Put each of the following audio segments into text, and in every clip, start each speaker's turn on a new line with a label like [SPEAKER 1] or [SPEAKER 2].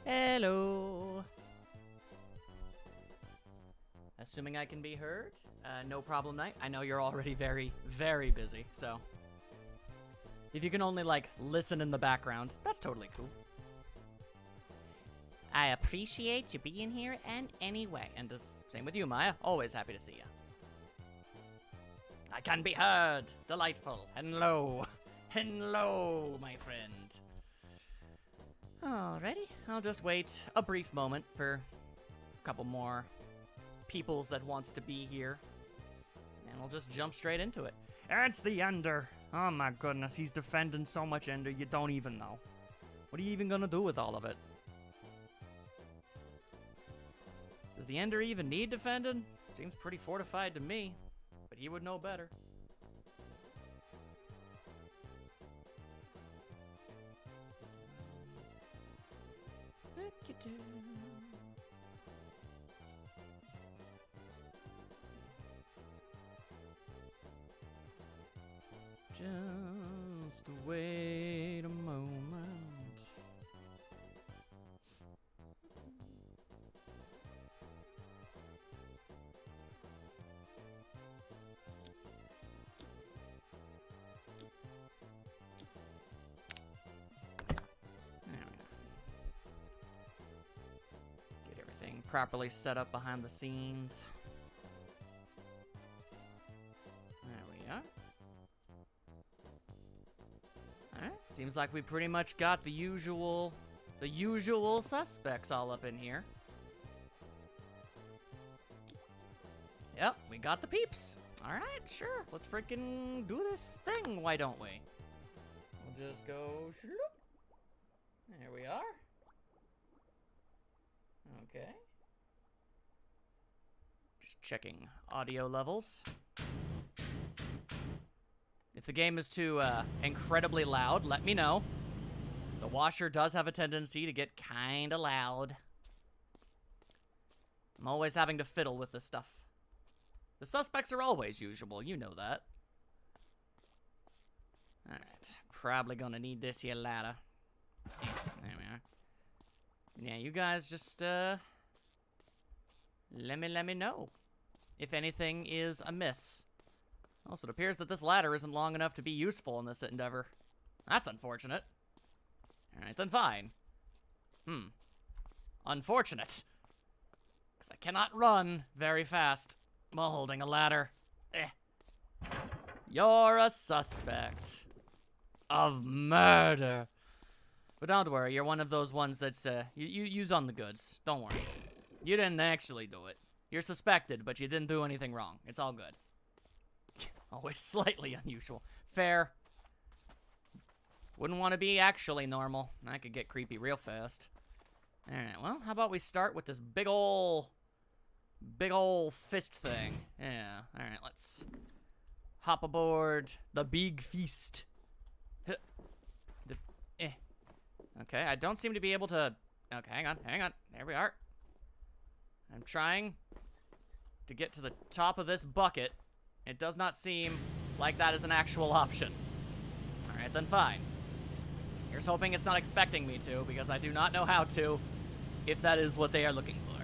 [SPEAKER 1] Hello. Assuming I can be heard. No problem, Knight. I know you're already very, very busy, so if you can only, like, listen in the background, that's totally cool. I appreciate you being here and anyway. And the same with you, Maya. Always happy to see you. I can be heard. Delightful. Hello. Hello, my friend. Alrighty. I'll just wait a brief moment for a couple more peoples that wants to be here. And we'll just jump straight into it. It's the Ender. Oh my goodness, he's defending so much Ender you don't even know. What are you even gonna do with all of it? Does the Ender even need defending? Seems pretty fortified to me, but he would know better. Just wait a moment. Get everything properly set up behind the scenes. Seems like we pretty much got the usual suspects all up in here. Yep, we got the peeps. All right, sure. Let's freaking do this thing, why don't we? We'll just go shloop. There we are. Okay. Just checking audio levels. If the game is too incredibly loud, let me know. The washer does have a tendency to get kinda loud. I'm always having to fiddle with this stuff. The suspects are always usual, you know that. Alright, probably gonna need this here ladder. There we are. Yeah, you guys just, let me know if anything is amiss. Also, it appears that this ladder isn't long enough to be useful in this endeavor. That's unfortunate. Alright, then fine. Unfortunate. Because I cannot run very fast while holding a ladder. You're a suspect of murder. But don't worry, you're one of those ones that's, you use on the goods. Don't worry. You didn't actually do it. You're suspected, but you didn't do anything wrong. It's all good. Always slightly unusual. Fair. Wouldn't want to be actually normal. I could get creepy real fast. Alright, well, how about we start with this big ol' fist thing. Yeah, alright, let's hop aboard the big feast. Okay, I don't seem to be able to... Okay, hang on. There we are. I'm trying to get to the top of this bucket. It does not seem like that is an actual option. Alright, then fine. Here's hoping it's not expecting me to, because I do not know how to, if that is what they are looking for.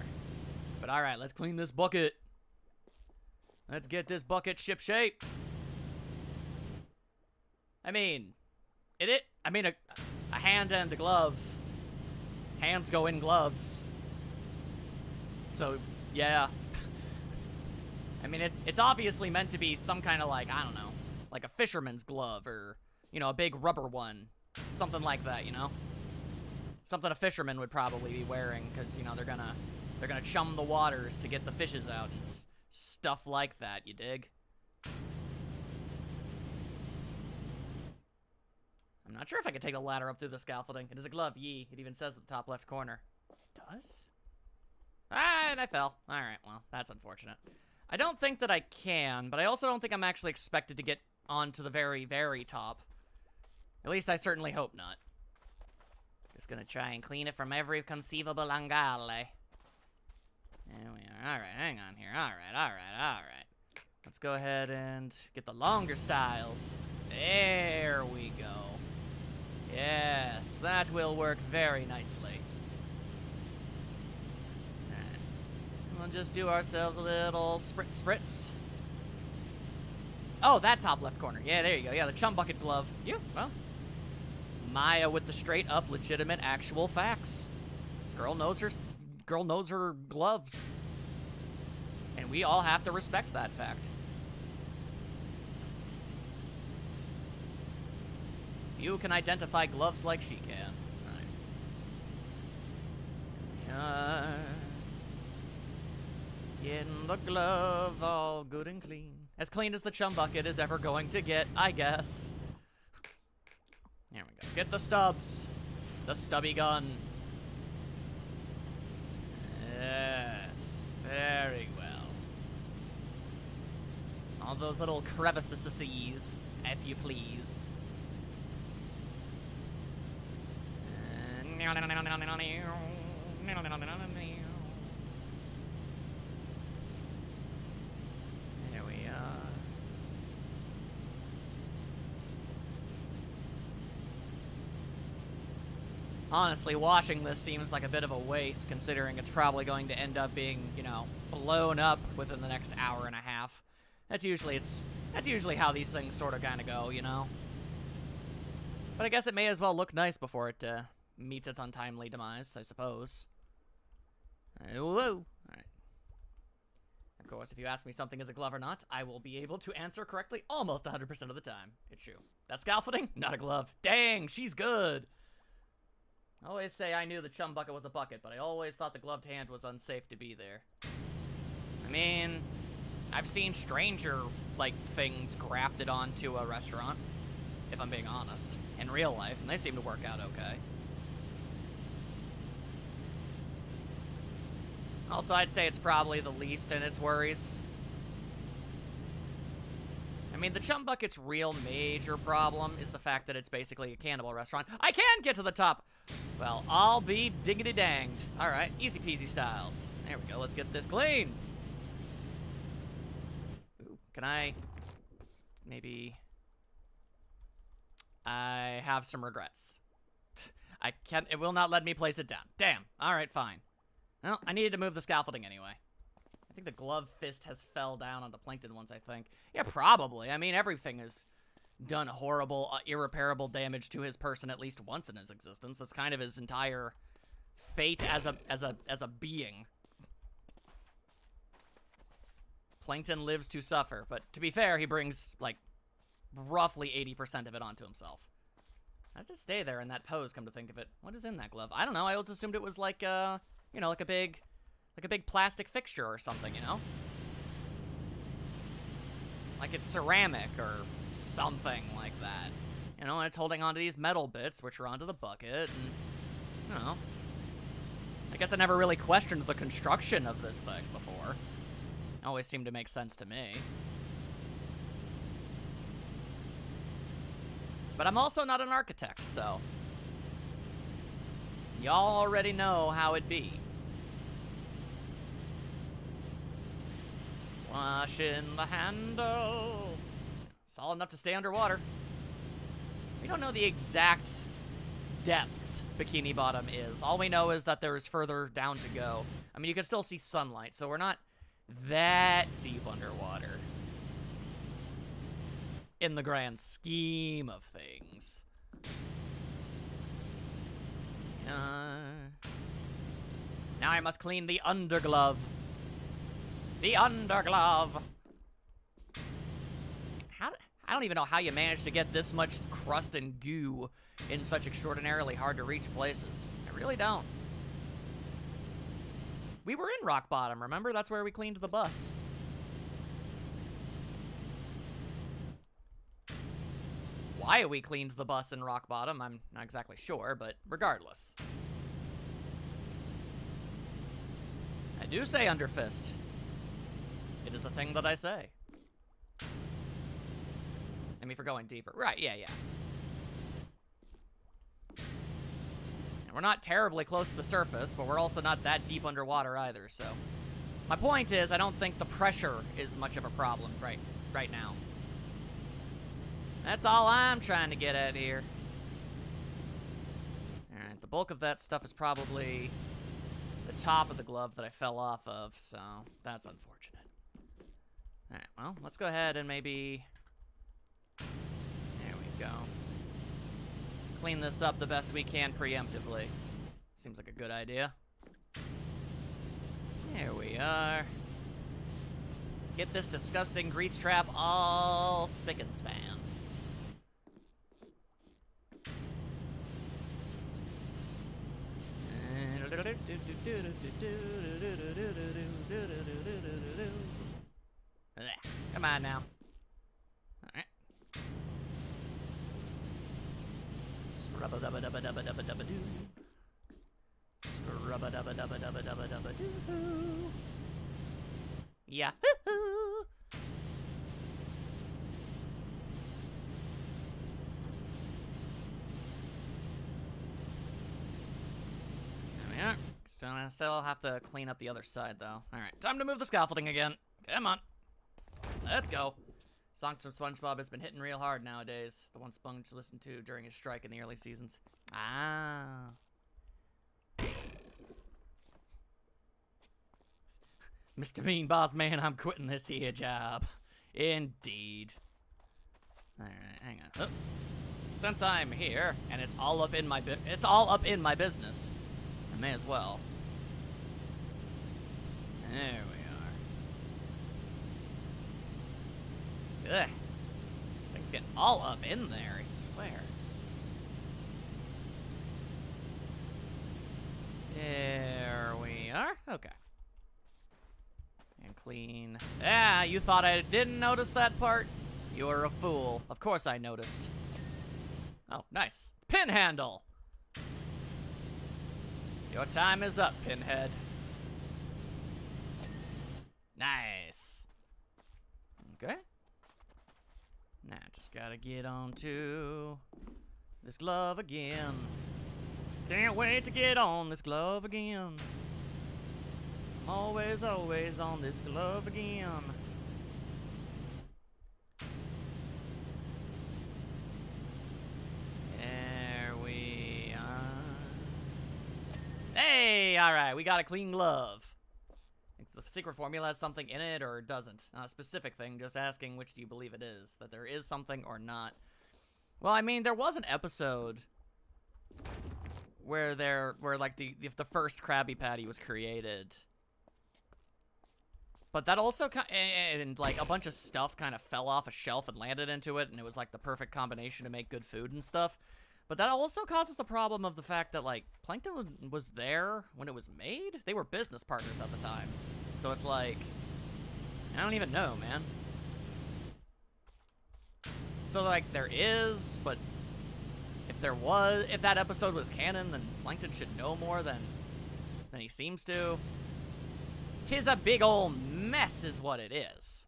[SPEAKER 1] But alright, let's clean this bucket. Let's get this bucket shipshape. I mean, a hand and a glove. Hands go in gloves. So, yeah. I mean, it's obviously meant to be some kind of, like, I don't know, like a fisherman's glove or, you know, a big rubber one. Something like that, you know? Something a fisherman would probably be wearing because, you know, they're gonna chum the waters to get the fishes out and stuff like that, you dig? I'm not sure if I can take the ladder up through the scaffolding. It is a glove, yee. It even says at the top left corner. It does? Ah, and I fell. Alright, well, that's unfortunate. I don't think that I can, but I also don't think I'm actually expected to get onto the very, very top. At least I certainly hope not. Just gonna try and clean it from every conceivable angle. There we are. Alright, hang on here. Alright. Let's go ahead and get the longer styles. There we go. Yes, that will work very nicely. just do ourselves a little spritz. Oh, that's top left corner. Yeah, there you go. Yeah, the chum bucket glove. Yeah, well. Maya with the straight up, legitimate, actual facts. Girl knows her gloves. And we all have to respect that fact. You can identify gloves like she can. Right. Getting the glove all good and clean. As clean as the chum bucket is ever going to get, I guess. There we go. Get the stubs. The stubby gun. Yes. Very well. All those little crevices, if you please. There we are. Honestly, washing this seems like a bit of a waste, considering it's probably going to end up being, you know, blown up within the next hour and a half. That's usually how these things sort of kind of go, you know? But I guess it may as well look nice before it meets its untimely demise, I suppose. Whoa! Alright. Of course, if you ask me something is a glove or not, I will be able to answer correctly almost 100% of the time. It's true. That scaffolding? Not a glove. Dang, she's good! I always say I knew the chum bucket was a bucket, but I always thought the gloved hand was unsafe to be there. I mean, I've seen stranger, like, things grafted onto a restaurant, if I'm being honest, in real life, and they seem to work out okay. Also, I'd say it's probably the least in its worries. I mean, the chum bucket's real major problem is the fact that it's basically a cannibal restaurant. I can get to the top! Well, I'll be diggity-danged. Alright, easy peasy styles. There we go, let's get this clean. Ooh, can I... maybe... I have some regrets. I can't... it will not let me place it down. Damn. Alright, fine. Well, I needed to move the scaffolding anyway. I think the glove fist has fell down on the plankton once, I think. Yeah, probably. I mean, everything has done horrible, irreparable damage to his person at least once in his existence. That's kind of his entire fate as a being. Plankton lives to suffer, but to be fair, he brings, like, roughly 80% of it onto himself. How does it stay there in that pose, come to think of it? What is in that glove? I don't know, I always assumed it was like, you know, like a big plastic fixture or something, you know? Like it's ceramic or something like that. You know, and it's holding onto these metal bits, which are onto the bucket, and, you know. I guess I never really questioned the construction of this thing before. It always seemed to make sense to me. But I'm also not an architect, so... y'all already know how it be. Washing the handle. It's all enough to stay underwater. We don't know the exact depths Bikini Bottom is. All we know is that there is further down to go. I mean, you can still see sunlight, so we're not that deep underwater. In the grand scheme of things. Now I must clean the underglove. The underglove. I don't even know how you managed to get this much crust and goo in such extraordinarily hard to reach places. I really don't. We were in Rock Bottom, remember? That's where we cleaned the bus. Why we cleaned the bus in Rock Bottom, I'm not exactly sure, but regardless. I do say underfist. It is a thing that I say. I mean, for going deeper. Right, yeah. And we're not terribly close to the surface, but we're also not that deep underwater either, so... my point is, I don't think the pressure is much of a problem right now. That's all I'm trying to get at here. Alright, the bulk of that stuff is probably the top of the glove that I fell off of, so that's unfortunate. Alright, well, let's go ahead and maybe... There we go. Clean this up the best we can preemptively. Seems like a good idea. There we are. Get this disgusting grease trap all spick and span. Come on now. Alright. Scrubba-dubba-dubba-dubba-dubba-dubba-doo. Scrubba-dubba-dubba-dubba-dubba-doo. Yeah. There we are. Still have to clean up the other side, though. Alright, time to move the scaffolding again. Come on. Let's go. Songs from Spongebob has been hitting real hard nowadays. The one Sponge listened to during his strike in the early seasons. Ah. Mr. Mean Boss Man, I'm quitting this here job. Indeed. Alright, hang on. Oh. Since I'm here, and it's all up in my business, I may as well. There we are. Ugh. Things get all up in there, I swear. There we are. Okay. And clean. Ah, you thought I didn't notice that part? You're a fool. Of course I noticed. Oh, nice. Pin handle! Your time is up, Pinhead. Nice. Okay. Now, just gotta get on to this glove again. Can't wait to get on this glove again. I'm always, always on this glove again. There we are. Hey, alright, we got a clean glove. The secret formula has something in it or doesn't. Not a specific thing, just asking which do you believe it is. That there is something or not. Well, I mean, there was an episode where like the first Krabby Patty was created. But that also and like a bunch of stuff kind of fell off a shelf and landed into it, and it was like the perfect combination to make good food and stuff. But that also causes the problem of the fact that like Plankton was there when it was made. They were business partners at the time. So it's like, I don't even know, man. So like there is, but if that episode was canon, then Plankton should know more than he seems to. 'Tis a big ol' mess is what it is.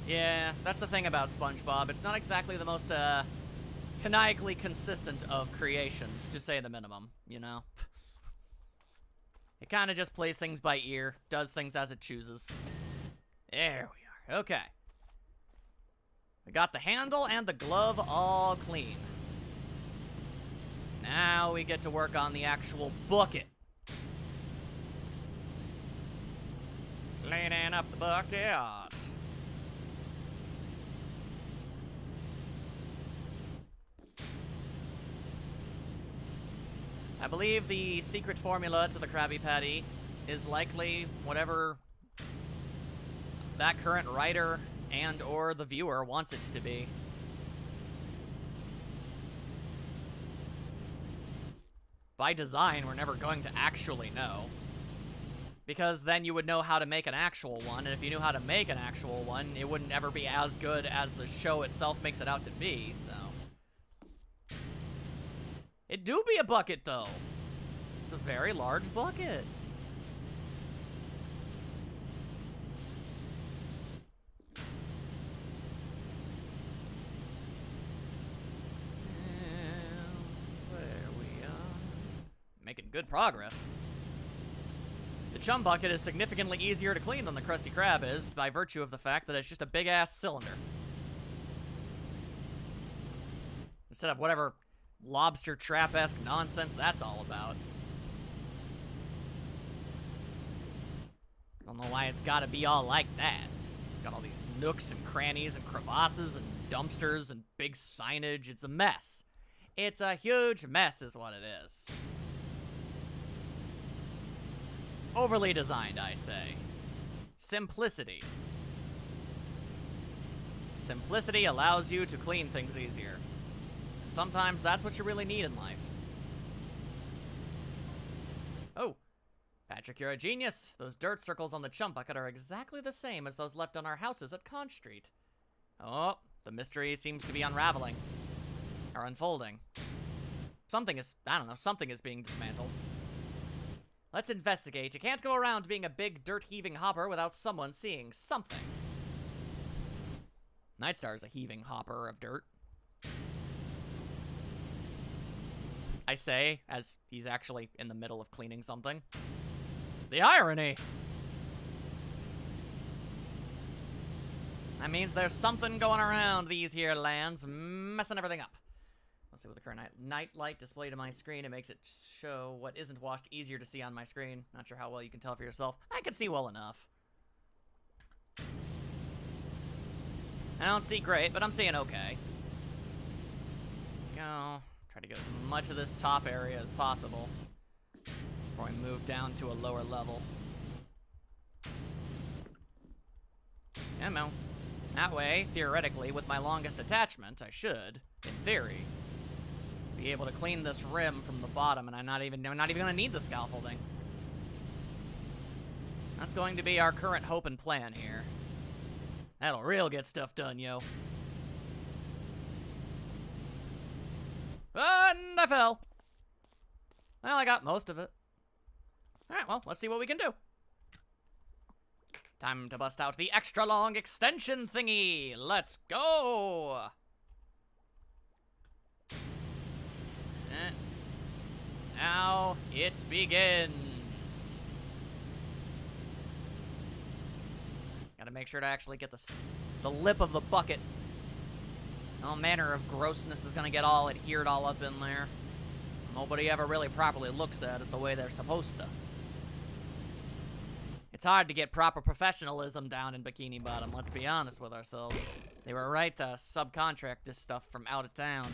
[SPEAKER 1] Yeah, that's the thing about Spongebob. It's not exactly the most, canonically consistent of creations, to say the minimum, you know? It kind of just plays things by ear, does things as it chooses. There we are. Okay. We got the handle and the glove all clean. Now we get to work on the actual bucket. Cleaning up the bucket. I believe the secret formula to the Krabby Patty is likely whatever that current writer and or the viewer wants it to be. By design, we're never going to actually know. Because then you would know how to make an actual one, and if you knew how to make an actual one, it wouldn't ever be as good as the show itself makes it out to be, so... It do be a bucket, though. It's a very large bucket. And there we are. Making good progress. The Chum bucket is significantly easier to clean than the Krusty Krab is, by virtue of the fact that it's just a big-ass cylinder. Instead of whatever lobster trap-esque nonsense that's all about. Don't know why it's gotta be all like that. It's got all these nooks and crannies and crevasses and dumpsters and big signage. It's a mess. It's a huge mess is what it is. Overly designed, I say. Simplicity. Simplicity allows you to clean things easier. And sometimes that's what you really need in life. Oh. Patrick, you're a genius. Those dirt circles on the chump bucket are exactly the same as those left on our houses at Conch Street. Oh, the mystery seems to be unraveling. Or unfolding. Something is, I don't know, something is being dismantled. Let's investigate. You can't go around being a big dirt-heaving hopper without someone seeing something. Nightstar is a heaving hopper of dirt. I say, as he's actually in the middle of cleaning something. The irony! That means there's something going around these here lands, messing everything up. Let's see, with the current night light displayed on my screen, it makes it show what isn't washed easier to see on my screen. Not sure how well you can tell for yourself. I can see well enough. I don't see great, but I'm seeing okay. Go. Try to get as much of this top area as possible before I move down to a lower level. Yeah, no. That way, theoretically, with my longest attachment, I should, in theory, be able to clean this rim from the bottom, and I'm not even gonna need the scaffolding. That's going to be our current hope and plan here. That'll real get stuff done, yo. And I fell. Well, I got most of it. Alright, well, let's see what we can do. Time to bust out the extra long extension thingy. Let's go! Now it begins. Gotta make sure to actually get the lip of the bucket. All manner of grossness is gonna get all adhered all up in there. Nobody ever really properly looks at it the way they're supposed to. It's hard to get proper professionalism down in Bikini Bottom, let's be honest with ourselves. They were right to subcontract this stuff from out of town.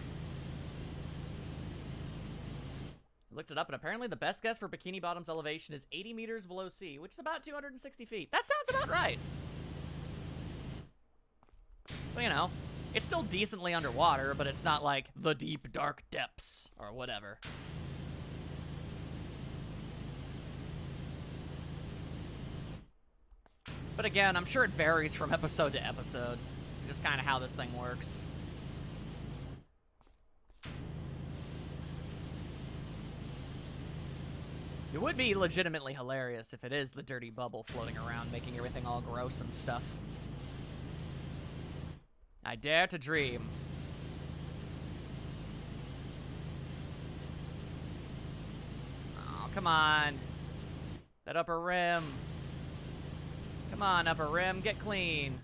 [SPEAKER 1] Looked it up, and apparently the best guess for Bikini Bottom's elevation is 80 meters below sea, which is about 260 feet. That sounds about right. So, you know, it's still decently underwater, but it's not like the deep, dark depths, or whatever. But again, I'm sure it varies from episode to episode. Just kind of how this thing works. It would be legitimately hilarious if it is the dirty bubble floating around, making everything all gross and stuff. I dare to dream. Oh, come on. That upper rim. Come on, upper rim, get clean.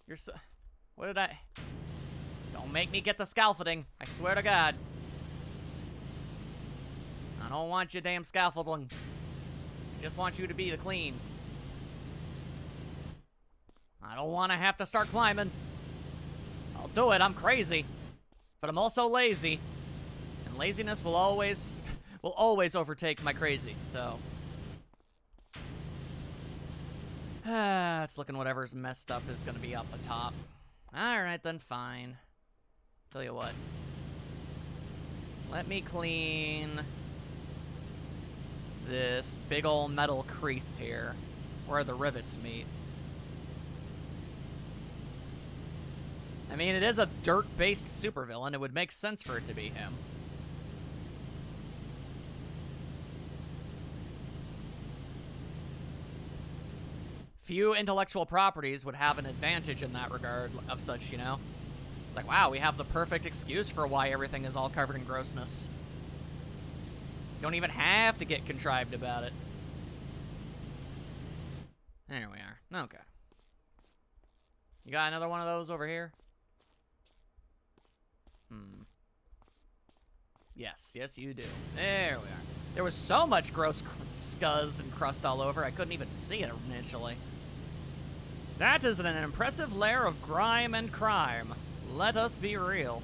[SPEAKER 1] You're so... What did I... Don't make me get the scaffolding. I swear to God. I don't want you damn scaffolding. I just want you to be the clean. I don't want to have to start climbing. I'll do it, I'm crazy. But I'm also lazy. And laziness will always overtake my crazy, so... it's looking whatever's messed up is gonna be up the top. Alright then, fine. Tell you what. Let me clean this big ol' metal crease here, where the rivets meet. I mean, it is a dirt-based supervillain. It would make sense for it to be him. Few intellectual properties would have an advantage in that regard of such, you know? It's like, wow, we have the perfect excuse for why everything is all covered in grossness. You don't even have to get contrived about it. There we are. Okay. You got another one of those over here? Yes, yes you do. There we are. There was so much gross scuzz and crust all over, I couldn't even see it initially. That is an impressive layer of grime and crime. Let us be real.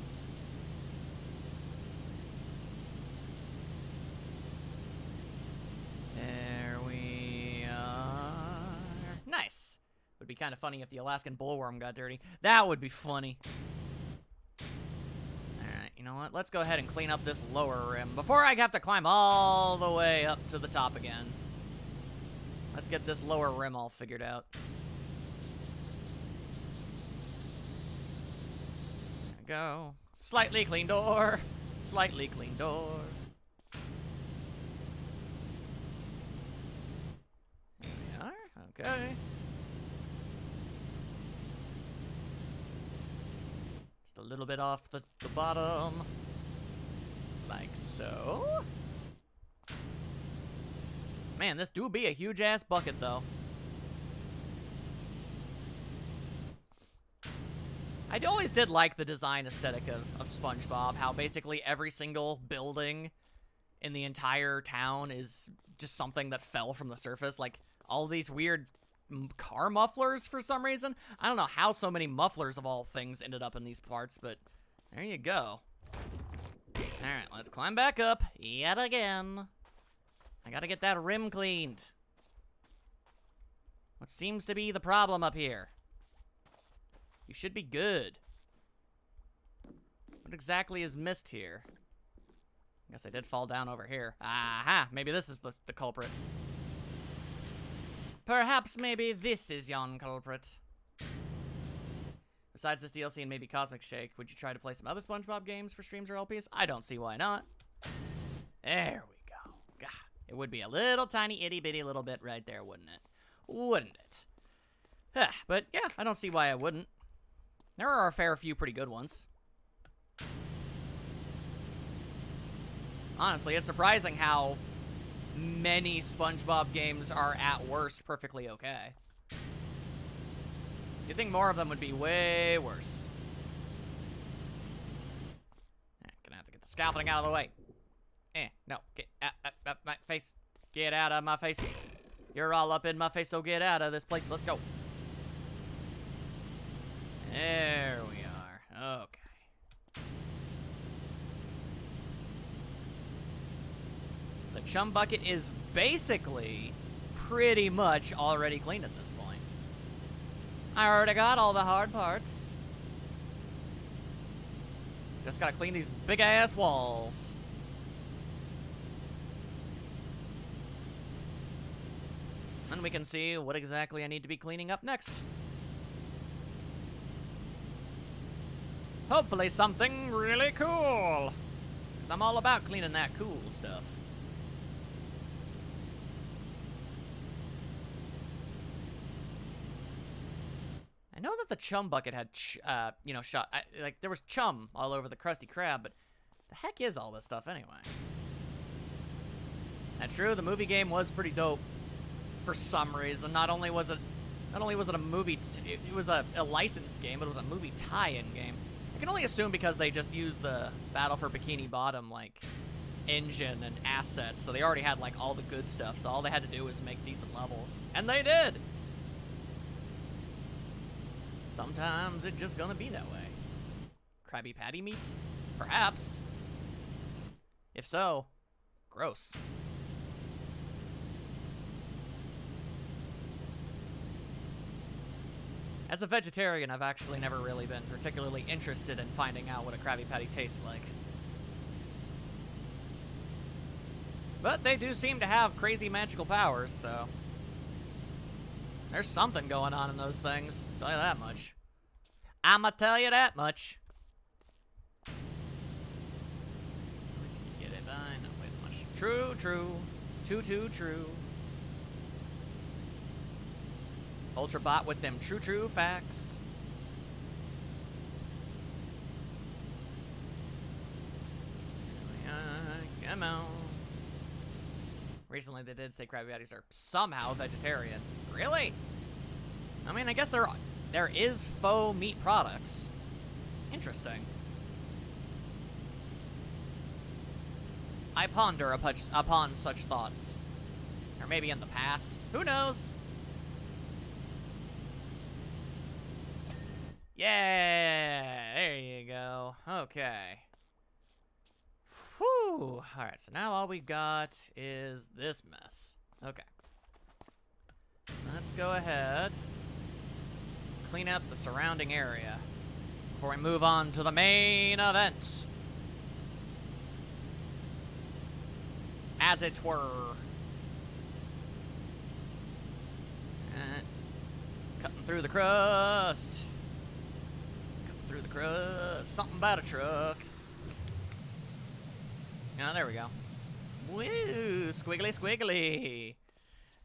[SPEAKER 1] There we are. Nice. Would be kind of funny if the Alaskan bullworm got dirty. That would be funny. Alright, you know what? Let's go ahead and clean up this lower rim before I have to climb all the way up to the top again. Let's get this lower rim all figured out. There we go. Slightly clean door. Slightly clean door. There we are. Okay. Just a little bit off the bottom. Like so. Man, this do be a huge-ass bucket, though. I always did like the design aesthetic of Spongebob, how basically every single building in the entire town is just something that fell from the surface. Like, all these weird car mufflers for some reason. I don't know how so many mufflers of all things ended up in these parts, but there you go. Alright, let's climb back up yet again. I gotta get that rim cleaned. What seems to be the problem up here? You should be good. What exactly is missed here? I guess I did fall down over here. Aha! Maybe this is the culprit. Perhaps maybe this is yon culprit. Besides this DLC and maybe Cosmic Shake, would you try to play some other SpongeBob games for streams or LPs? I don't see why not. There we go. God, it would be a little tiny itty bitty little bit right there, wouldn't it? Wouldn't it? But yeah, I don't see why I wouldn't. There are a fair few pretty good ones. Honestly, it's surprising how many SpongeBob games are at worst perfectly okay. You'd think more of them would be way worse. Gonna have to get the scaffolding out of the way. No, get out of my face. Get out of my face. You're all up in my face, so get out of this place. Let's go. There we are. Okay. The Chum bucket is basically pretty much already cleaned at this point. I already got all the hard parts. Just gotta clean these big-ass walls. And we can see what exactly I need to be cleaning up next. Hopefully something really cool. Because I'm all about cleaning that cool stuff. I know that the Chum bucket had, like, there was chum all over the Krusty Krab, but the heck is all this stuff anyway? That's true, the movie game was pretty dope for some reason. Not only was it a movie, it was a licensed game, but it was a movie tie-in game. I can only assume because they just used the Battle for Bikini Bottom, like, engine and assets, so they already had, like, all the good stuff, so all they had to do was make decent levels. And they did! Sometimes it's just gonna be that way. Krabby Patty meats? Perhaps. If so, gross. As a vegetarian, I've actually never really been particularly interested in finding out what a Krabby Patty tastes like. But they do seem to have crazy magical powers, so there's something going on in those things. I'll tell you that much. I'ma tell you that much. Let's get it by. No, wait much. True, true. Too true. Ultrabot with them true facts. Come on. Recently, they did say Krabby Patties are somehow vegetarian. Really? I mean, I guess there is faux meat products. Interesting. I ponder upon such thoughts. Or maybe in the past. Who knows? Yeah, there you go. Okay. Whew. Alright, so now all we got is this mess. Okay. Let's go ahead. Clean up the surrounding area before we move on to the main event. As it were. Cutting through the crust. Cutting through the crust. Something about a truck. Oh, there we go. Woo! Squiggly, squiggly.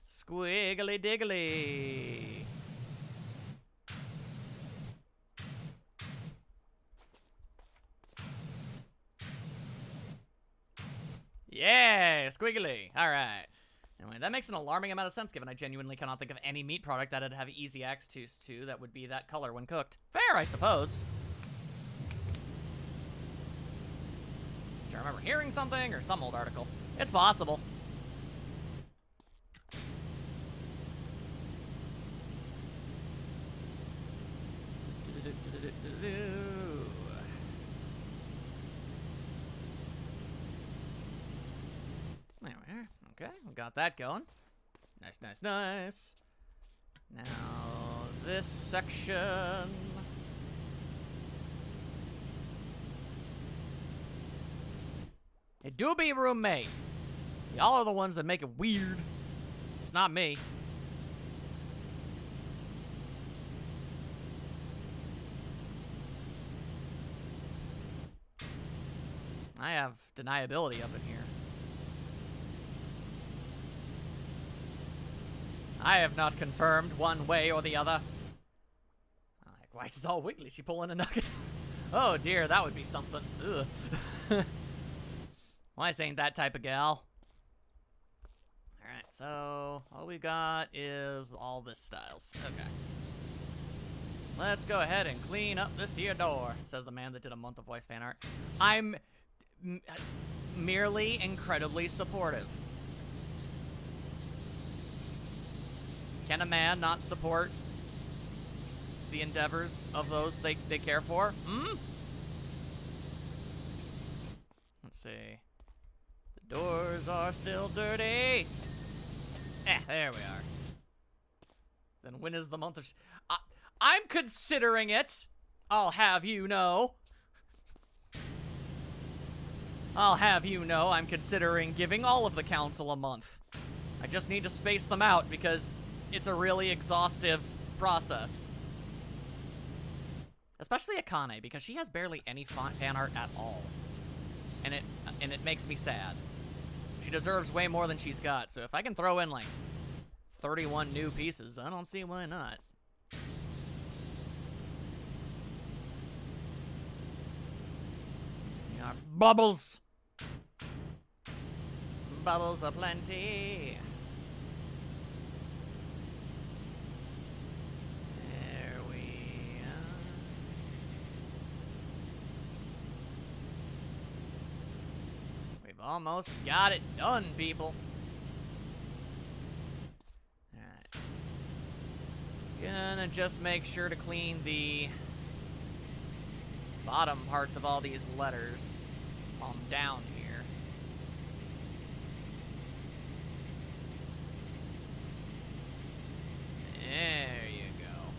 [SPEAKER 1] Squiggly diggly. Yeah, squiggly. All right. Anyway, that makes an alarming amount of sense, given I genuinely cannot think of any meat product that'd have easy access to that would be that color when cooked. Fair, I suppose. So I remember hearing something or some old article. It's possible. There we are. Okay, we got that going. Nice, nice, nice. Now, this section. It do be roommate. Y'all are the ones that make it weird. It's not me. I have deniability up in here. I have not confirmed one way or the other. Like, why is this all wiggly? She pulling a nugget? Oh dear, that would be something. Ugh. Weiss ain't that type of gal. Alright, so all we got is all this styles. Okay. Let's go ahead and clean up this here door, says the man that did a month of Weiss fan art. I'm merely incredibly supportive. Can a man not support the endeavors of those they care for? Hmm? Let's see. The doors are still dirty. There we are. Then when is the month of... I'm considering it. I'll have you know. I'll have you know I'm considering giving all of the council a month. I just need to space them out because it's a really exhaustive process. Especially Akane, because she has barely any fan art at all. And it makes me sad. She deserves way more than she's got, so if I can throw in like 31 new pieces, I don't see why not. Yeah, bubbles! Bubbles aplenty. There we are. We've almost got it done, people. Alright. Gonna just make sure to clean the bottom parts of all these letters while I'm down here. There you go.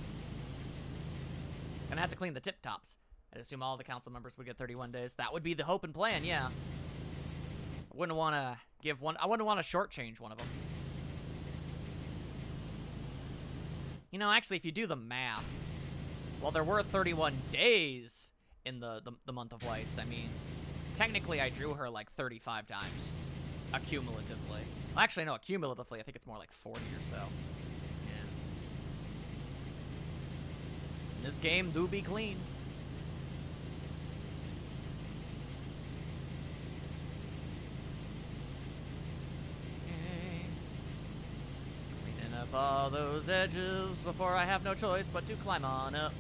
[SPEAKER 1] Gonna have to clean the tip tops. I'd assume all the council members would get 31 days. That would be the hope and plan, yeah. I wouldn't want to give one. I wouldn't want to shortchange one of them. You know, actually, if you do the math, well, there were 31 days in the month of Weiss. I mean, technically, I drew her like 35 times, accumulatively. Well, actually, no, accumulatively, I think it's more like 40 or so. Yeah. This game do be clean. Cleaning up all those edges before I have no choice but to climb on up.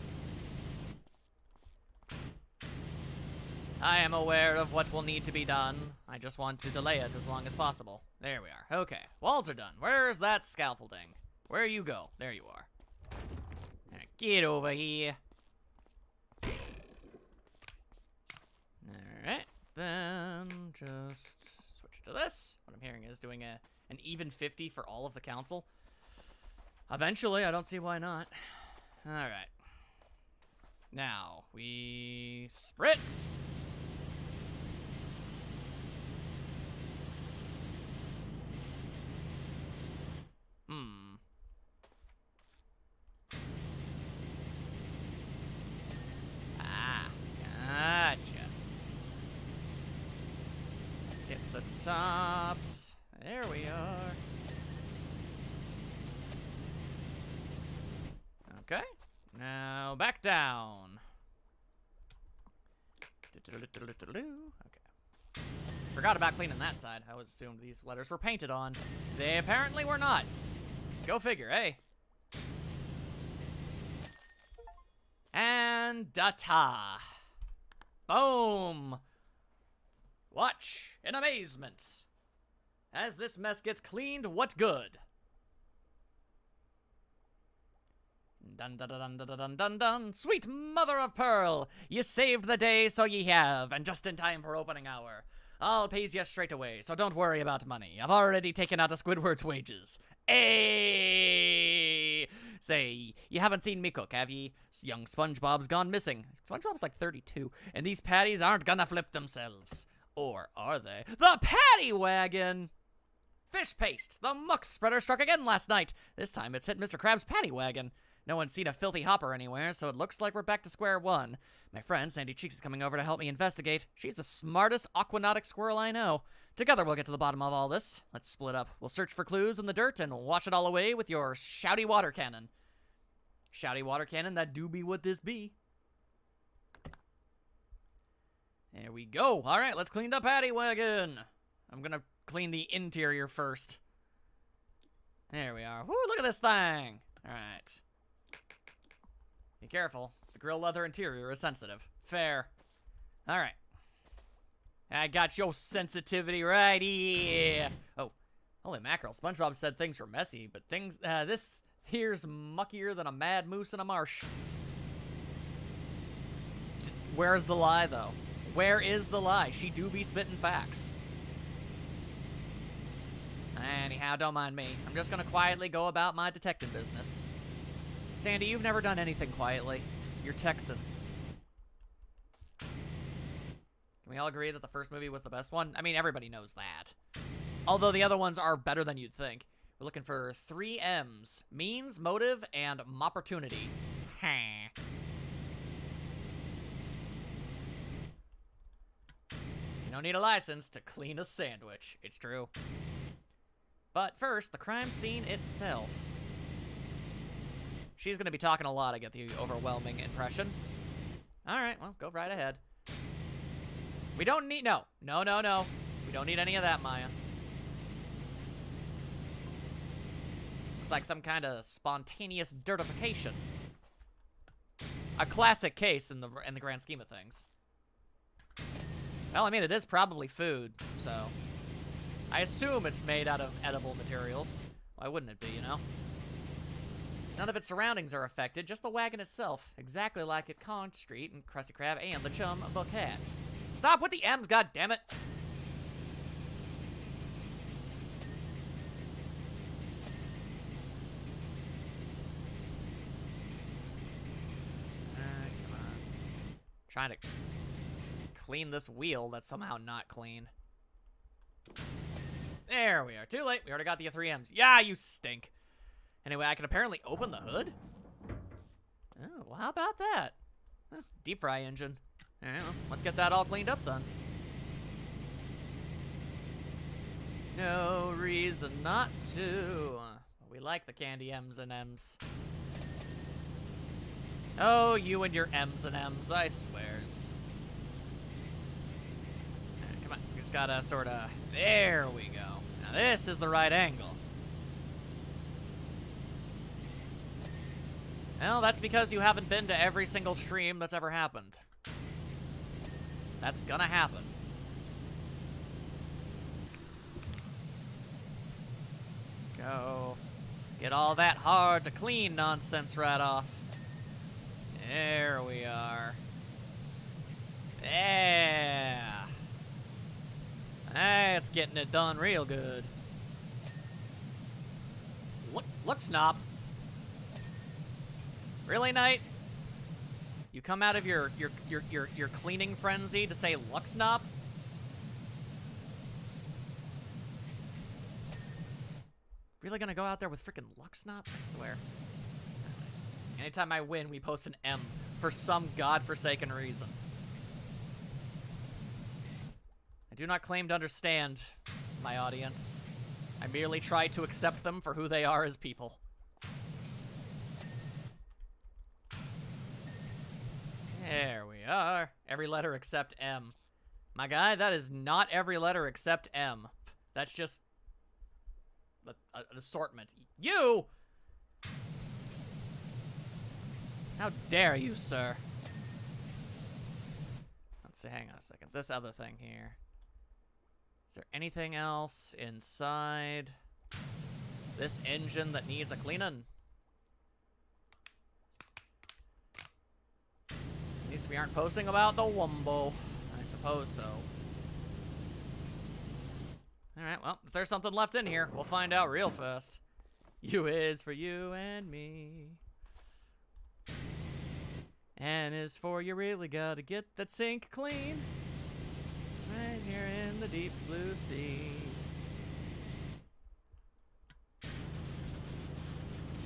[SPEAKER 1] I am aware of what will need to be done. I just want to delay it as long as possible. There we are. Okay, walls are done. Where's that scaffolding? Where you go? There you are. Now get over here. Alright, then just switch to this. What I'm hearing is doing an even 50 for all of the council. Eventually, I don't see why not. Alright. Now, we spritz! Ah, gotcha. Hit the tops. There we are. Okay. Now back down. Okay. Forgot about cleaning that side. I always assumed these letters were painted on. They apparently were not. Go figure, eh? And da-ta. Boom. Watch in amazement. As this mess gets cleaned, what good? Dun dun dun dun dun dun dun dun. Sweet mother of pearl, ye saved the day, so ye have, and just in time for opening hour. I'll pays ye straight away, so don't worry about money. I've already taken out a Squidward's wages. Ayy! Say, you haven't seen me cook, have ye? Young Spongebob's gone missing. Spongebob's like 32, and these patties aren't gonna flip themselves. Or are they? The Paddy Wagon! Fish paste! The muck spreader struck again last night. This time it's hit Mr. Krabs' Paddy Wagon. No one's seen a filthy hopper anywhere, so it looks like we're back to square one. My friend, Sandy Cheeks, is coming over to help me investigate. She's the smartest aquanautic squirrel I know. Together we'll get to the bottom of all this. Let's split up. We'll search for clues in the dirt and wash it all away with your shouty water cannon. Shouty water cannon, that do be what this be. There we go. All right, let's clean the Paddy Wagon. I'm gonna clean the interior first. There we are. Woo, look at this thing. All right. Be careful. The grill leather interior is sensitive. Fair. All right. I got your sensitivity right here. Oh, holy mackerel. SpongeBob said things were messy, but this here's muckier than a mad moose in a marsh. Where's the lie, though? Where is the lie? She do be spitting facts. Anyhow, don't mind me. I'm just gonna quietly go about my detective business. Sandy, you've never done anything quietly. You're Texan. Can we all agree that the first movie was the best one? I mean, everybody knows that. Although the other ones are better than you'd think. We're looking for 3 M's. Means, motive, and opportunity. You don't need a license to clean a sandwich. It's true. But first, the crime scene itself. She's going to be talking a lot, I get the overwhelming impression. Alright, well, go right ahead. We don't need... No. No, no, no. We don't need any of that, Maya. Looks like some kind of spontaneous dirtification. A classic case in the grand scheme of things. Well, I mean, it is probably food, so... I assume it's made out of edible materials. Why wouldn't it be, you know? None of its surroundings are affected, just the wagon itself. Exactly like at Con Street and Krusty Krab and the Chum Bucket. Stop with the M's, goddammit! Alright, come on. Trying to clean this wheel that's somehow not clean. There we are. Too late. We already got the 3 M's. Yeah, you stink. Anyway, I can apparently open the hood. Oh, well, how about that? Deep fry engine. All right, well, let's get that all cleaned up then. No reason not to. We like the candy M's and M's. Oh, you and your M's and M's, I swears. Right, come on, we just gotta sort of... There we go. Now this is the right angle. Well, that's because you haven't been to every single stream that's ever happened. That's gonna happen. Go. Get all that hard to clean nonsense right off. There we are. Yeah. That's getting it done real good. Look, Snop. Really, Knight? You come out of your cleaning frenzy to say look, Snop? Really gonna go out there with freaking luck, Snop? I swear. Anytime I win, we post an M for some godforsaken reason. I do not claim to understand my audience. I merely try to accept them for who they are as people. There we are. Every letter except M. My guy, that is not every letter except M. That's just an assortment. You! How dare you, sir? Let's see, hang on a second. This other thing here. Is there anything else inside this engine that needs a cleaning? At least we aren't posting about the Wumbo. I suppose so. Alright, well, if there's something left in here, we'll find out real fast. U is for you and me. N is for you really gotta get that sink clean. Right here in the deep blue sea.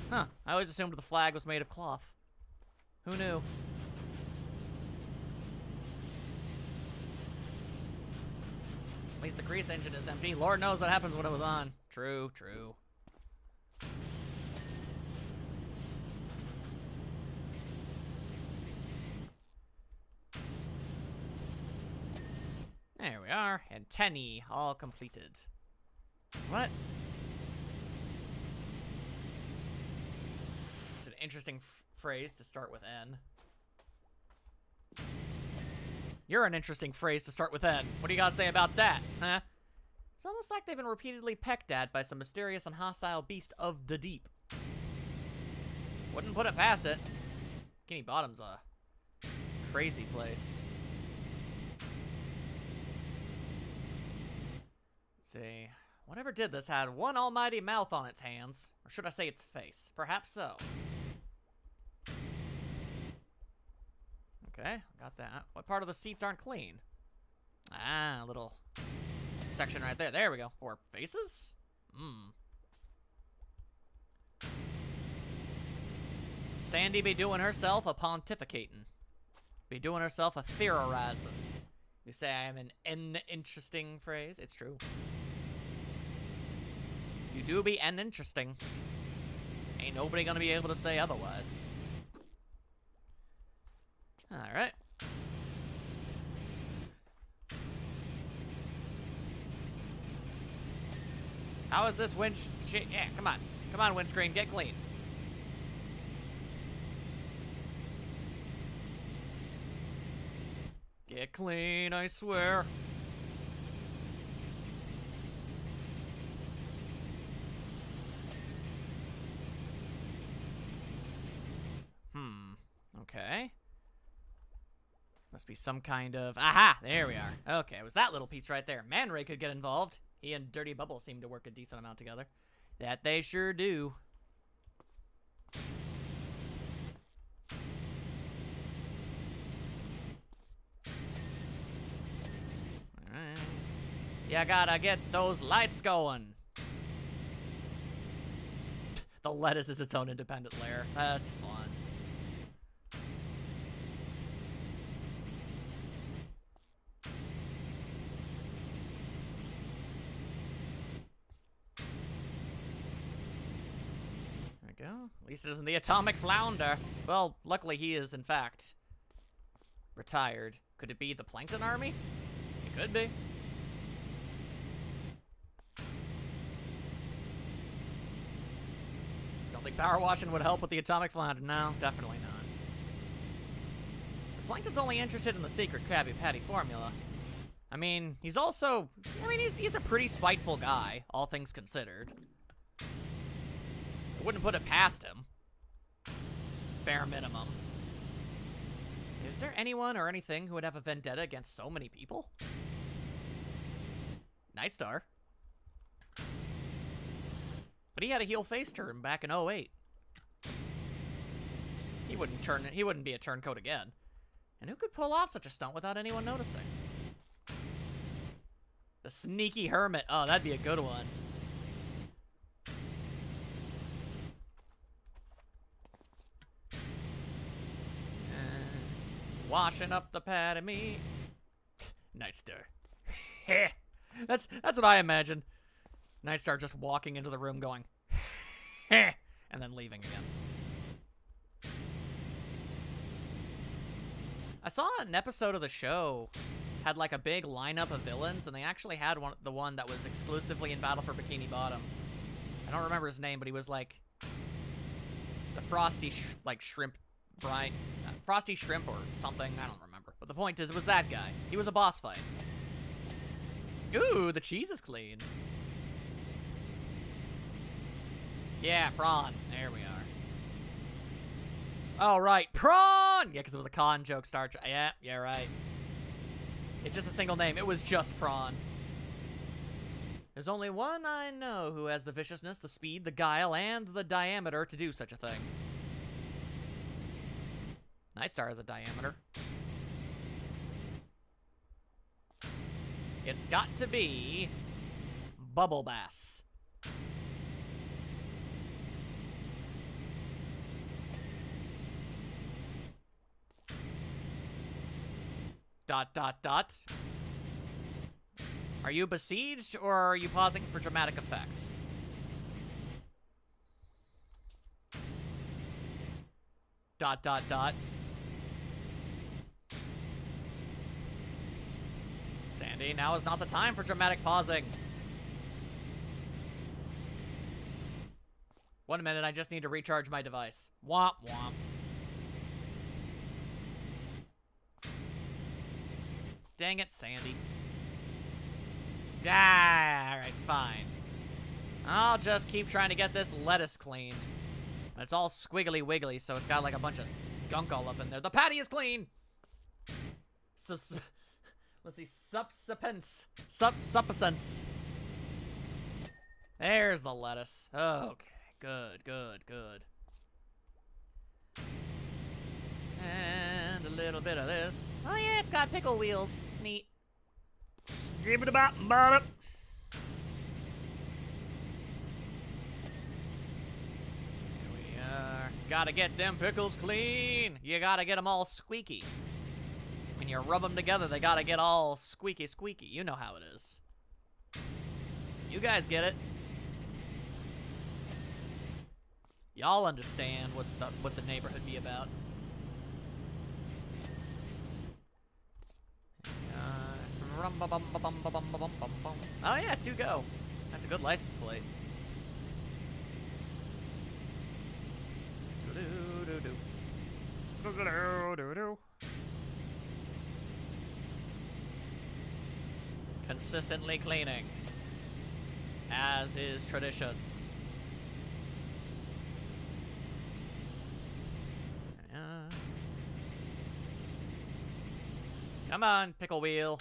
[SPEAKER 1] Huh, I always assumed the flag was made of cloth. Who knew? At least the grease engine is empty. Lord knows what happens when it was on. True, true. There we are. Antennae all completed. What? It's an interesting phrase to start with N. You're an interesting phrase to start with N. What do you gotta say about that, huh? It's almost like they've been repeatedly pecked at by some mysterious and hostile beast of the deep. Wouldn't put it past it. Bikini Bottom's a crazy place. Let's see. Whatever did this had one almighty mouth on its hands. Or should I say its face? Perhaps so. Okay, got that. What part of the seats aren't clean? Ah, a little section right there. There we go. Or faces? Sandy be doing herself a pontificating. Be doing herself a theorizing. You say I am an interesting phrase? It's true. You do be an interesting. Ain't nobody gonna be able to say otherwise. Alright. How is this winch? Yeah, come on. Come on, windscreen, get clean. Get clean, I swear. Okay. Must be some kind of... Aha! There we are. Okay, it was that little piece right there. Man Ray could get involved. He and Dirty Bubble seem to work a decent amount together. That they sure do. Alright. You gotta get those lights going. The lettuce is its own independent layer. That's fun. Go. At least it isn't the atomic flounder. Well, luckily he is, in fact, retired. Could it be the Plankton Army? It could be. Don't think power washing would help with the atomic flounder. No, definitely not. Plankton's only interested in the secret Krabby Patty formula. I mean, he's also... he's a pretty spiteful guy, all things considered. I wouldn't put it past him. Bare minimum. Is there anyone or anything who would have a vendetta against so many people? Nightstar. But he had a heel face turn back in 08. He wouldn't be a turncoat again. And who could pull off such a stunt without anyone noticing? The Sneaky Hermit. Oh, that'd be a good one. Washing up the pad of me. Nightstar. That's what I imagine. Nightstar just walking into the room going, and then leaving again. I saw an episode of the show had like a big lineup of villains, and they actually had the one that was exclusively in Battle for Bikini Bottom. I don't remember his name, but he was like the Frosty Shrimp Brian, Frosty Shrimp or something. I don't remember. But the point is, it was that guy. He was a boss fight. Ooh, the cheese is clean. Yeah, prawn. There we are. Oh, right. Prawn! Yeah, because it was a con joke, Star Trek. Yeah, right. It's just a single name. It was just prawn. There's only one I know who has the viciousness, the speed, the guile, and the diameter to do such a thing. Nightstar has a diameter. It's got to be Bubble Bass. Dot, dot, dot. Are you besieged, or are you pausing for dramatic effect? Dot, dot, dot. Sandy, now is not the time for dramatic pausing. 1 minute, I just need to recharge my device. Womp, womp. Dang it, Sandy. Ah, alright, fine. I'll just keep trying to get this lettuce cleaned. It's all squiggly wiggly, so it's got like a bunch of gunk all up in there. The patty is clean! Let's see, subsistence. There's the lettuce. Okay, good, good, good. And a little bit of this. Oh yeah, it's got pickle wheels. Neat. Give it about it. Here we are. Gotta get them pickles clean. You gotta get them all squeaky. When you rub them together, they gotta get all squeaky squeaky. You know how it is. You guys get it. Y'all understand what the neighborhood be about. Oh yeah, 2Go. That's a good license plate. Consistently cleaning, as is tradition. Come on, pickle wheel.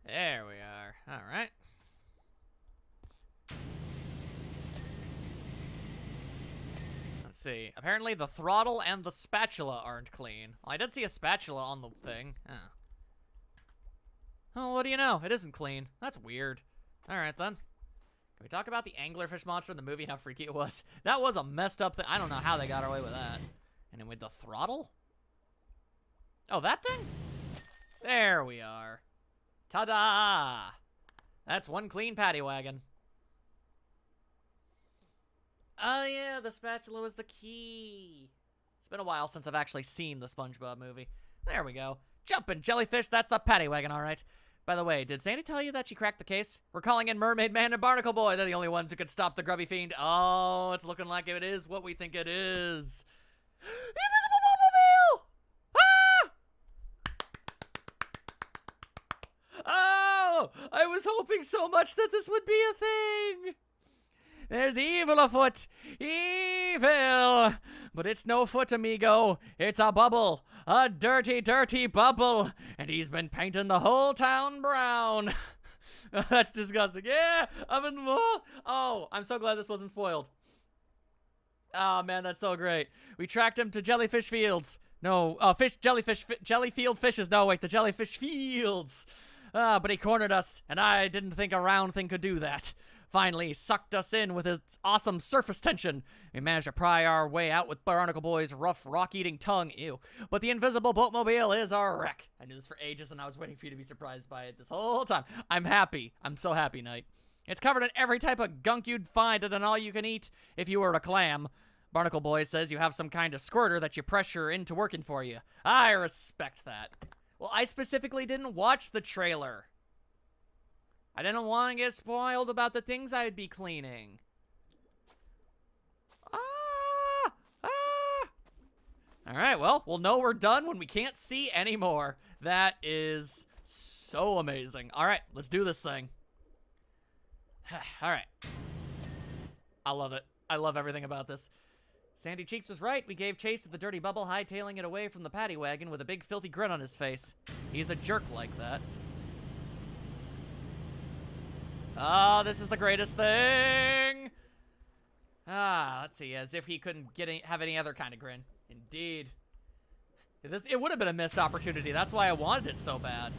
[SPEAKER 1] There we are. All right. Let's see. Apparently the throttle and the spatula aren't clean. Well, I did see a spatula on the thing. Oh, what do you know? It isn't clean. That's weird. All right, then. Can we talk about the anglerfish monster in the movie and how freaky it was? That was a messed up thing. I don't know how they got away with that. And then with the throttle? Oh, that thing? There we are. Ta-da! That's one clean paddy wagon. Oh yeah, the spatula was the key. It's been a while since I've actually seen the Spongebob movie. There we go. Jumpin' jellyfish, that's the paddy wagon, all right. By the way, did Sandy tell you that she cracked the case? We're calling in Mermaid Man and Barnacle Boy. They're the only ones who could stop the grubby fiend. Oh, it's looking like it is what we think it is. The Invisible no! I was hoping so much that this would be a thing! There's evil afoot! Evil! But it's no foot, amigo. It's a bubble. A dirty, dirty bubble. And he's been painting the whole town brown. That's disgusting. Yeah, I'm involved. Oh, I'm so glad this wasn't spoiled. Oh, man, that's so great. We tracked him to Jellyfish Fields. No, Jellyfield Fishes. No, wait, the Jellyfish Fields. But he cornered us, and I didn't think a round thing could do that. Finally, he sucked us in with his awesome surface tension. We managed to pry our way out with Barnacle Boy's rough, rock-eating tongue. Ew. But the invisible Boatmobile is a wreck. I knew this for ages, and I was waiting for you to be surprised by it this whole time. I'm happy. I'm so happy, Knight. It's covered in every type of gunk you'd find at an all-you-can-eat if you were a clam. Barnacle Boy says you have some kind of squirter that you pressure into working for you. I respect that. Well, I specifically didn't watch the trailer. I didn't want to get spoiled about the things I'd be cleaning. All right, well, we'll know we're done when we can't see anymore. That is so amazing. All right, let's do this thing. All right. I love it. I love everything about this. Sandy Cheeks was right. We gave chase to the dirty bubble, hightailing it away from the Paddy wagon with a big filthy grin on his face. He's a jerk like that. Oh, this is the greatest thing! Let's see, as if he couldn't have any other kind of grin. Indeed. It would have been a missed opportunity. That's why I wanted it so bad.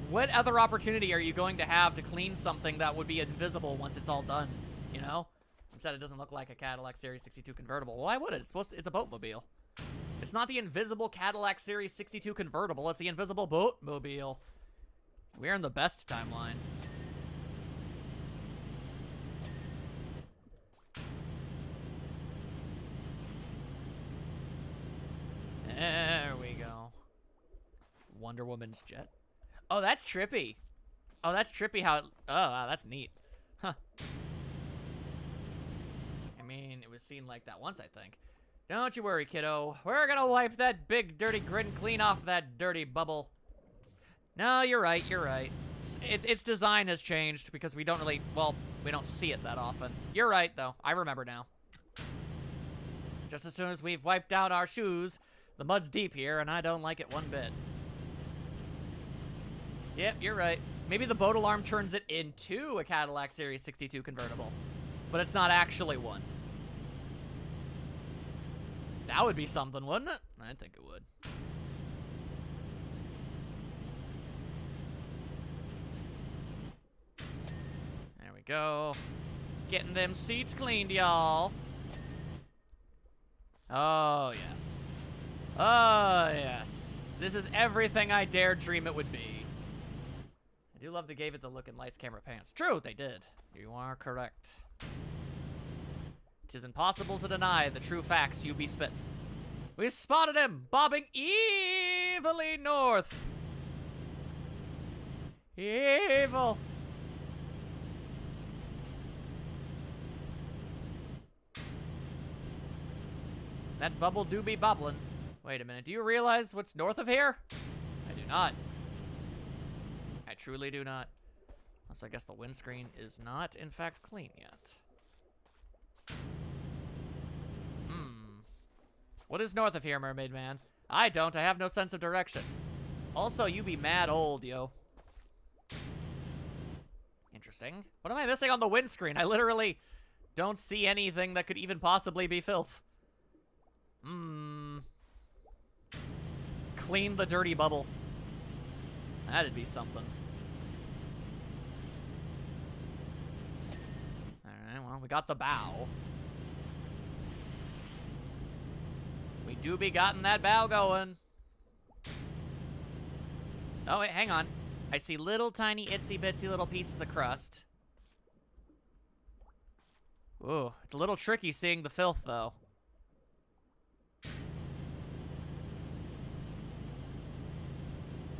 [SPEAKER 1] What other opportunity are you going to have to clean something that would be invisible once it's all done, you know? Instead, it doesn't look like a Cadillac Series 62 convertible. Why would it? It's a Boatmobile. It's not the invisible Cadillac Series 62 convertible. It's the invisible Boatmobile. We're in the best timeline. There we go. Wonder Woman's jet. Oh, that's trippy. Oh, that's trippy how it... Oh, wow, that's neat. Huh. I mean, it was seen like that once, I think. Don't you worry, kiddo. We're gonna wipe that big, dirty grin clean off that dirty bubble. No, you're right, you're right. Its design has changed because we don't really... Well, we don't see it that often. You're right, though. I remember now. Just as soon as we've wiped out our shoes, the mud's deep here, and I don't like it one bit. Yep, you're right. Maybe the boat alarm turns it into a Cadillac Series 62 convertible, but it's not actually one. That would be something, wouldn't it? I think it would. There we go. Getting them seats cleaned, y'all. Oh, yes. Oh, yes. This is everything I dared dream it would be. I do love they gave it the look in lights, camera, pants. True, they did. You are correct. 'Tis impossible to deny the true facts you be spittin'. We spotted him, bobbing evilly north. Evil. That bubble do be bubbling. Wait a minute, do you realize what's north of here? I do not. I truly do not. Unless I guess the windscreen is not, in fact, clean yet. What is north of here, Mermaid Man? I don't. I have no sense of direction. Also, you be mad old, yo. Interesting. What am I missing on the windscreen? I literally don't see anything that could even possibly be filth. Clean the dirty bubble. That'd be something. Alright, well, we got the bow. We do be gotten that bow going. Oh, wait, hang on. I see little tiny itsy bitsy little pieces of crust. Ooh, it's a little tricky seeing the filth, though.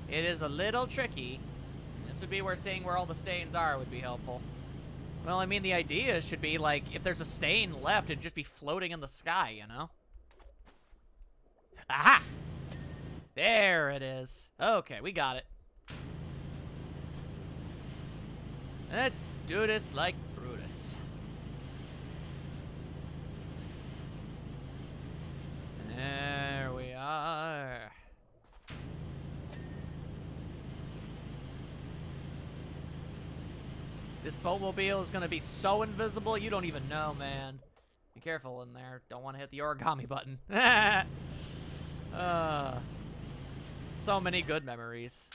[SPEAKER 1] It is a little tricky. This would be where seeing where all the stains are would be helpful. Well, I mean, the idea should be, like, if there's a stain left, it'd just be floating in the sky, you know? Aha! There it is. Okay, we got it. Let's do this like Brutus. There we are. This Boatmobile is going to be so invisible, you don't even know, man. Be careful in there. Don't want to hit the origami button. So many good memories.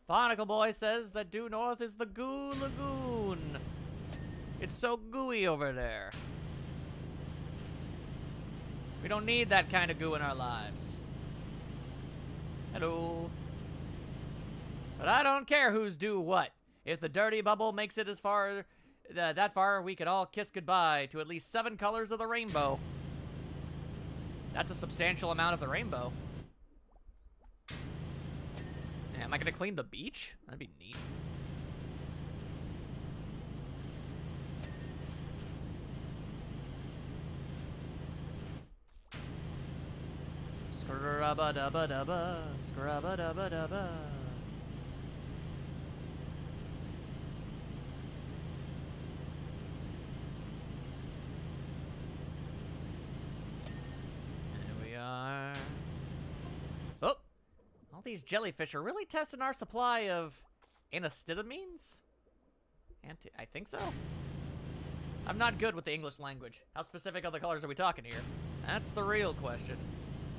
[SPEAKER 1] Barnacle Boy says that due north is the Goo Lagoon. It's so gooey over there. We don't need that kind of goo in our lives. Hello. But I don't care who's do what. If the dirty bubble makes it as far, that far, we could all kiss goodbye to at least 7 colors of the rainbow. That's a substantial amount of the rainbow. Yeah, am I gonna clean the beach? That'd be neat. Scrubba-dubba-dubba, scrubba-dubba-dubba. Oh, all these jellyfish are really testing our supply of antihistamines? I think so. I'm not good with the English language. How specific other colors are we talking here? That's the real question.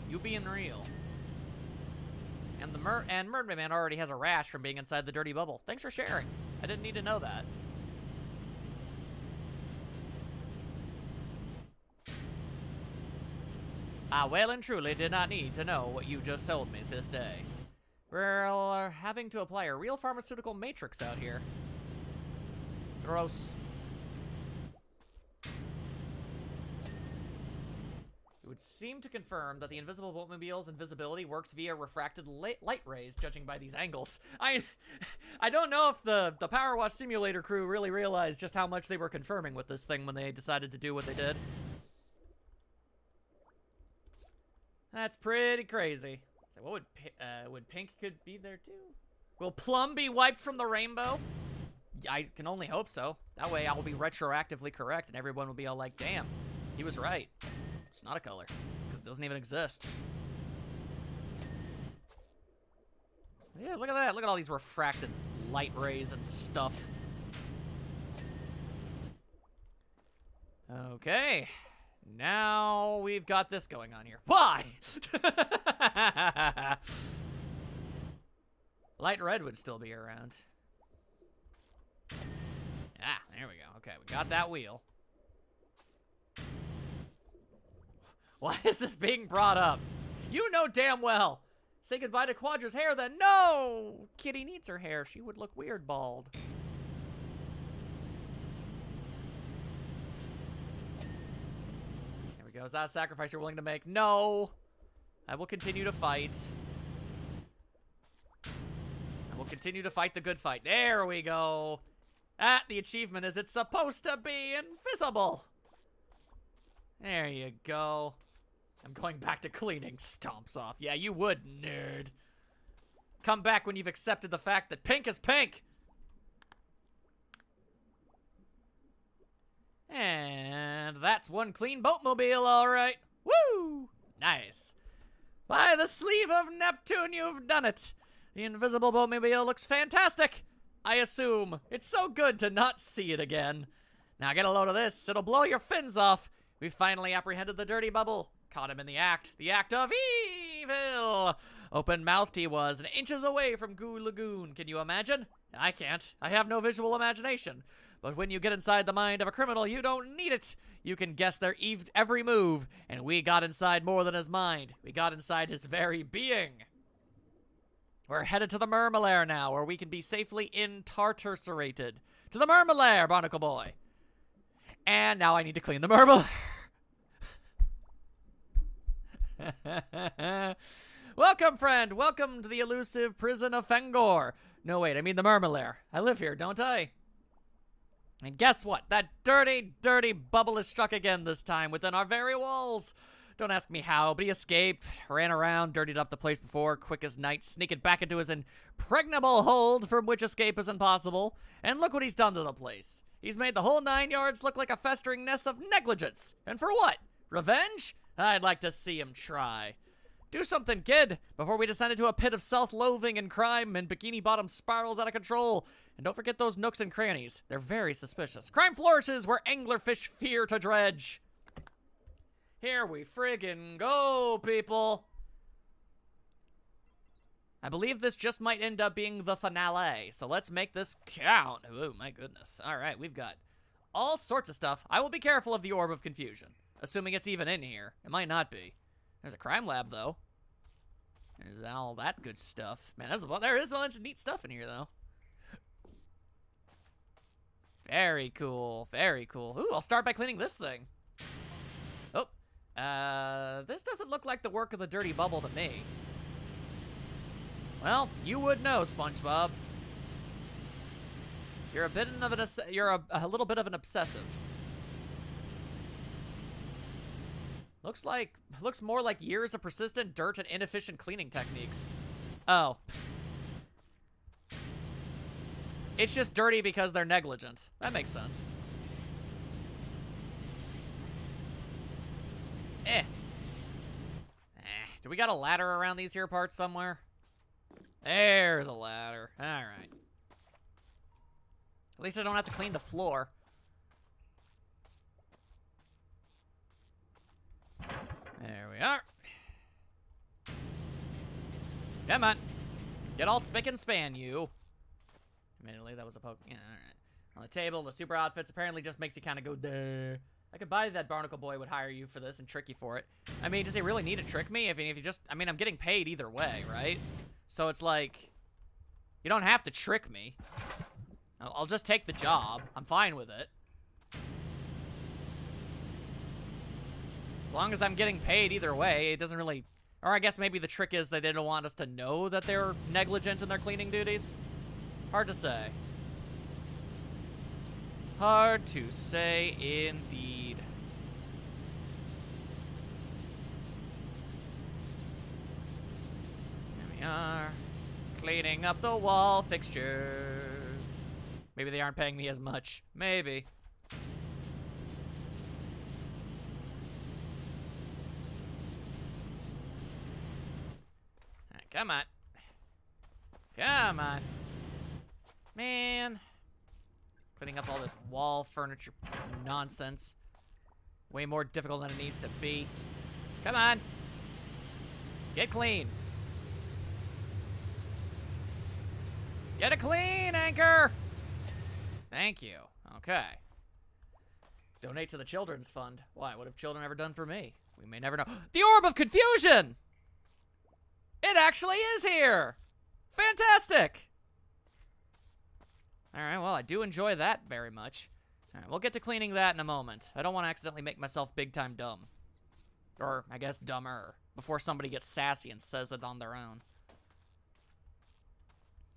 [SPEAKER 1] You being real. And Mermaid Man already has a rash from being inside the dirty bubble. Thanks for sharing. I didn't need to know that. I well and truly did not need to know what you just told me this day. We're having to apply a real pharmaceutical matrix out here. Gross. It would seem to confirm that the invisible Boatmobile's invisibility works via refracted light rays, judging by these angles. I don't know if the PowerWash simulator crew really realized just how much they were confirming with this thing when they decided to do what they did. That's pretty crazy. So what would Pink could be there too? Will Plum be wiped from the rainbow? I can only hope so. That way I will be retroactively correct and everyone will be all like, damn, he was right. It's not a color, because it doesn't even exist. Yeah, look at that. Look at all these refracted light rays and stuff. Okay. Now we've got this going on here. Why? Light red would still be around. Ah, there we go. Okay, we got that wheel. Why is this being brought up? You know damn well. Say goodbye to Quadra's hair then. No! Kitty needs her hair. She would look weird bald. There we go. Is that a sacrifice you're willing to make? No! I will continue to fight. I will continue to fight the good fight. There we go. Ah, the achievement is it's supposed to be invisible. There you go. I'm going back to cleaning. Stomps off. Yeah, you would, nerd. Come back when you've accepted the fact that pink is pink. And that's one clean Boatmobile, all right. Woo! Nice. By the sleeve of Neptune, you've done it. The invisible Boatmobile looks fantastic. I assume. It's so good to not see it again. Now get a load of this. It'll blow your fins off. We finally apprehended the dirty bubble. Caught him in the act of evil. Open-mouthed he was, and inches away from Goo Lagoon. Can you imagine? I can't. I have no visual imagination. But when you get inside the mind of a criminal, you don't need it. You can guess their every move, and we got inside more than his mind. We got inside his very being. We're headed to the Lair now, where we can be safely incarcerated. To the Lair, Barnacle Boy. And now I need to clean the Lair. Welcome, friend. Welcome to the elusive prison of Fengor. No, wait, I mean the Lair. I live here, don't I? And guess what? That dirty, dirty bubble is struck again this time within our very walls. Don't ask me how, but he escaped, ran around, dirtied up the place before, quick as night, sneaking back into his impregnable hold from which escape is impossible. And look what he's done to the place. He's made the whole 9 yards look like a festering nest of negligence. And for what? Revenge? I'd like to see him try. Do something, kid, before we descend into a pit of self-loathing and crime and bikini-bottom spirals out of control. And don't forget those nooks and crannies. They're very suspicious. Crime flourishes where anglerfish fear to dredge. Here we friggin' go, people. I believe this just might end up being the finale, so let's make this count. Oh, my goodness. All right, we've got all sorts of stuff. I will be careful of the Orb of Confusion, assuming it's even in here. It might not be. There's a crime lab, though. There's all that good stuff. Man, there is a bunch of neat stuff in here, though. Very cool. Very cool. Ooh, I'll start by cleaning this thing. Oh. This doesn't look like the work of the dirty bubble to me. Well, you would know, Spongebob. You're a bit of an a little bit of an obsessive. Looks more like years of persistent dirt and inefficient cleaning techniques. Oh. It's just dirty because they're negligent. That makes sense. Do we got a ladder around these here parts somewhere? There's a ladder. All right. At least I don't have to clean the floor. There we are. Come on. Get all spick and span, you. Admittedly, that was a poke. Yeah, all right. On the table, the super outfits apparently just makes you kind of go, duh. I could buy that Barnacle Boy would hire you for this and trick you for it. I mean, does he really need to trick me? If you just, I mean, I'm getting paid either way, right? So it's like, you don't have to trick me. I'll just take the job. I'm fine with it. As long as I'm getting paid either way, it doesn't really, or I guess maybe the trick is that they don't want us to know that they're negligent in their cleaning duties. Hard to say. Hard to say indeed. There we are. Cleaning up the wall fixtures. Maybe they aren't paying me as much. Maybe. All right, come on. Come on. Man. Cleaning up all this wall furniture nonsense. Way more difficult than it needs to be. Come on. Get clean. Get a clean, Anchor. Thank you. Okay. Donate to the Children's Fund. Why? What have children ever done for me? We may never know. The Orb of Confusion! It actually is here! Fantastic! Alright, well, I do enjoy that very much. Alright, we'll get to cleaning that in a moment. I don't want to accidentally make myself big-time dumb. Or, I guess, dumber. Before somebody gets sassy and says it on their own.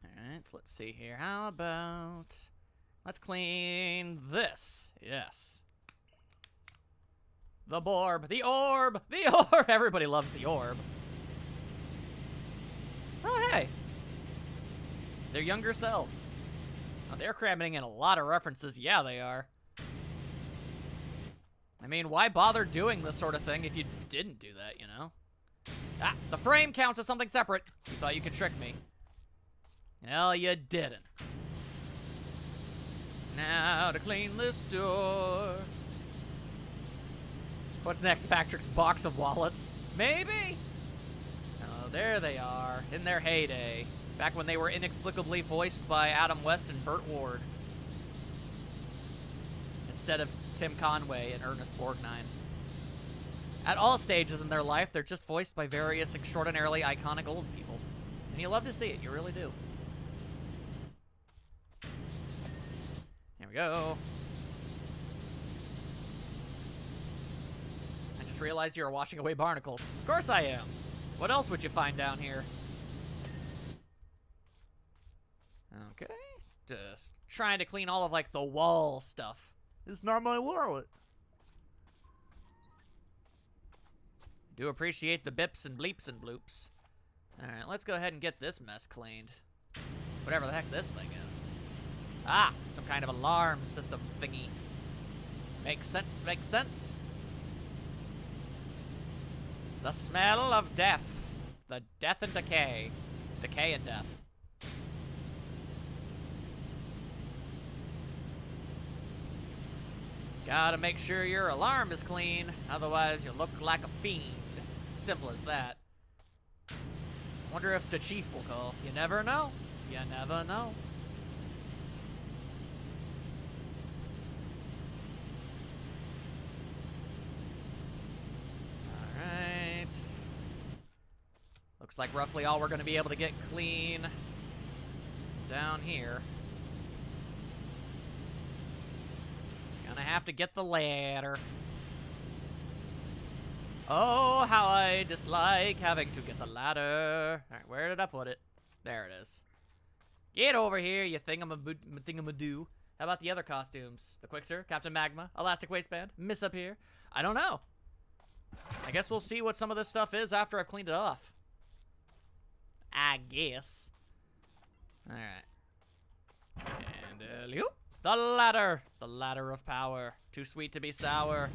[SPEAKER 1] Alright, let's see here. How about... Let's clean this. Yes. The Borb. The Orb. The Orb. Everybody loves the Orb. Oh, hey. They're younger selves. Oh, they're cramming in a lot of references. Yeah, they are. I mean, why bother doing this sort of thing if you didn't do that, you know? Ah, the frame counts as something separate. You thought you could trick me. Well, you didn't. Now to clean this door. What's next? Patrick's box of wallets? Maybe? Oh, there they are. In their heyday. Back when they were inexplicably voiced by Adam West and Burt Ward. Instead of Tim Conway and Ernest Borgnine. At all stages in their life, they're just voiced by various extraordinarily iconic old people. And you love to see it. You really do. Here we go. I just realized you were washing away barnacles. Of course I am. What else would you find down here? Okay. Just trying to clean all of, like, the wall stuff. It's not my wallet. Do appreciate the bips and bleeps and bloops. Alright, let's go ahead and get this mess cleaned. Whatever the heck this thing is. Ah, some kind of alarm system thingy. Makes sense, makes sense. The smell of death. The death and decay. Decay and death. Gotta make sure your alarm is clean, otherwise you look like a fiend. Simple as that. Wonder if the chief will call. You never know. You never know. Alright. Looks like roughly all we're gonna be able to get clean down here. Gonna have to get the ladder. Oh, how I dislike having to get the ladder. Alright, where did I put it? There it is. Get over here, you thingamadoo. How about the other costumes? The Quickster, Captain Magma, Elastic Waistband, Miss Up Here? I don't know. I guess we'll see what some of this stuff is after I've cleaned it off. I guess. Alright. And, the ladder. The ladder of power. Too sweet to be sour.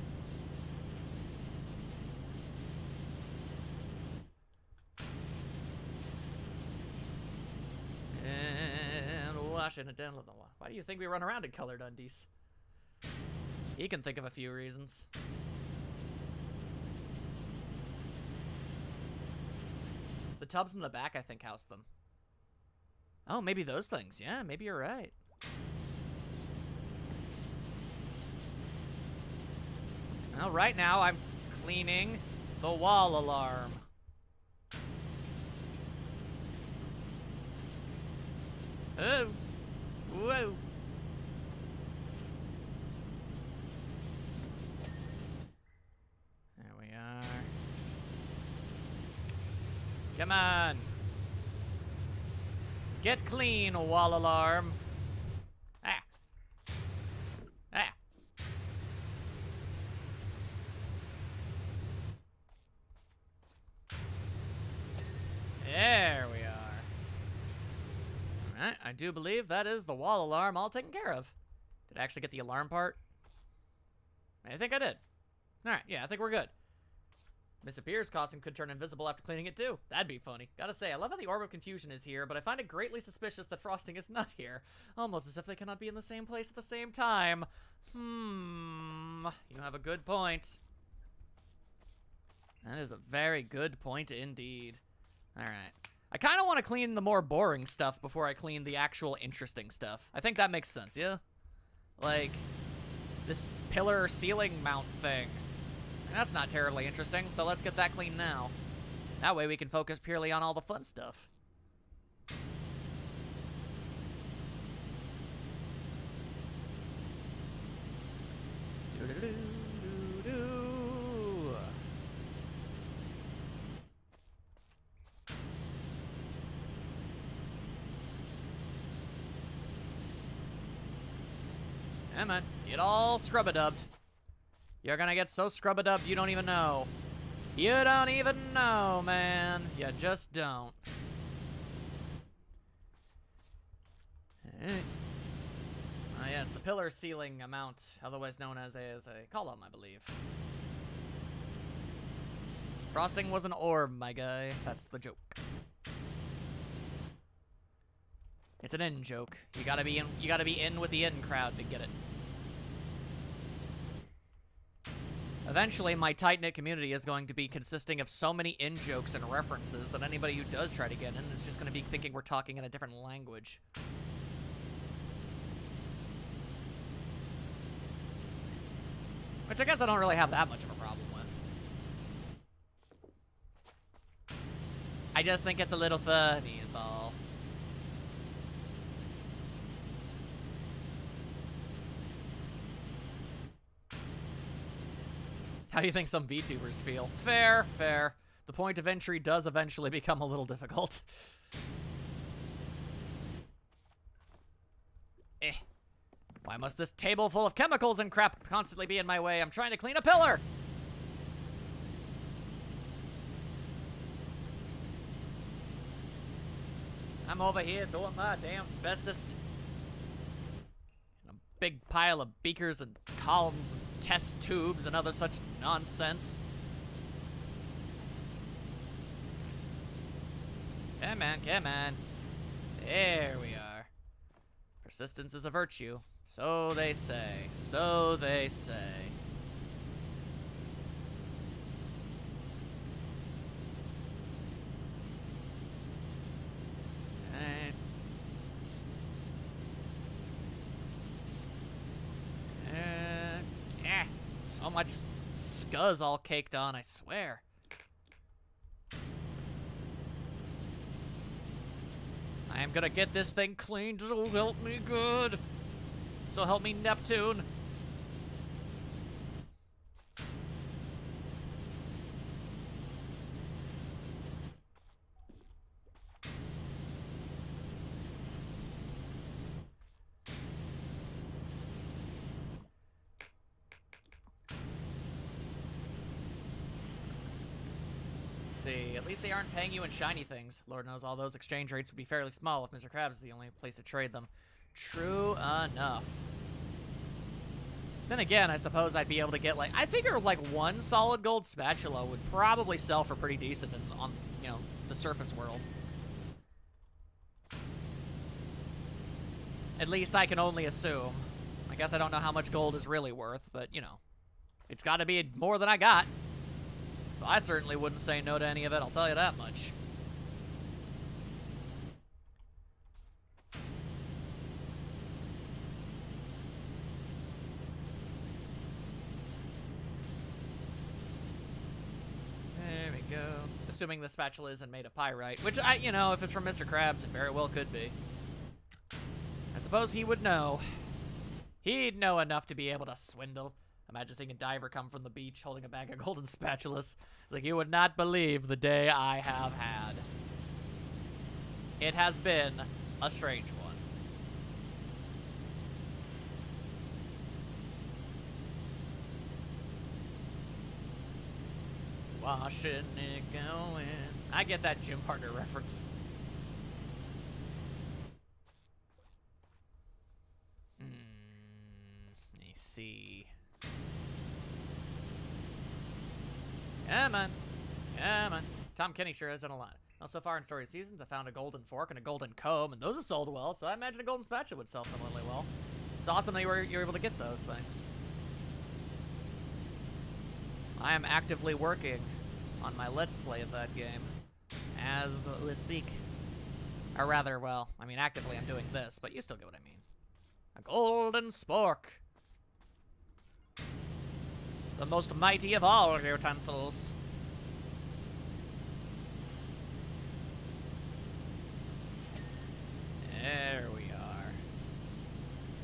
[SPEAKER 1] And washing it down. Why do you think we run around in colored undies? He can think of a few reasons. The tubs in the back, I think, house them. Oh, maybe those things. Yeah, maybe you're right. Well, right now I'm cleaning the wall alarm. Oh. Whoa. There we are. Come on. Get clean, wall alarm. Ah. Ah. There we are. Alright, I do believe that is the wall alarm all taken care of. Did I actually get the alarm part? I think I did. Alright, yeah, I think we're good. Miss Appear's costume could turn invisible after cleaning it too. That'd be funny. Gotta say, I love how the Orb of Confusion is here, but I find it greatly suspicious that Frosting is not here. Almost as if they cannot be in the same place at the same time. You have a good point. That is a very good point indeed. Alright. I kind of want to clean the more boring stuff before I clean the actual interesting stuff. I think that makes sense, yeah? Like, this pillar ceiling mount thing. That's not terribly interesting, so let's get that clean now. That way we can focus purely on all the fun stuff. Come on, get all scrub-a-dubbed. You're gonna get so scrub-a-dubbed you don't even know. You don't even know, man. You just don't. Ah, yes, the pillar ceiling amount, otherwise known as a column, I believe. Frosting was an orb, my guy. That's the joke. It's an in joke. You gotta be in with the in crowd to get it. Eventually, my tight-knit community is going to be consisting of so many in-jokes and references that anybody who does try to get in is just going to be thinking we're talking in a different language. Which I guess I don't really have that much of a problem with. I just think it's a little funny is all. How do you think some VTubers feel? Fair, fair. The point of entry does eventually become a little difficult. Why must this table full of chemicals and crap constantly be in my way? I'm trying to clean a pillar! I'm over here doing my damn bestest. And a big pile of beakers and columns and test tubes and other such nonsense. Come on, come on. There we are. Persistence is a virtue. So they say. So they say. So much scuzz all caked on, I swear. I am gonna get this thing cleaned, so help me good. So help me Neptune. See, at least they aren't paying you in shiny things. Lord knows all those exchange rates would be fairly small if Mr. Krabs is the only place to trade them. True enough. Then again, I suppose I'd be able to get, like, I figure, like, one solid gold spatula would probably sell for pretty decent on, you know, the surface world. At least I can only assume. I guess I don't know how much gold is really worth, but, you know, it's got to be more than I got. So I certainly wouldn't say no to any of it, I'll tell you that much. There we go. Assuming the spatula isn't made of pyrite, which you know, if it's from Mr. Krabs, it very well could be. I suppose he would know. He'd know enough to be able to swindle. Imagine seeing a diver come from the beach holding a bag of golden spatulas. It's like, you would not believe the day I have had. It has been a strange one. Washing it going. I get that gym partner reference. Let me see. Come on. Come on. Tom Kenny sure has done a lot. Now, so far in Story Seasons, I found a golden fork and a golden comb, and those have sold well, so I imagine a golden spatula would sell similarly well. It's awesome that you were able to get those things. I am actively working on my Let's Play of that game as we speak. Or rather, well, I mean, actively I'm doing this, but you still get what I mean. A golden spork. The most mighty of all utensils. There we are.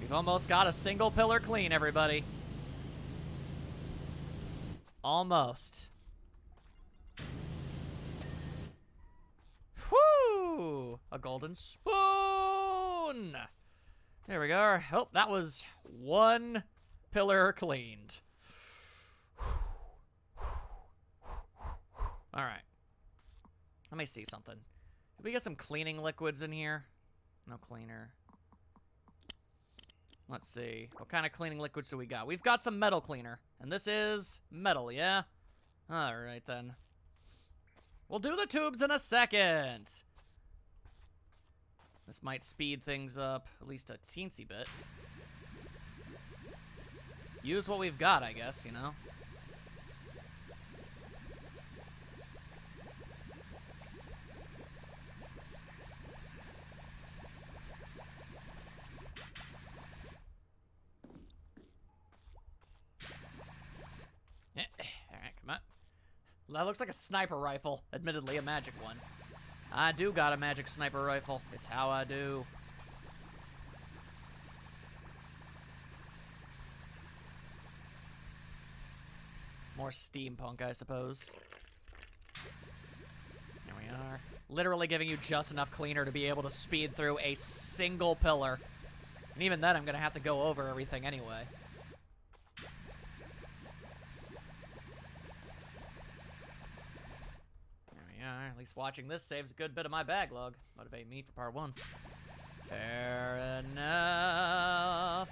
[SPEAKER 1] We've almost got a single pillar clean, everybody. Almost. Whoo! A golden spoon! There we go. Oh, that was one pillar cleaned. Alright. Let me see something. Did we get some cleaning liquids in here? No cleaner. Let's see. What kind of cleaning liquids do we got? We've got some metal cleaner. And this is metal, yeah? Alright then. We'll do the tubes in a second. This might speed things up at least a teensy bit. Use what we've got, I guess, you know? Alright, come on. That looks like a sniper rifle. Admittedly, a magic one. I do got a magic sniper rifle. It's how I do. More steampunk, I suppose. There we are. Literally giving you just enough cleaner to be able to speed through a single pillar. And even then, I'm going to have to go over everything anyway. There we Yeah, at least watching this saves a good bit of my backlog. Motivate me for part 1. Fair enough.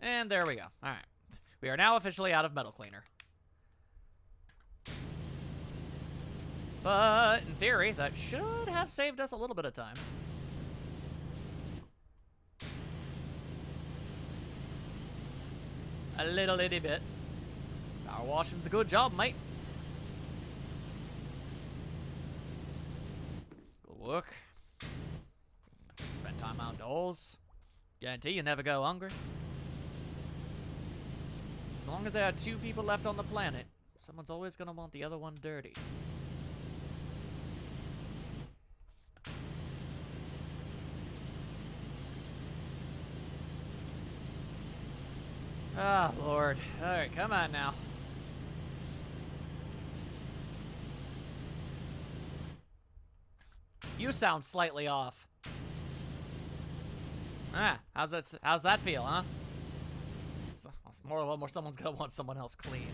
[SPEAKER 1] And there we go. All right. We are now officially out of metal cleaner. But in theory, that should have saved us a little bit of time. A little itty bit. Power washing's a good job, mate. Good work. Spend time outdoors. Guarantee you never go hungry. As long as there are 2 people left on the planet, someone's always gonna want the other one dirty. Ah, Lord. Alright, come on now. You sound slightly off. Ah, how's that feel, huh? It's more someone's gonna want someone else clean.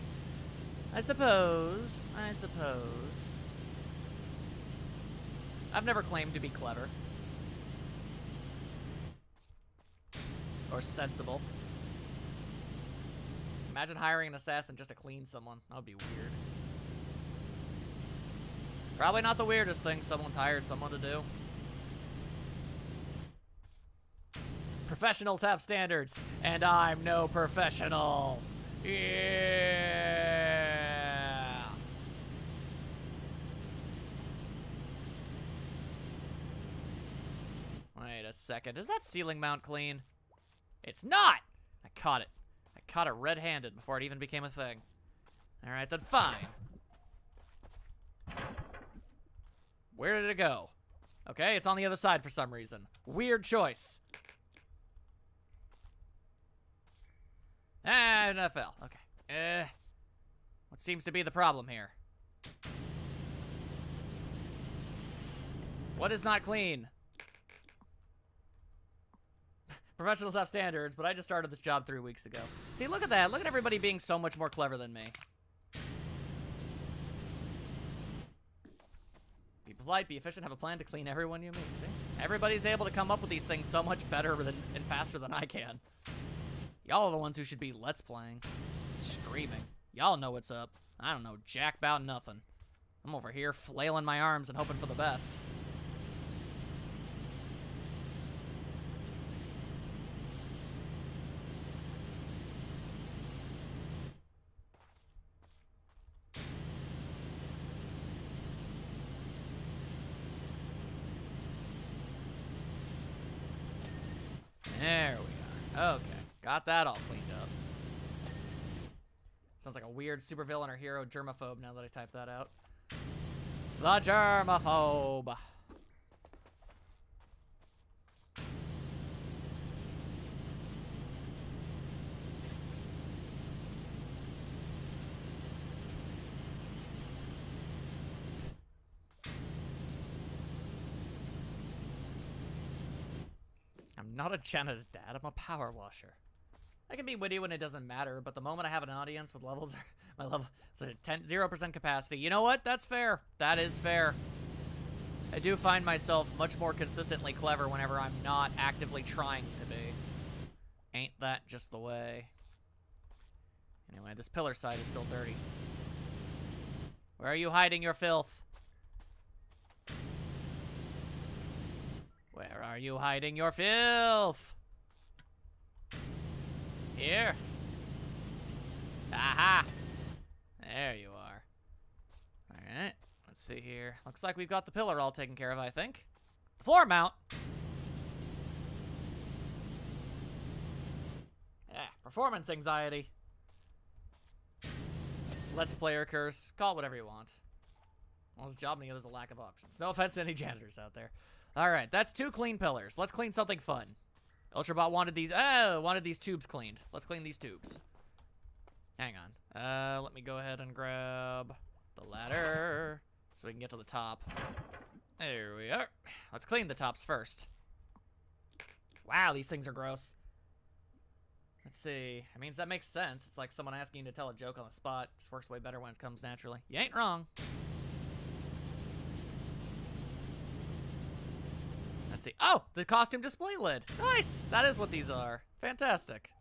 [SPEAKER 1] I suppose. I've never claimed to be clever. Or sensible. Imagine hiring an assassin just to clean someone. That would be weird. Probably not the weirdest thing someone's hired someone to do. Professionals have standards, and I'm no professional. Yeah. Wait a second. Is that ceiling mount clean? It's not! I caught it. I caught it red-handed before it even became a thing. Alright, then fine. Where did it go? Okay, it's on the other side for some reason. Weird choice. And I fell. Okay. What seems to be the problem here? What is not clean? Professionals have standards, but I just started this job 3 weeks ago. See, look at that. Look at everybody being so much more clever than me. Be polite, be efficient, have a plan to clean everyone you meet. See? Everybody's able to come up with these things so much better and faster than I can. Y'all are the ones who should be let's playing. Streaming. Y'all know what's up. I don't know jack about nothing. I'm over here flailing my arms and hoping for the best. There we are. Okay. Got that all cleaned up. Sounds like a weird supervillain or hero germaphobe now that I typed that out. The germaphobe. I'm not a janitor's dad, I'm a power washer. I can be witty when it doesn't matter, but the moment I have an audience with levels, my level, it's a 0% capacity. You know what? That's fair. That is fair. I do find myself much more consistently clever whenever I'm not actively trying to be. Ain't that just the way? Anyway, this pillar side is still dirty. Where are you hiding your filth? Where are you hiding your filth? Here. Aha! There you are. Alright, let's see here. Looks like we've got the pillar all taken care of, I think. The floor mount! Yeah, performance anxiety. Let's player curse. Call it whatever you want. One's job and the other's a lack of options. No offense to any janitors out there. Alright, that's 2 clean pillars. Let's clean something fun. Ultrabot wanted these tubes cleaned. Let's clean these tubes. Hang on. Let me go ahead and grab the ladder so we can get to the top. There we are. Let's clean the tops first. Wow, these things are gross. Let's see. I mean, that makes sense. It's like someone asking you to tell a joke on the spot. Just works way better when it comes naturally. You ain't wrong. Let's see. Oh, the costume display lid. Nice. That is what these are. Fantastic.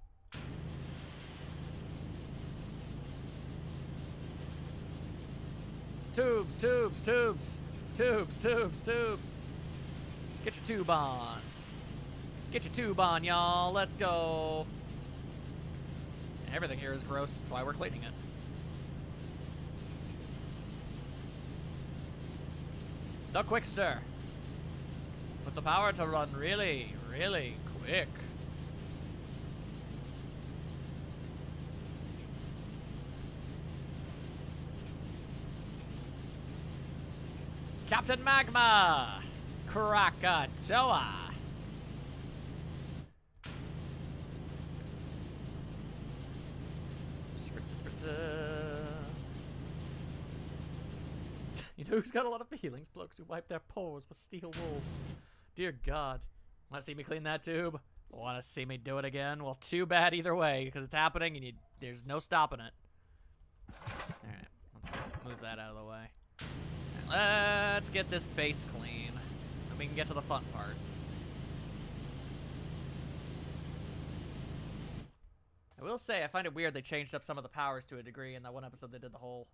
[SPEAKER 1] Tubes, tubes, tubes. Tubes, tubes, tubes. Get your tube on. Get your tube on, y'all. Let's go. Everything here is gross. That's why we're cleaning it. The quick stir. Put the power to run really, really quick. Captain Magma! Krakatoa! Spritzer, spritzer. You know who's got a lot of feelings? Blokes who wipe their pores with steel wool. Dear God. Want to see me clean that tube? Want to see me do it again? Well, too bad either way, because it's happening and there's no stopping it. Alright, let's move that out of the way. Let's get this base clean, and we can get to the fun part. I will say, I find it weird they changed up some of the powers to a degree. In that one episode, they did the whole...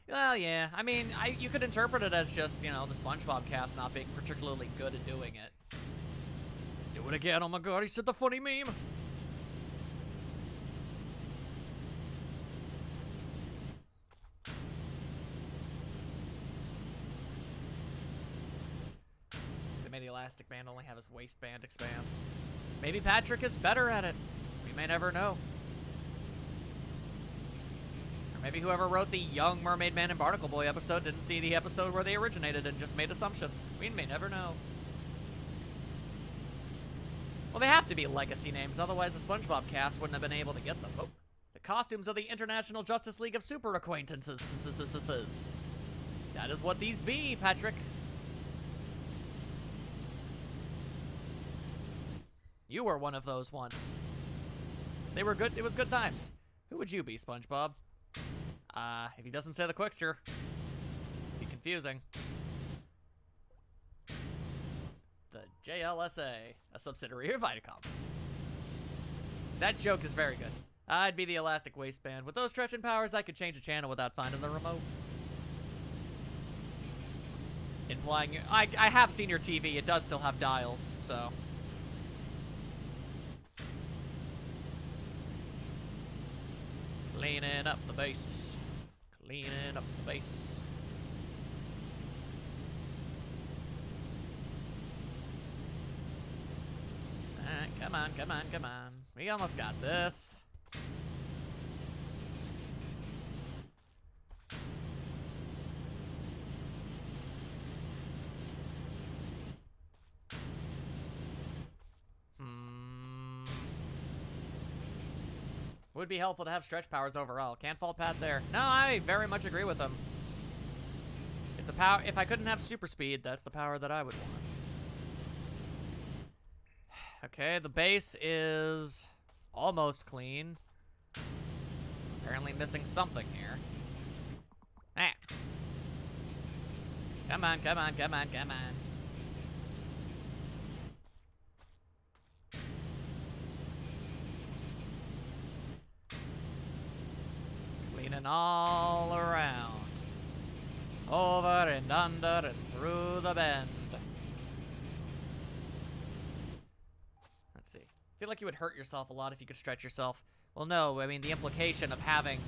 [SPEAKER 1] Well, yeah. I mean, you could interpret it as just, you know, the Spongebob cast not being particularly good at doing it. Do it again. Oh my God, he said the funny meme. May the Elastic Man only have his waistband expand. Maybe Patrick is better at it. We may never know. Or maybe whoever wrote the Young Mermaid Man and Barnacle Boy episode didn't see the episode where they originated and just made assumptions. We may never know. Well, they have to be legacy names, otherwise the SpongeBob cast wouldn't have been able to get them. Oh. The costumes of the International Justice League of Super Acquaintances. That is what these be, Patrick. You were one of those once. They were good. It was good times. Who would you be, SpongeBob? If he doesn't say the Quickster, be confusing. The JLSA, a subsidiary of Viacom. That joke is very good. I'd be the Elastic Waistband. With those stretching powers, I could change a channel without finding the remote. Implying I have seen your TV. It does still have dials, so. Cleaning up the base. Cleaning up the base. Alright, come on, come on, come on. We almost got this. Would be helpful to have stretch powers overall. Can't fault Pat there. No, I very much agree with him. It's a power. If I couldn't have super speed, that's the power that I would want. Okay, the base is almost clean. Apparently missing something here. Ah. Come on, come on, come on, come on. Cleaning all around. Over and under and through the bend. Let's see. I feel like you would hurt yourself a lot if you could stretch yourself. Well, no, I mean, the implication of having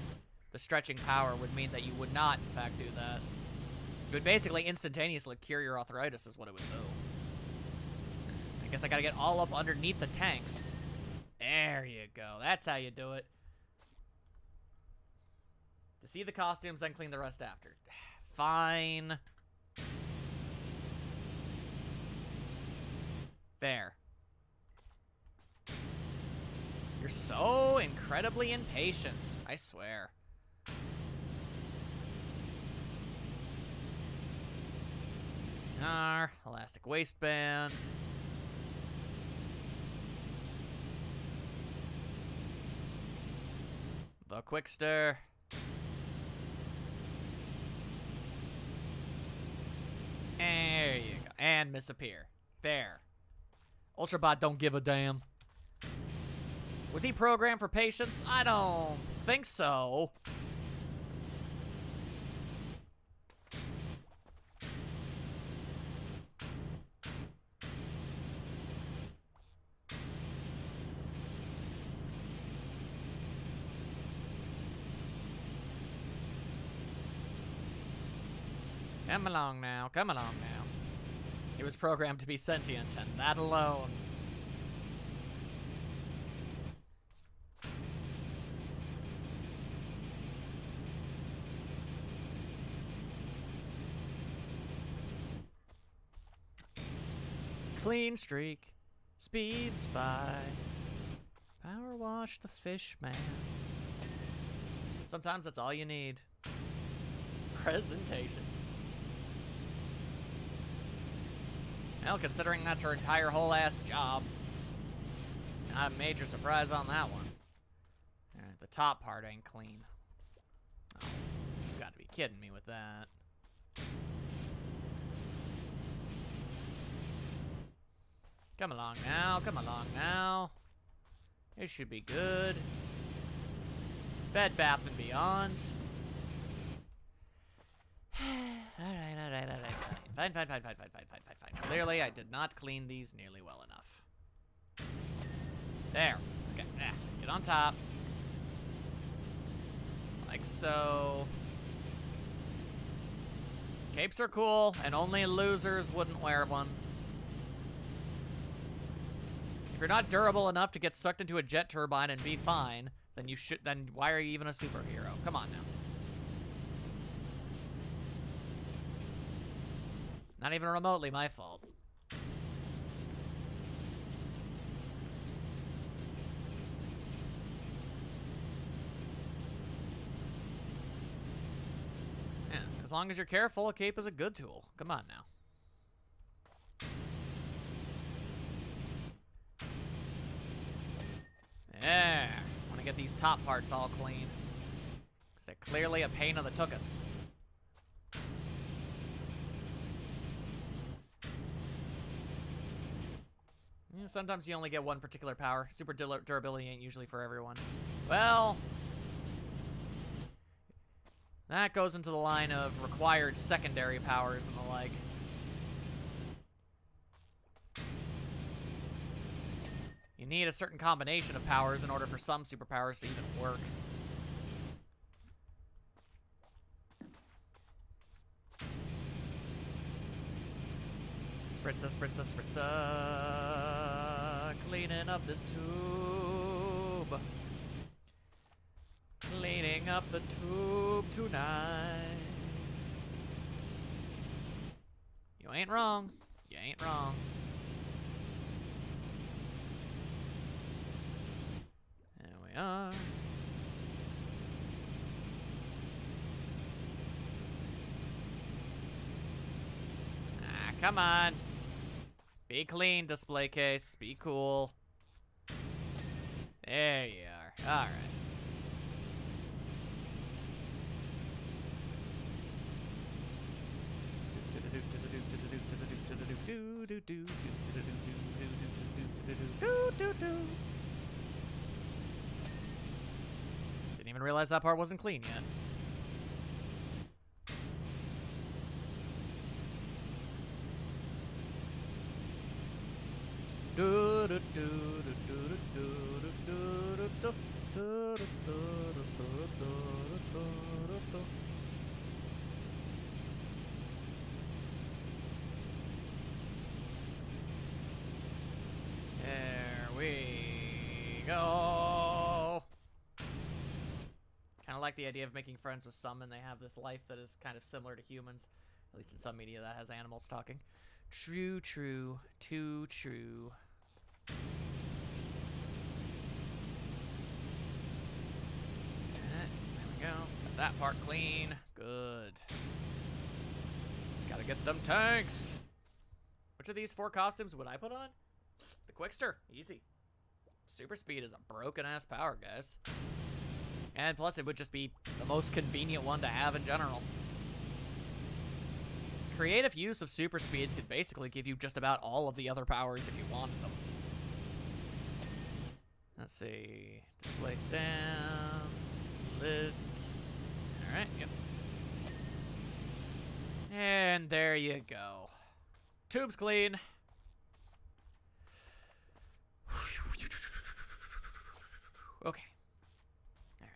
[SPEAKER 1] the stretching power would mean that you would not, in fact, do that. It would basically instantaneously cure your arthritis is what it would do. I guess I gotta get all up underneath the tanks. There you go. That's how you do it. To see the costumes, then clean the rest after. Fine. There. You're so incredibly impatient, I swear. are. Elastic waistband. The Quickster. There you go. And Misappear. There. Ultrabot don't give a damn. Was he programmed for patience? I don't think so. Come along now, come along now. He was programmed to be sentient, and that alone. Clean streak, speeds by. PowerWash the fish man. Sometimes that's all you need. Presentation. Well, considering that's her entire whole-ass job, not a major surprise on that one. Alright, the top part ain't clean. Oh, you've got to be kidding me with that. Come along now, come along now. It should be good. Bed Bath and Beyond. Alright. Fine. Clearly, I did not clean these nearly well enough. There. Okay, get on top. Like so. Capes are cool, and only losers wouldn't wear one. If you're not durable enough to get sucked into a jet turbine and be fine, then you should. Then why are you even a superhero? Come on now. Not even remotely my fault. Yeah, as long as you're careful, a cape is a good tool. Come on now. There. I want to get these top parts all clean. Because they're clearly a pain in the tuchus. Yeah, sometimes you only get one particular power. Super durability ain't usually for everyone. Well, that goes into the line of required secondary powers and the like. You need a certain combination of powers in order for some superpowers to even work. Spritza. Cleaning up this tube. Cleaning up the tube tonight. You ain't wrong. You ain't wrong. There we are. Ah, come on. Be clean, display case. Be cool. There you are. All right. Didn't even realize that part wasn't clean yet. There we go. Kind of like the idea of making friends with some, and they have this life that is kind of similar to humans, at least in some media that has animals talking. True, too true. There we go. Got that part clean. Good. Gotta get them tanks. Which of these 4 costumes would I put on? The Quickster. Easy. Super speed is a broken-ass power, guys. And plus, it would just be the most convenient one to have in general. Creative use of super speed could basically give you just about all of the other powers if you wanted them. Let's see. Display stand. Lid. Alright, yep. And there you go. Tube's clean. Okay. Alright.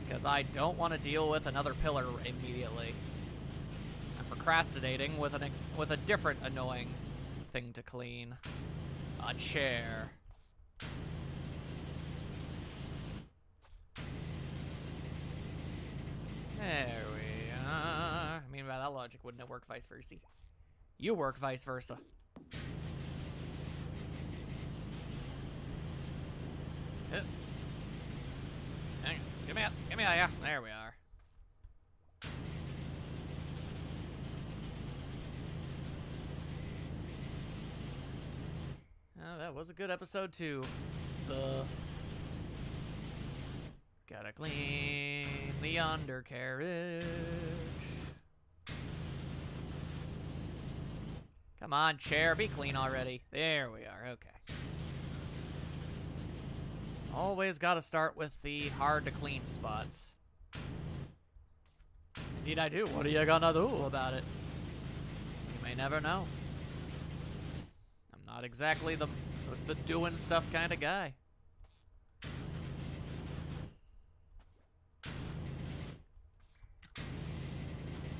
[SPEAKER 1] Because I don't want to deal with another pillar immediately. I'm procrastinating with a different annoying thing to clean. A chair. There we are. I mean, by that logic, wouldn't it work vice versa? You work vice versa. Hang on. Get me out. Get me out, yeah. There we are. Oh, that was a good episode, too. Gotta clean the undercarriage. Come on, chair, be clean already. There we are, okay. Always gotta start with the hard-to-clean spots. Indeed I do. What are you gonna do about it? You may never know. I'm not exactly the doing stuff kind of guy.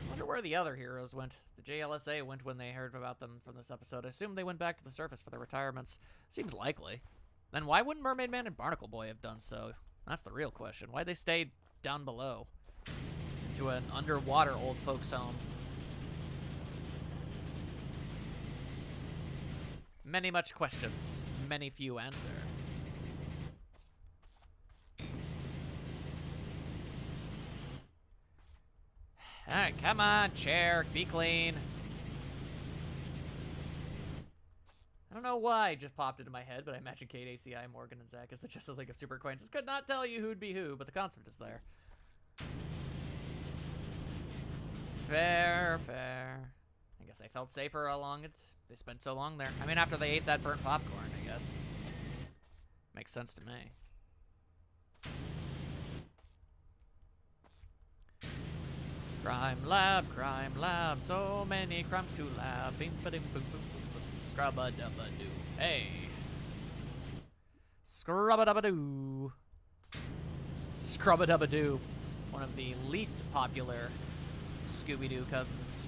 [SPEAKER 1] Wonder where the other heroes went. The JLSA went when they heard about them from this episode. I assume they went back to the surface for their retirements. Seems likely. Then why wouldn't Mermaid Man and Barnacle Boy have done so? That's the real question. Why'd they stay down below? Into an underwater old folks' home. Many much questions. Many few answer. Alright, come on, chair. Be clean. I don't know why it just popped into my head, but I imagine Kate, ACI, Morgan, and Zach as the Justice League of Super Acquaintances. Could not tell you who'd be who, but the concept is there. Fair, fair. I guess I felt safer along it. They spent so long there. I mean, after they ate that burnt popcorn, I guess. Makes sense to me. Crime lab, so many crimes to lab. Bing ba dim boom boom boom boom. Scrubba dubba doo. Hey. Scrubba dubba doo. Scrubba dubba doo. One of the least popular Scooby-Doo cousins.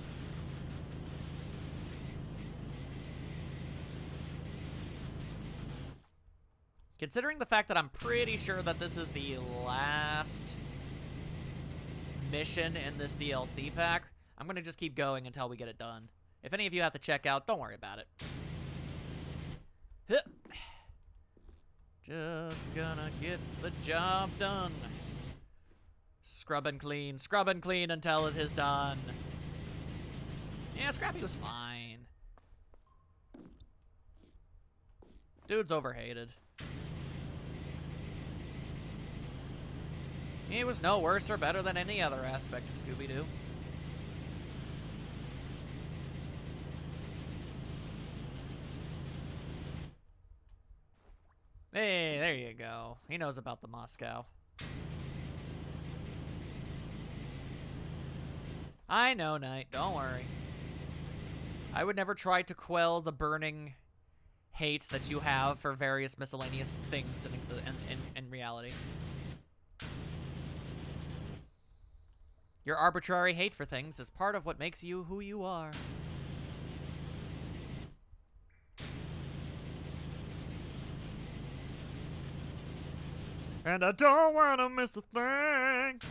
[SPEAKER 1] Considering the fact that I'm pretty sure that this is the last mission in this DLC pack, I'm gonna just keep going until we get it done. If any of you have to check out, don't worry about it. Just gonna get the job done. Scrub and clean until it is done. Yeah, Scrappy was fine. Dude's overhated. He was no worse or better than any other aspect of Scooby-Doo. Hey, there you go. He knows about the Moscow. I know, Knight. Don't worry. I would never try to quell the burning hate that you have for various miscellaneous things in reality. Your arbitrary hate for things is part of what makes you who you are. And I don't want to miss a thing.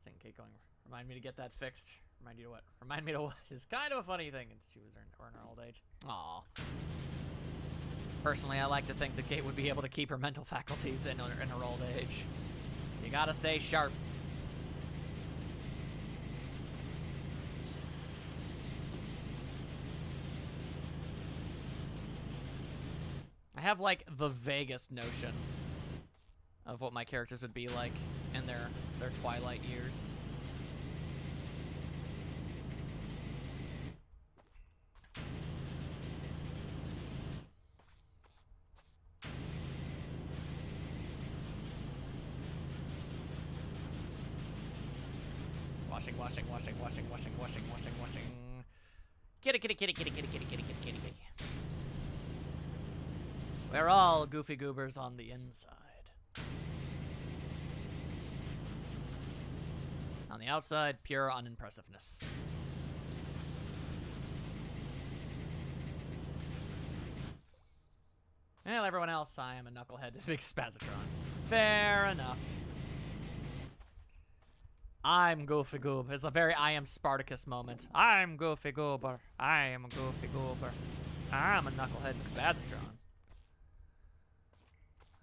[SPEAKER 1] Sing Kate going, remind me to get that fixed. Remind you to what? Remind me to what? It's kind of a funny thing. She was in her old age. Aw. Personally, I like to think that Kate would be able to keep her mental faculties in her old age. You gotta stay sharp. have, like, the vaguest notion of what my characters would be like in their twilight years. Washing. Kitty. We're all goofy goobers on the inside. On the outside, pure unimpressiveness. Well, everyone else, I am a knucklehead to big Spazatron. Fair enough. I'm Goofy Goob. It's a very I am Spartacus moment. I'm Goofy Goober. I am a Goofy Goober. I'm a knucklehead Spazatron.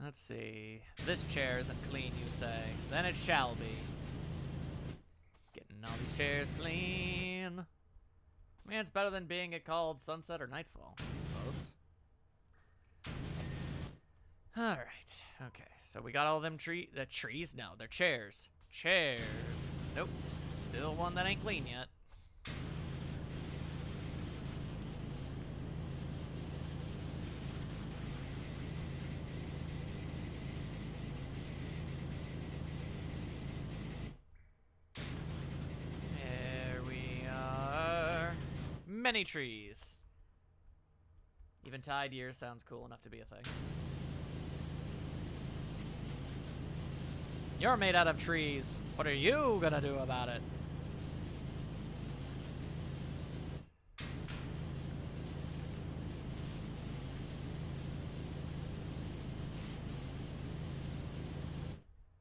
[SPEAKER 1] Let's see. This chair isn't clean, you say. Then it shall be. Getting all these chairs clean. Man, it's better than being called sunset or nightfall, I suppose. Alright. Okay, so we got all them trees? No, they're chairs. Chairs. Nope. Still one that ain't clean yet. There we are. Many trees. Eventide year sounds cool enough to be a thing. You're made out of trees. What are you gonna do about it?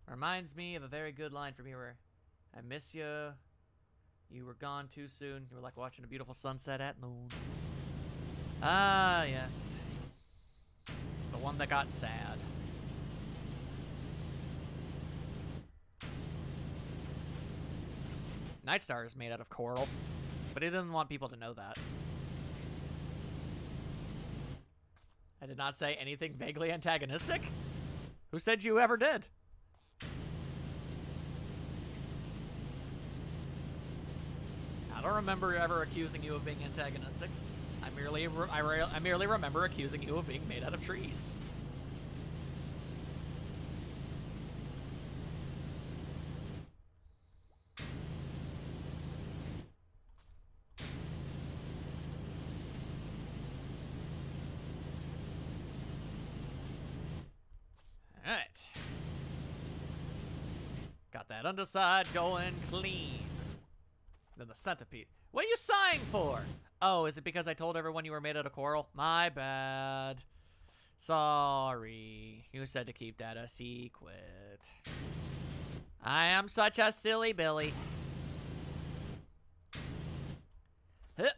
[SPEAKER 1] Reminds me of a very good line from you where I miss you. You were gone too soon. You were like watching a beautiful sunset at noon. Ah, yes. The one that got sad. Nightstar is made out of coral, but he doesn't want people to know that. I did not say anything vaguely antagonistic? Who said you ever did? I don't remember ever accusing you of being antagonistic. I merely remember accusing you of being made out of trees. Alright. Got that underside going clean. Then the centipede. What are you sighing for? Oh, is it because I told everyone you were made out of coral? My bad. Sorry. You said to keep that a secret. I am such a silly Billy. Huh.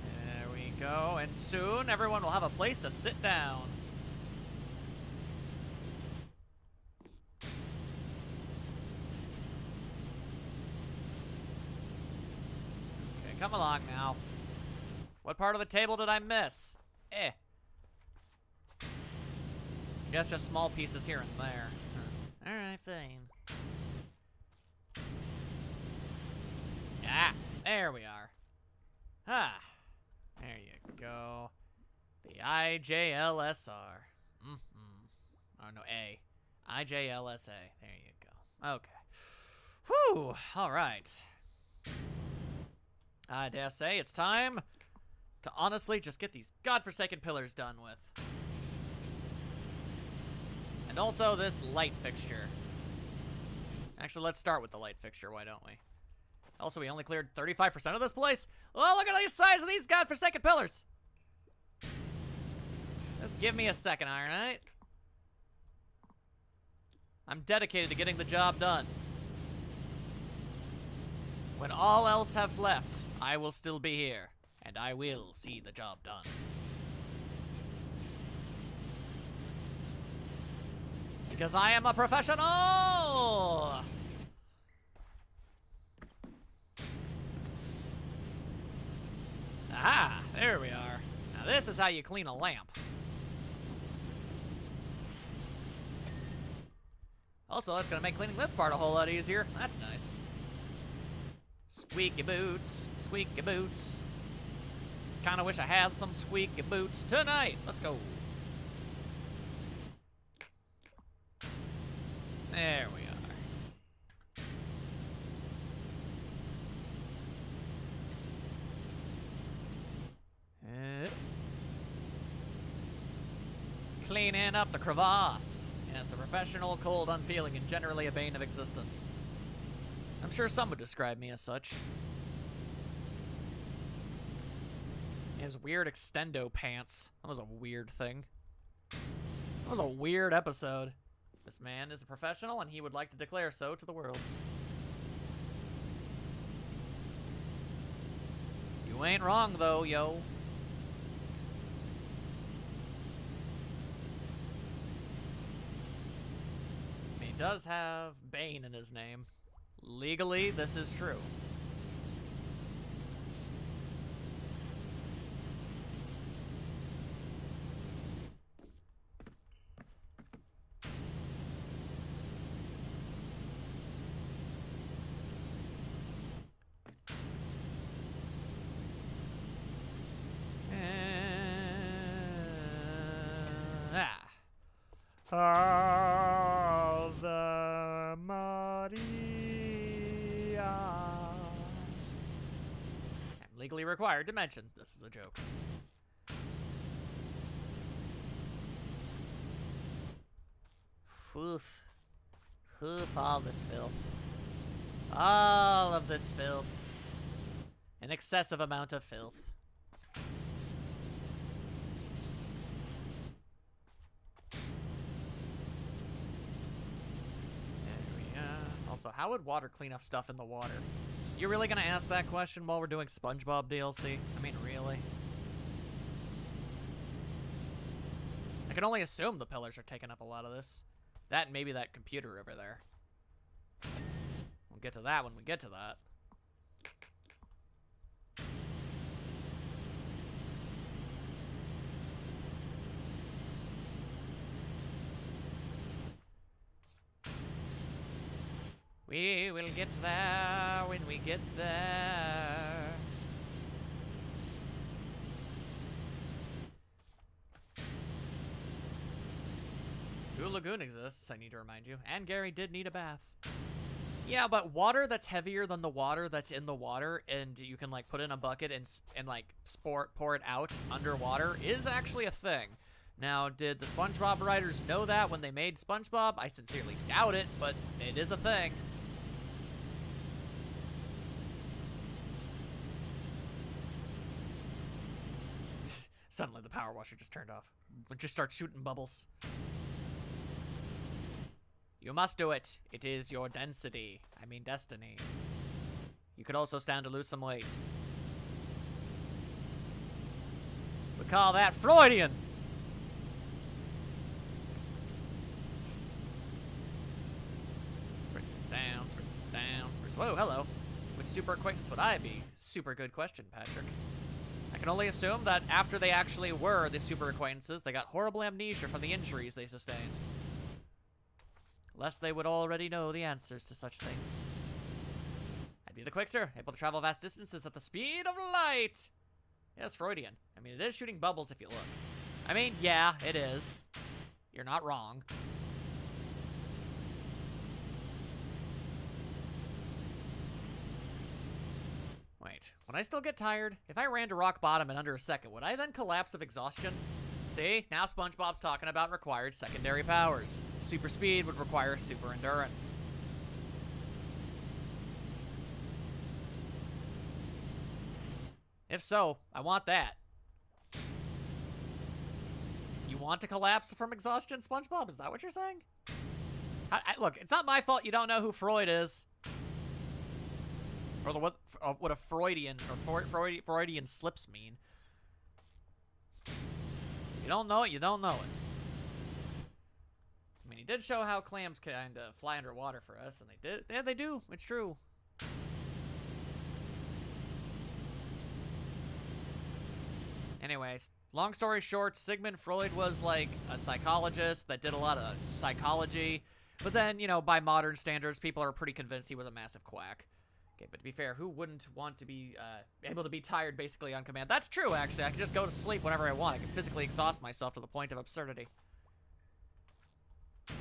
[SPEAKER 1] There we go, and soon everyone will have a place to sit down. Come along now. What part of the table did I miss? I guess just small pieces here and there. Alright, fine. Ah, there we are. Ah, there you go. The IJLSR. Oh, no, A. IJLSA. There you go. Okay. Whew, alright. I dare say it's time to honestly just get these godforsaken pillars done with. And also this light fixture. Actually, let's start with the light fixture, why don't we? Also, we only cleared 35% of this place? Well, look at the size of these godforsaken pillars! Just give me a second, alright? I'm dedicated to getting the job done. When all else have left, I will still be here, and I will see the job done. Because I am a professional! is how you clean a lamp. Also, that's gonna make cleaning this part a whole lot easier. That's nice. Squeaky boots, squeaky boots. Kinda wish I had some squeaky boots tonight. Let's go. There we are. Cleaning up the crevasse. Yes, a professional, cold, unfeeling, and generally a bane of existence. I'm sure some would describe me as such. His weird extendo pants. That was a weird thing. That was a weird episode. This man is a professional, and he would like to declare so to the world. You ain't wrong, though, yo. He does have Bane in his name. Legally, this is true.
[SPEAKER 2] Ave Maria.
[SPEAKER 1] I'm legally required to mention this is a joke. Oof. Oof, all this filth. All of this filth. An excessive amount of filth. Also, how would water clean up stuff in the water? You really gonna ask that question while we're doing Spongebob DLC? I mean, really? I can only assume the pillars are taking up a lot of this. That and maybe that computer over there. We'll get to that when we get to that. We will get there when we get there. Blue Lagoon exists, I need to remind you. And Gary did need a bath. Yeah, but water that's heavier than the water that's in the water, and you can like put in a bucket and like pour it out underwater, is actually a thing. Now, did the SpongeBob writers know that when they made SpongeBob? I sincerely doubt it, but it is a thing. Suddenly the power washer just turned off. It just starts shooting bubbles. You must do it. It is your density. I mean destiny. You could also stand to lose some weight. We call that Freudian. Spritz it down, spritz it down, spritz. Whoa, hello. Which super acquaintance would I be? Super good question, Patrick. I can only assume that after they actually were the super acquaintances, they got horrible amnesia from the injuries they sustained. Lest they would already know the answers to such things. I'd be the Quickster, able to travel vast distances at the speed of light. Yes, Freudian. I mean, it is shooting bubbles if you look. I mean, yeah, it is. You're not wrong. Wait, would I still get tired? If I ran to rock bottom in under a second, would I then collapse of exhaustion? See, now SpongeBob's talking about required secondary powers. Super speed would require super endurance. If so, I want that. You want to collapse from exhaustion, SpongeBob? Is that what you're saying? Look, it's not my fault you don't know who Freud is. Or what a Freudian or Freudian slips mean. You don't know it, you don't know it. I mean, he did show how clams kind of fly underwater for us, and they did. Yeah, they do. It's true. Anyways, long story short, Sigmund Freud was like a psychologist that did a lot of psychology. But then, you know, by modern standards, people are pretty convinced he was a massive quack. Okay, but to be fair, who wouldn't want to be able to be tired basically on command? That's true, actually. I can just go to sleep whenever I want. I can physically exhaust myself to the point of absurdity.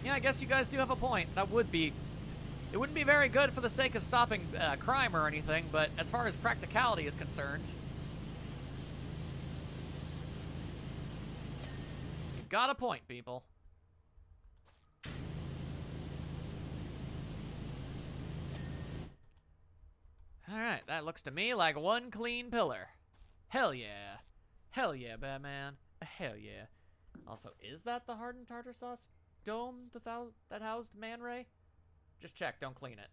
[SPEAKER 1] Yeah, I guess you guys do have a point. That would be... It wouldn't be very good for the sake of stopping crime or anything, but as far as practicality is concerned... You've got a point, people. Alright, that looks to me like one clean pillar. Hell yeah. Hell yeah, Batman. Hell yeah. Also, is that the hardened tartar sauce dome that housed Man Ray? Just check, don't clean it.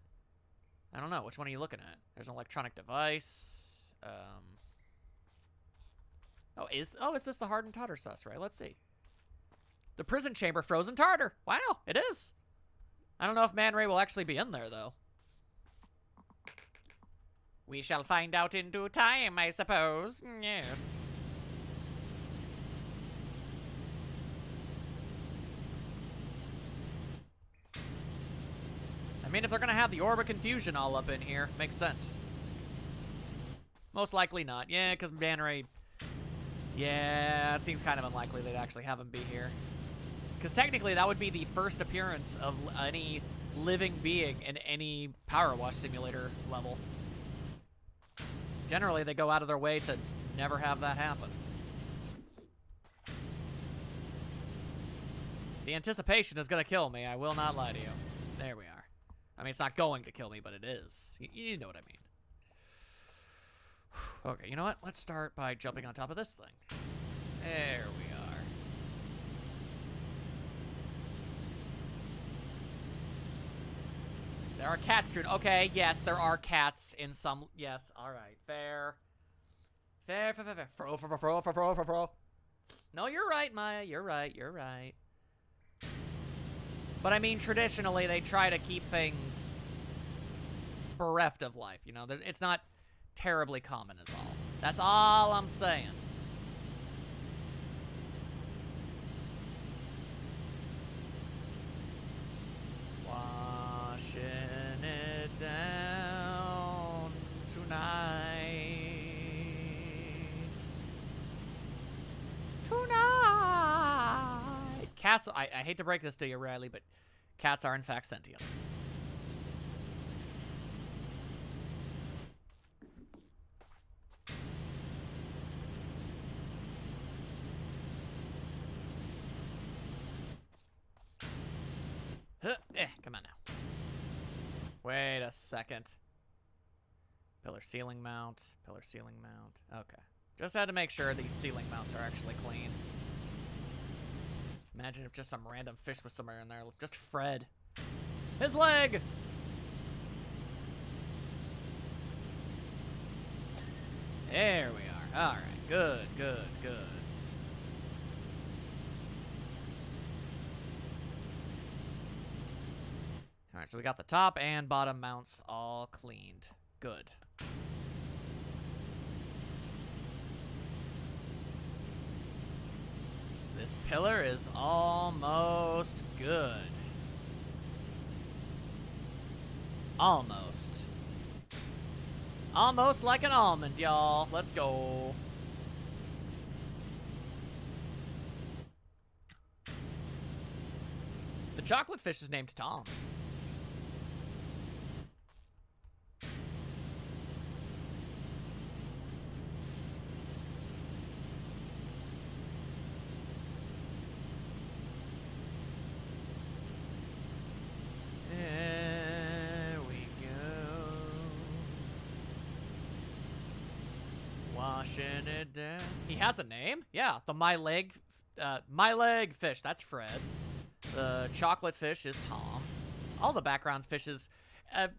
[SPEAKER 1] I don't know, which one are you looking at? There's an electronic device. Oh, is this the hardened tartar sauce, right? Let's see. The prison chamber frozen tartar. Wow, it is. I don't know if Man Ray will actually be in there, though. We shall find out in due time, I suppose. Yes. I mean, if they're gonna have the Orb of Confusion all up in here, makes sense. Most likely not. Yeah, because Man Ray... Yeah, it seems kind of unlikely they'd actually have him be here. Because technically, that would be the first appearance of any living being in any PowerWash simulator level. Generally, they go out of their way to never have that happen. The anticipation is going to kill me. I will not lie to you. There we are. I mean, it's not going to kill me, but it is. You know what I mean. Okay, you know what? Let's start by jumping on top of this thing. There we are. There are cats strewn. Okay, yes, there are cats in some... Yes, all right. Fair. Fair. Fro. No, you're right, Maya. You're right. You're right. But I mean, traditionally, they try to keep things bereft of life. You know, it's not terribly common is all. That's all I'm saying. Washing it down tonight. Cats, I hate to break this to you, Riley, but cats are in fact sentient. Come on now. Wait a second. Pillar ceiling mount. Pillar ceiling mount. Okay. Just had to make sure these ceiling mounts are actually clean. Imagine if just some random fish was somewhere in there. Just Fred. His leg! There we are. Alright. Good, good, good. Alright, so we got the top and bottom mounts all cleaned. Good. This pillar is almost good. Almost. Almost like an almond, y'all. Let's go. The chocolate fish is named Tom. It down. He has a name? Yeah, the my leg fish, that's Fred. The chocolate fish is Tom. All the background fishes,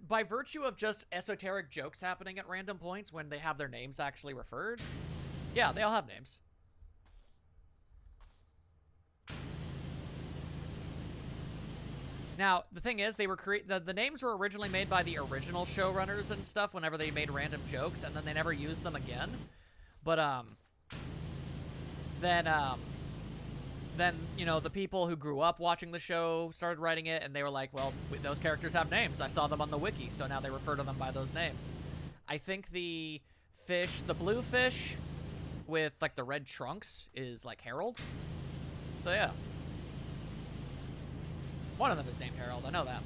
[SPEAKER 1] by virtue of just esoteric jokes happening at random points when they have their names actually referred, yeah, they all have names. Now, the thing is, they were the names were originally made by the original showrunners and stuff whenever they made random jokes, and then they never used them again. But, then, you know, the people who grew up watching the show started writing it, and they were like, well, those characters have names. I saw them on the wiki, so now they refer to them by those names. I think the fish, the blue fish with, like, the red trunks is, like, Harold. So, yeah. One of them is named Harold. I know that much.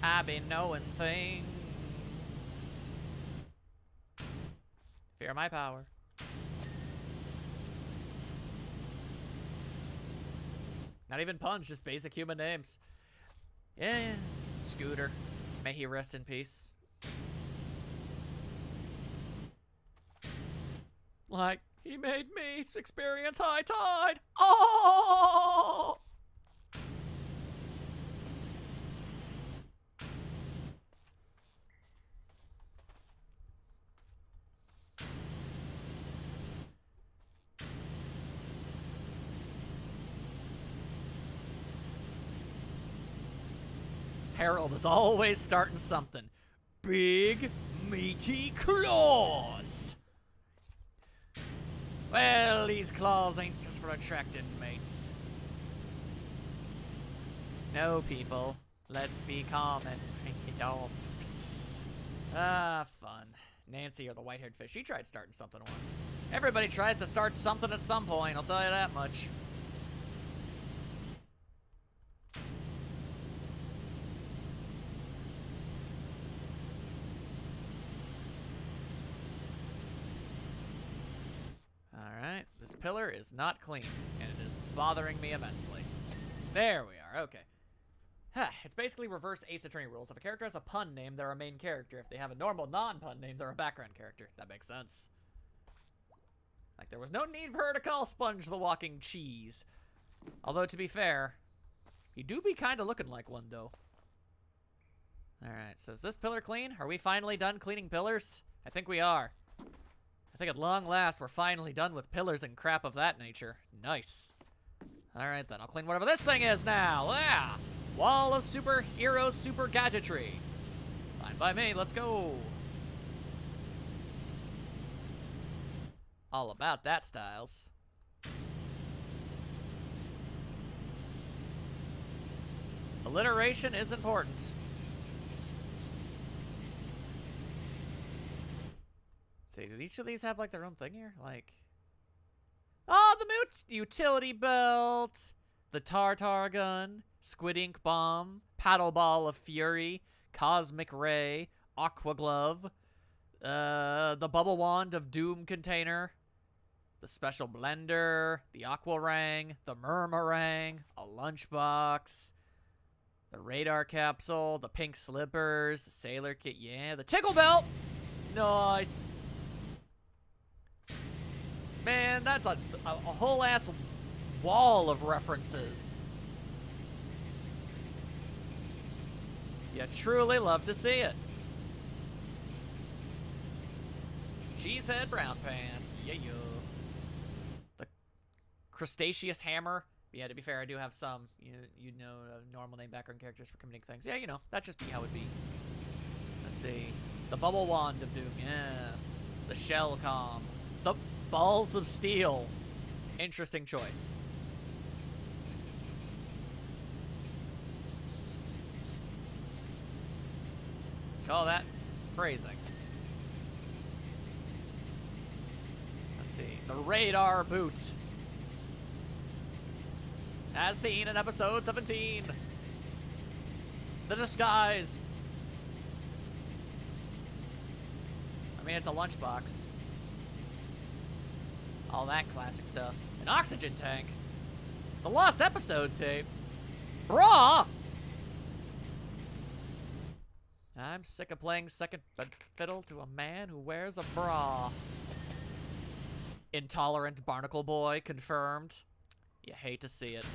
[SPEAKER 1] I be knowing things. Fear my power. Not even puns, just basic human names. Yeah. Scooter. May he rest in peace. Like, he made me experience high tide. Oh! Harold is always starting something. Big, meaty claws. Well, these claws ain't just for attracting mates. No, people. Let's be calm and bring it off. Ah, fun. Nancy, or the white-haired fish, she tried starting something once. Everybody tries to start something at some point, I'll tell you that much. Alright, this pillar is not clean, and it is bothering me immensely. There we are, okay. It's basically reverse Ace Attorney rules. If a character has a pun name, they're a main character. If they have a normal non-pun name, they're a background character. That makes sense. Like, there was no need for her to call Sponge the walking cheese. Although, to be fair, you do be kind of looking like one, though. Alright, so is this pillar clean? Are we finally done cleaning pillars? I think we are. I think at long last, we're finally done with pillars and crap of that nature. Nice. Alright then, I'll clean whatever this thing is now. Yeah! Wall of superhero super gadgetry. Fine by me, let's go. All about that, Styles. Alliteration is important. Let's see, do each of these have like their own thing here? Like, oh, the utility belt, the tartar gun, squid ink bomb, paddle ball of fury, cosmic ray, aqua glove, the bubble wand of doom container, the special blender, the aqua rang, the mermarang, a lunchbox, the radar capsule, the pink slippers, the sailor kit, yeah, the tickle belt. Nice. Man, that's a whole ass wall of references. You truly love to see it. Cheesehead brown pants. Yeah, yeah. The crustaceous hammer. Yeah, to be fair, I do have some, you know, normal name background characters for committing things. Yeah, you know, that's just be how it be. Let's see. The bubble wand of doom. Yes. The shell com. The balls of steel. Interesting choice. Call that phrasing. Let's see. The radar boot. As seen in episode 17. The disguise. I mean, it's a lunchbox. All that classic stuff. An oxygen tank. The lost episode tape. Bra! I'm sick of playing second fiddle to a man who wears a bra. Intolerant barnacle boy confirmed. You hate to see it.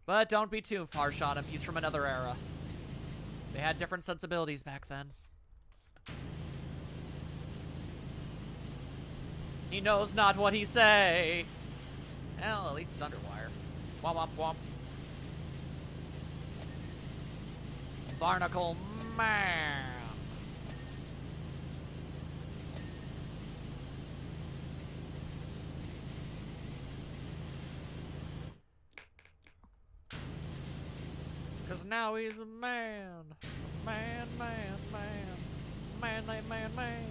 [SPEAKER 1] But don't be too harsh on him. He's from another era. They had different sensibilities back then. He knows not what he say. Well, at least it's underwire. Womp womp womp. Barnacle man. 'Cause now he's a man. Man, man, man. Man, man, man, man.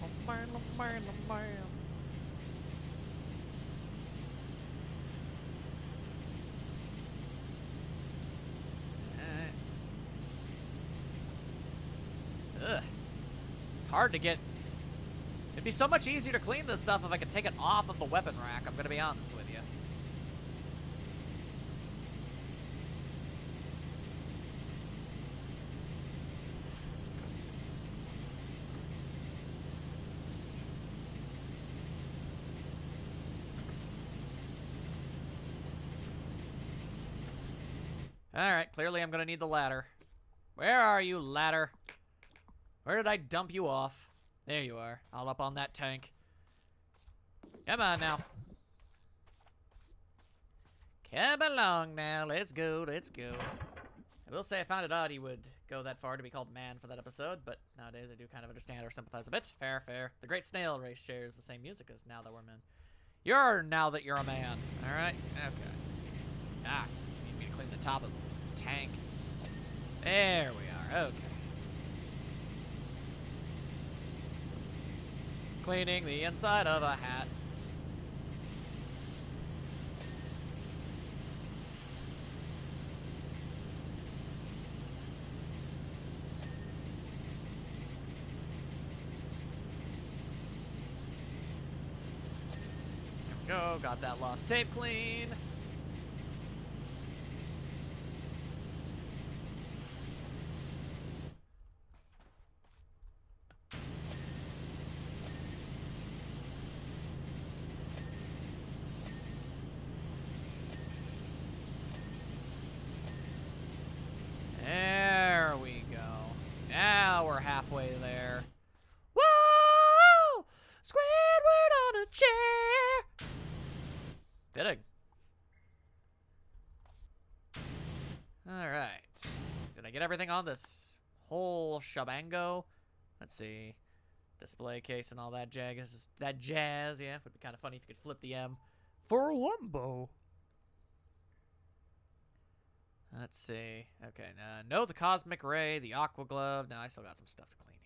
[SPEAKER 1] Oh, man, oh, man, oh, man. Ugh. It's hard to get... It'd be so much easier to clean this stuff if I could take it off of the weapon rack, I'm gonna be honest with you. Alright, clearly I'm gonna need the ladder. Where are you, ladder? Where did I dump you off? There you are, all up on that tank. Come on now. Come along now, let's go, let's go. I will say I found it odd he would go that far to be called man for that episode, but nowadays I do kind of understand or sympathize a bit. Fair, fair. The Great Snail Race shares the same music as Now That We're Men. You're Now That You're a Man, alright? Okay. Ah, you need me to clean the top of the tank. There we are, okay. Cleaning the inside of a hat. There we go, got that lost tape clean. There we go. Now we're halfway there. Whoa! Squidward on a chair! Fitting. Alright. Did I get everything on this whole shabango? Let's see. Display case and all that jazz. That jazz, yeah. Would be kind of funny if you could flip the M.
[SPEAKER 2] For Wumbo.
[SPEAKER 1] Let's see. Okay, no, the Cosmic Ray, the Aqua Glove. No, I still got some stuff to clean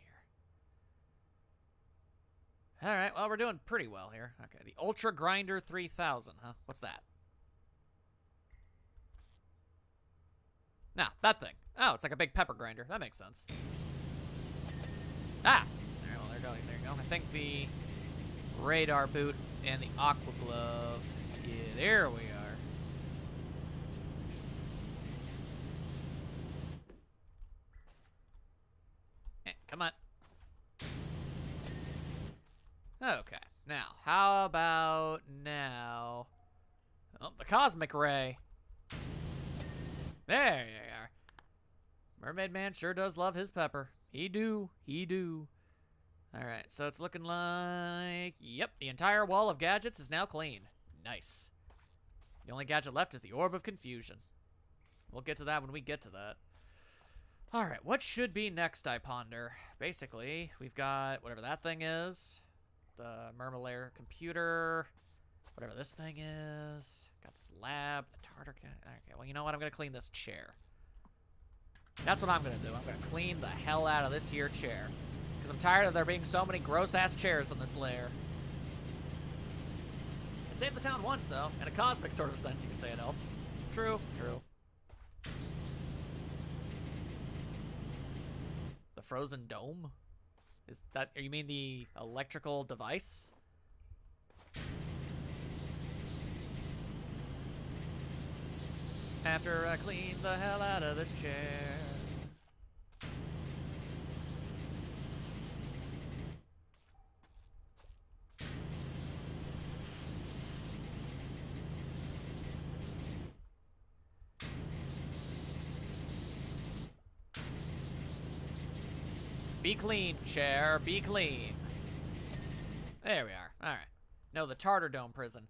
[SPEAKER 1] here. All right, well, we're doing pretty well here. Okay, the Ultra Grinder 3000, huh? What's that? Nah, that thing. Oh, it's like a big pepper grinder. That makes sense. Ah! All right, well, there you go. I think the Radar Boot and the Aqua Glove. Yeah, there we are. Come on. Okay, now, how about now? Oh, the Cosmic Ray. There you are. Mermaid Man sure does love his pepper. He do. Alright, so it's looking like... Yep, the entire wall of gadgets is now clean. Nice. The only gadget left is the Orb of Confusion. We'll get to that when we get to that. Alright, what should be next, I ponder? Basically, we've got whatever that thing is. The Mermaid computer. Whatever this thing is. Got this lab, the tartar cat. Okay, well, you know what? I'm going to clean this chair. That's what I'm going to do. I'm going to clean the hell out of this here chair. Because I'm tired of there being so many gross-ass chairs in this lair. It saved the town once, though. In a cosmic sort of sense, you could say it helped. True, true. The frozen dome? Is that, you mean the electrical device? After I clean the hell out of this chair. Be clean, chair. Be clean. There we are. All right. No, the Tartar Dome prison.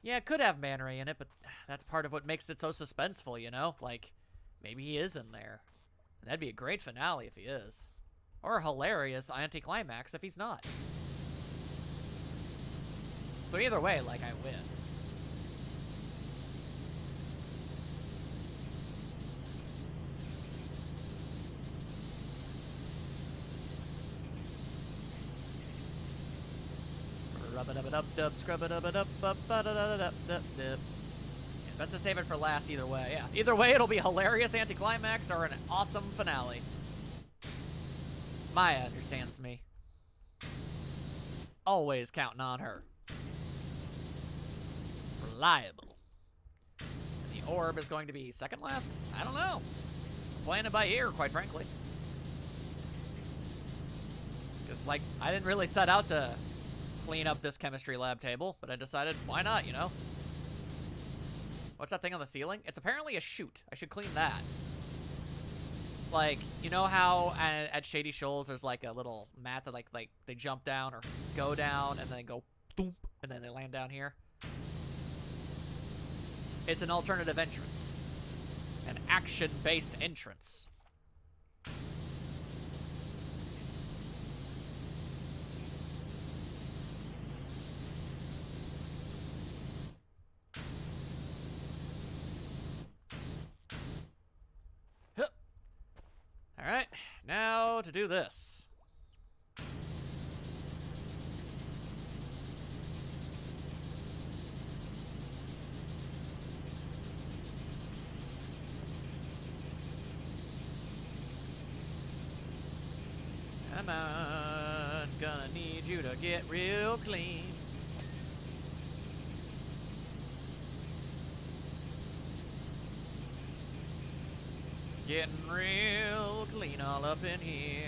[SPEAKER 1] Yeah, it could have Man Ray in it, but that's part of what makes it so suspenseful, you know? Like, maybe he is in there. And that'd be a great finale if he is. Or a hilarious anticlimax if he's not. So either way, like, I win. Rub-a-dub-a-dub-dub, scrub-a-dub-a-dub-ba-ba-da-da-dub-dub-dub. Yeah, best to save it for last either way, yeah. Either way, it'll be hilarious anticlimax or an awesome finale. Maya understands me. Always counting on her. Reliable. And the orb is going to be second last? I don't know. Playing it by ear, quite frankly. Because, like, I didn't really set out to clean up this chemistry lab table, but I decided, why not, you know? What's that thing on the ceiling? It's apparently a chute. I should clean that. Like, you know how at Shady Shoals there's like a little mat that like they jump down or go down and then they go boom and then they land down here? It's an alternative entrance. An action-based entrance. All right, now to do this. Come on, gonna need you to get real clean. Getting real clean all up in here.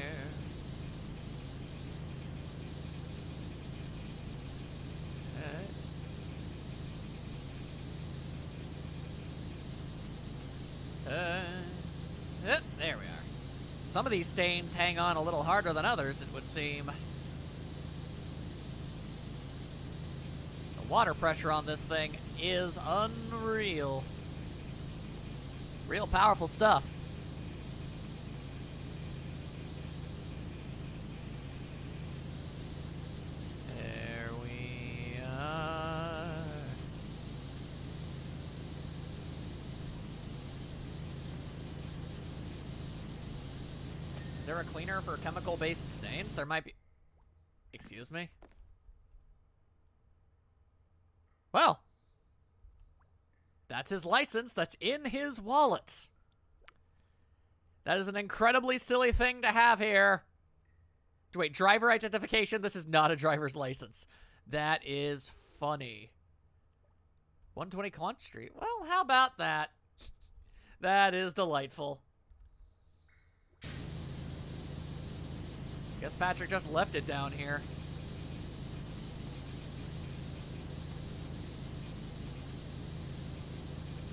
[SPEAKER 1] There we are. Some of these stains hang on a little harder than others, it would seem. The water pressure on this thing is unreal. Real powerful stuff. There we are. Is there a cleaner for chemical-based stains? There might be. Excuse me? Well. That's his license. That's in his wallet. That is an incredibly silly thing to have here. Wait, driver identification? This is not a driver's license. That is funny. 120 Claunch Street. Well, how about that? That is delightful. Guess Patrick just left it down here.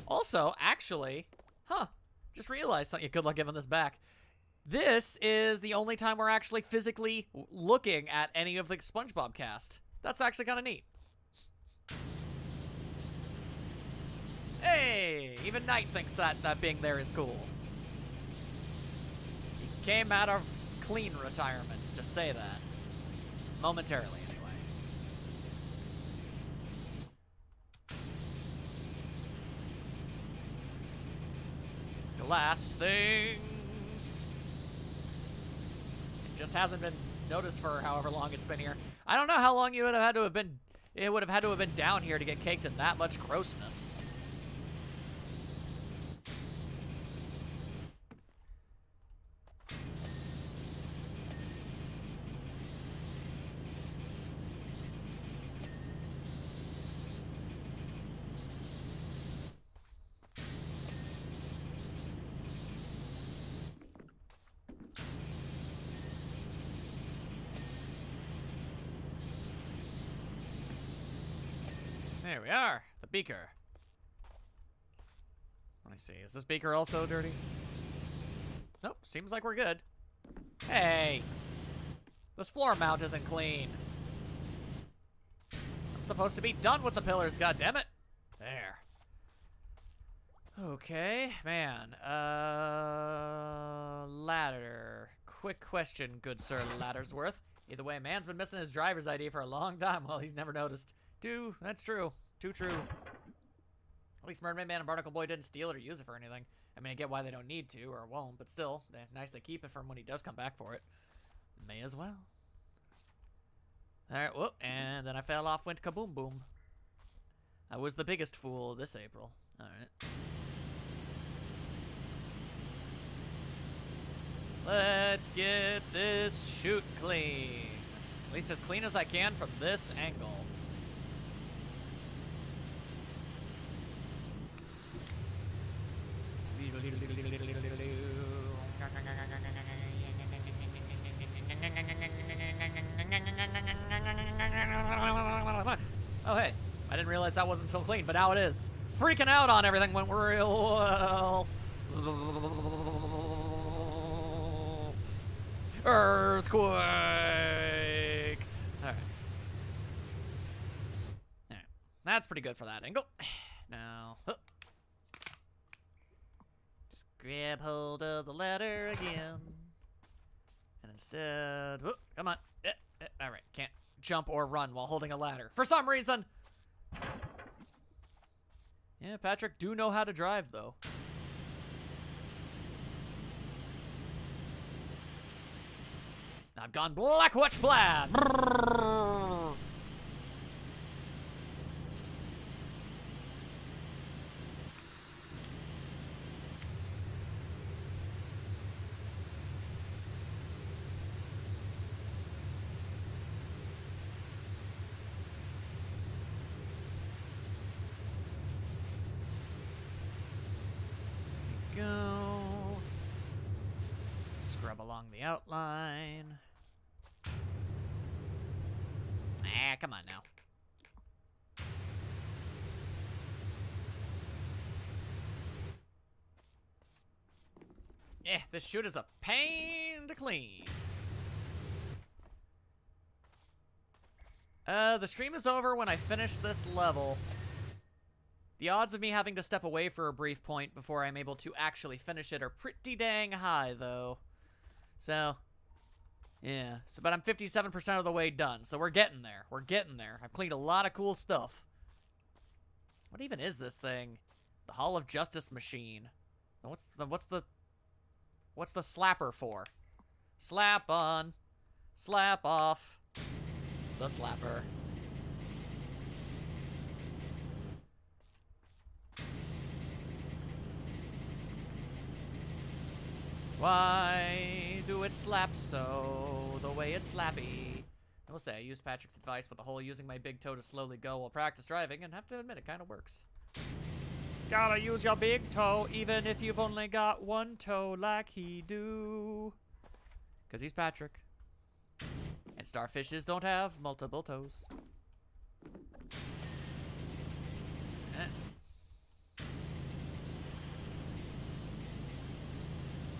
[SPEAKER 1] Also, actually, just realized something. Good luck giving this back. This is the only time we're actually physically looking at any of the Spongebob cast. That's actually kind of neat. Hey, even Knight thinks that being there is cool. He came out of clean retirements, just say that. Momentarily, anyway. Glass things. It just hasn't been noticed for however long it's been here. I don't know how long you would have had to have been. It would have had to have been down here to get caked in that much grossness. There we are, the beaker. Let me see, is this beaker also dirty? Nope, seems like we're good. Hey, this floor mount isn't clean. I'm supposed to be done with the pillars, goddammit. There. Okay, man. Ladder. Quick question, good Sir Laddersworth. Either way, man's been missing his driver's ID for a long time. Well, he's never noticed. That's true. Too true. At least Mermaid Man and Barnacle Boy didn't steal it or use it for anything. I mean, I get why they don't need to or won't, but still, nice they keep it from when he does come back for it. May as well. Alright, whoop, and then I fell off, went kaboom boom. I was the biggest fool this April. Alright. Let's get this chute clean. At least as clean as I can from this angle. Oh, hey. I didn't realize that wasn't so clean, but now it is. Freaking out on everything went real well. Earthquake! Alright. Alright. That's pretty good for that angle. Now, just grab hold of the ladder again. And instead, come on. Alright, can't jump or run while holding a ladder. For some reason. Yeah, Patrick do know how to drive, though. I've gone Black Watch Blad. Go. Scrub along the outline. Ah, come on now. Yeah, this chute is a pain to clean. The stream is over when I finish this level. The odds of me having to step away for a brief point before I'm able to actually finish it are pretty dang high, though. So, yeah. So, but I'm 57% of the way done, so we're getting there. We're getting there. I've cleaned a lot of cool stuff. What even is this thing? The Hall of Justice machine. What's the slapper for? Slap on. Slap off. The slapper. Why do it slap so, the way it's slappy? I will say, I used Patrick's advice with the whole using my big toe to slowly go while practice driving, and have to admit, it kind of works. Gotta use your big toe, even if you've only got one toe like he do. Because he's Patrick. And starfishes don't have multiple toes.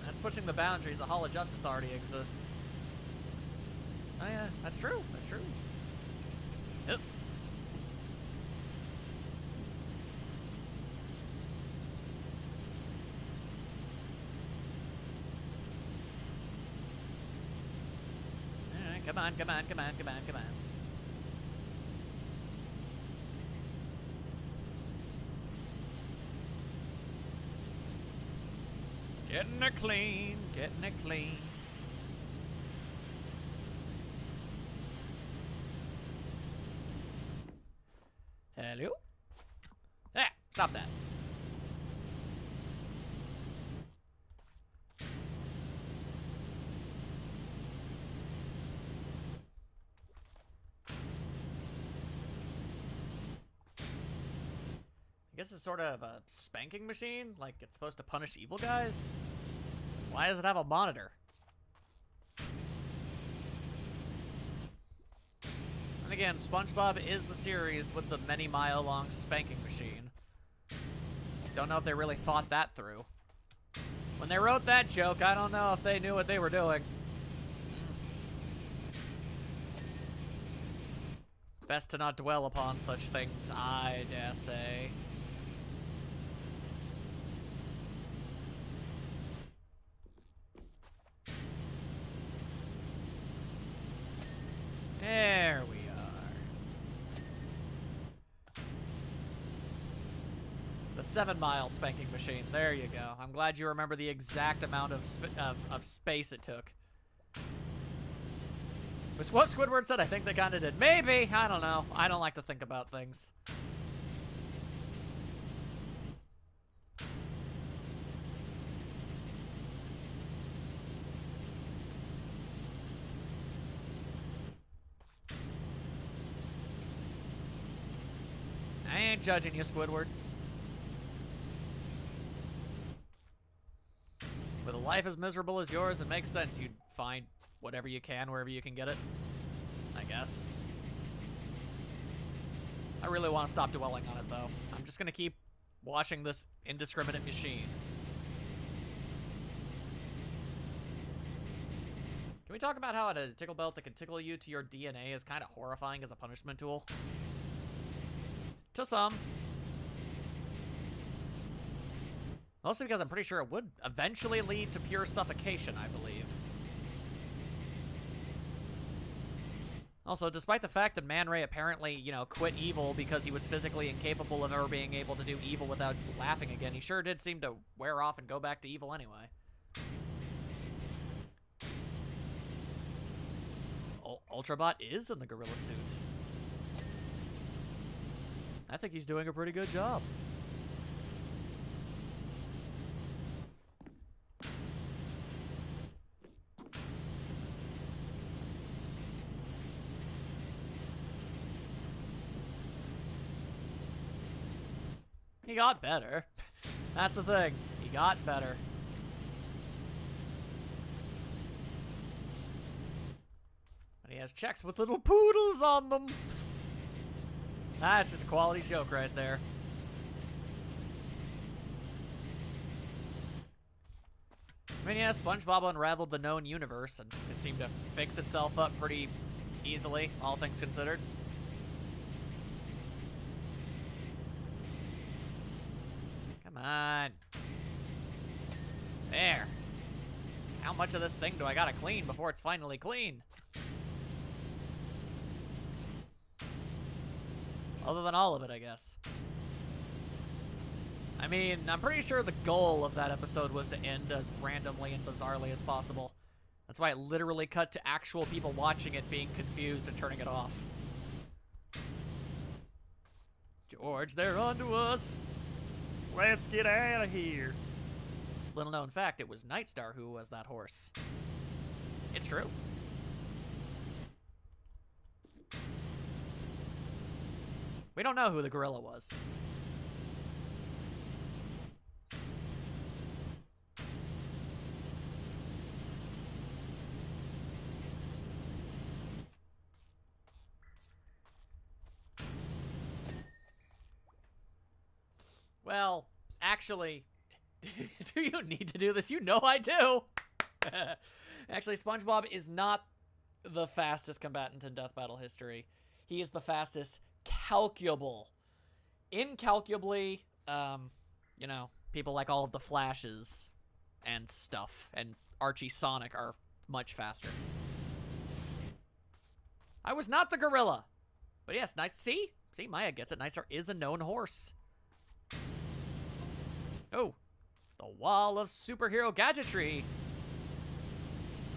[SPEAKER 1] That's pushing the boundaries. The Hall of Justice already exists. Oh yeah, that's true. That's true. Yep. Alright, come on, come on, come on, come on, come on. Getting it clean, getting it clean. Hello? Ah, stop that. I guess it's sort of a spanking machine, like it's supposed to punish evil guys. Why does it have a monitor? And again, Spongebob is the series with the many-mile-long spanking machine. Don't know if they really thought that through. When they wrote that joke, I don't know if they knew what they were doing. Best to not dwell upon such things, I dare say. There we are. The 7-mile spanking machine. There you go. I'm glad you remember the exact amount of space it took. Was what Squidward said? I think they kind of did. Maybe. I don't know. I don't like to think about things. I ain't judging you, Squidward. With a life as miserable as yours, it makes sense you'd find whatever you can wherever you can get it, I guess. I really want to stop dwelling on it, though. I'm just going to keep washing this indiscriminate machine. Can we talk about how a tickle belt that can tickle you to your DNA is kind of horrifying as a punishment tool? To some. Mostly because I'm pretty sure it would eventually lead to pure suffocation, I believe. Also, despite the fact that Man Ray apparently, you know, quit evil because he was physically incapable of ever being able to do evil without laughing again, he sure did seem to wear off and go back to evil anyway. Ultrabot is in the gorilla suit. I think he's doing a pretty good job. He got better. That's the thing. He got better. And he has checks with little poodles on them. That's just a quality joke right there. I mean, yeah, Spongebob unraveled the known universe, and it seemed to fix itself up pretty easily, all things considered. Come on. There. How much of this thing do I gotta clean before it's finally clean? Other than all of it, I guess. I mean, I'm pretty sure the goal of that episode was to end as randomly and bizarrely as possible. That's why it literally cut to actual people watching it being confused and turning it off. George, they're onto us.
[SPEAKER 2] Let's get out of here.
[SPEAKER 1] Little known fact, it was Nightstar who was that horse. It's true. We don't know who the gorilla was. Well, actually, do you need to do this? You know I do. Actually, Spongebob is not the fastest combatant in Death Battle history. He is the fastest incalculably, you know, people like all of the Flashes and stuff, and Archie Sonic are much faster. I was not the gorilla. But yes, nice. See, Maya gets it. Nightstar is a known horse. Oh, the wall of superhero gadgetry.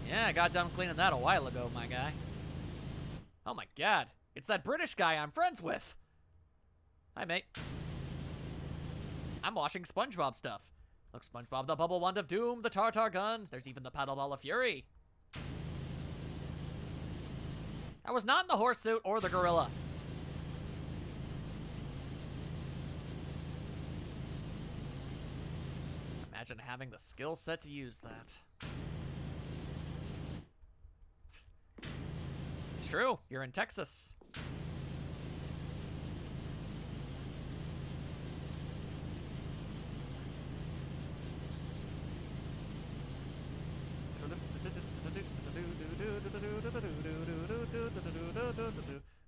[SPEAKER 1] Yeah, I got done cleaning that a while ago, my guy. Oh my god. It's that British guy I'm friends with. Hi, mate. I'm washing SpongeBob stuff. Look, SpongeBob, the Bubble Wand of Doom, the Tartar Gun. There's even the Paddle Ball of Fury. I was not in the horse suit or the gorilla. Imagine having the skill set to use that. It's true. You're in Texas.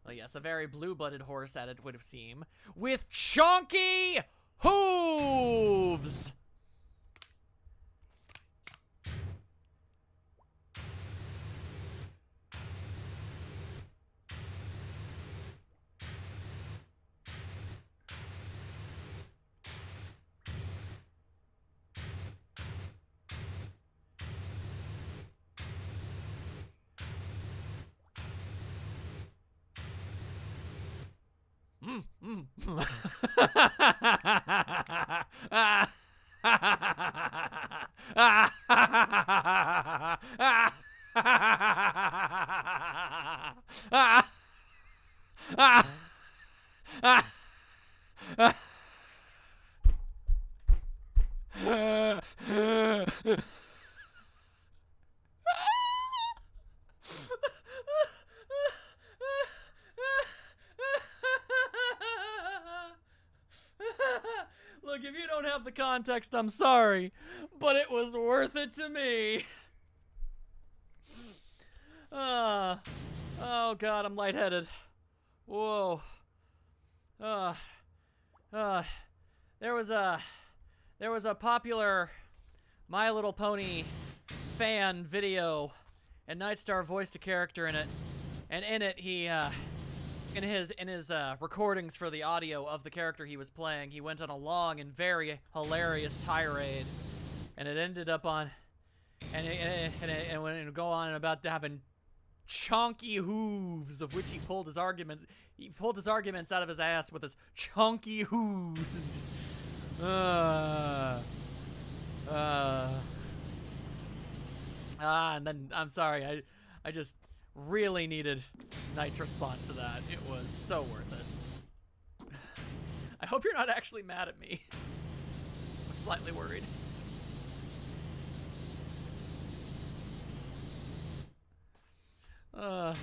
[SPEAKER 1] Well, yes, a very blue-blooded horse at it would seem, with chonky hooves. Look, if you don't have the context, I'm sorry, but it was worth it to me. Oh God, I'm lightheaded. Whoa. There was a popular My Little Pony fan video, and Nightstar voiced a character in it, and in it he in his recordings for the audio of the character he was playing, he went on a long and very hilarious tirade, and it ended up on, and it would go on about having chunky hooves, of which he pulled his arguments out of his ass with his chunky hooves. And then, I'm sorry, I just really needed Knight's response to that. It was so worth it. I hope you're not actually mad at me. I'm slightly worried. I'll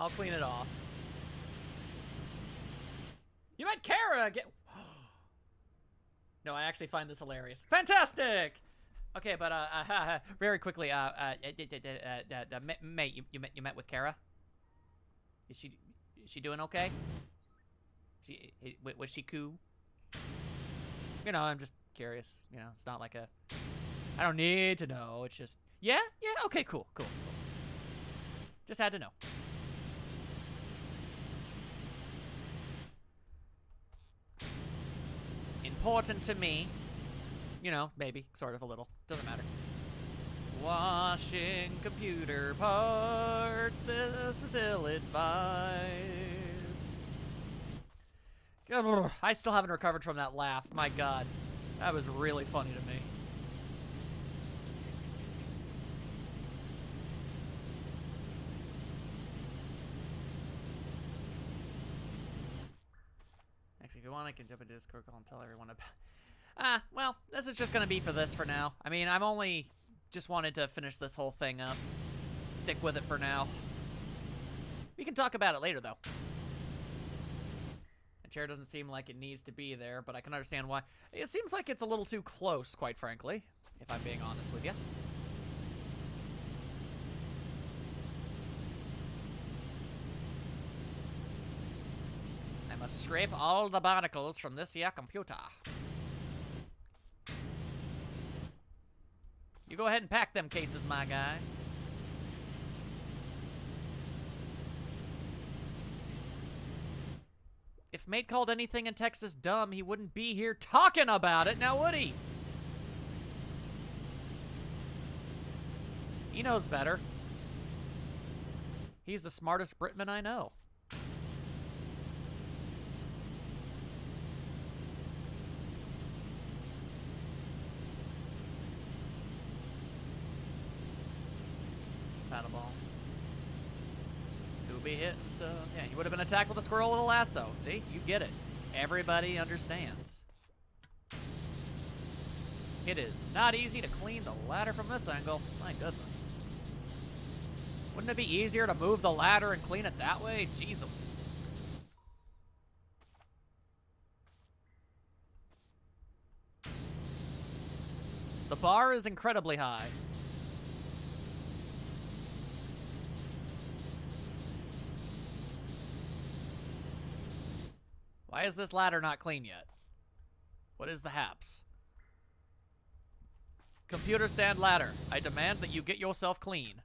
[SPEAKER 1] clean it off. You met Kara again. No, I actually find this hilarious. Fantastic. Okay, but very quickly, mate, you met with Kara? Is she doing okay? Was she cool? You know, I'm just curious. You know, it's not like I don't need to know. It's just, yeah, okay, cool. Just had to know. Important to me. You know, maybe, sort of, a little. Doesn't matter. Washing computer parts, this is ill-advised. I still haven't recovered from that laugh. My God. That was really funny to me. Actually, if you want, I can jump into Discord call and tell everyone about... well, this is just gonna be for this for now. I mean, I'm only just wanted to finish this whole thing up. Stick with it for now. We can talk about it later, though. The chair doesn't seem like it needs to be there, but I can understand why. It seems like it's a little too close, quite frankly, if I'm being honest with you. I must scrape all the barnacles from this here computer. You go ahead and pack them cases, my guy. If mate called anything in Texas dumb, he wouldn't be here talking about it, now would he? He knows better. He's the smartest Britman I know. Paddleball. Who be hitting stuff? Yeah, he would have been attacked with a squirrel with a lasso. See? You get it. Everybody understands. It is not easy to clean the ladder from this angle. My goodness. Wouldn't it be easier to move the ladder and clean it that way? Jeez. The bar is incredibly high. Why is this ladder not clean yet? What is the haps? Computer stand ladder. I demand that you get yourself clean.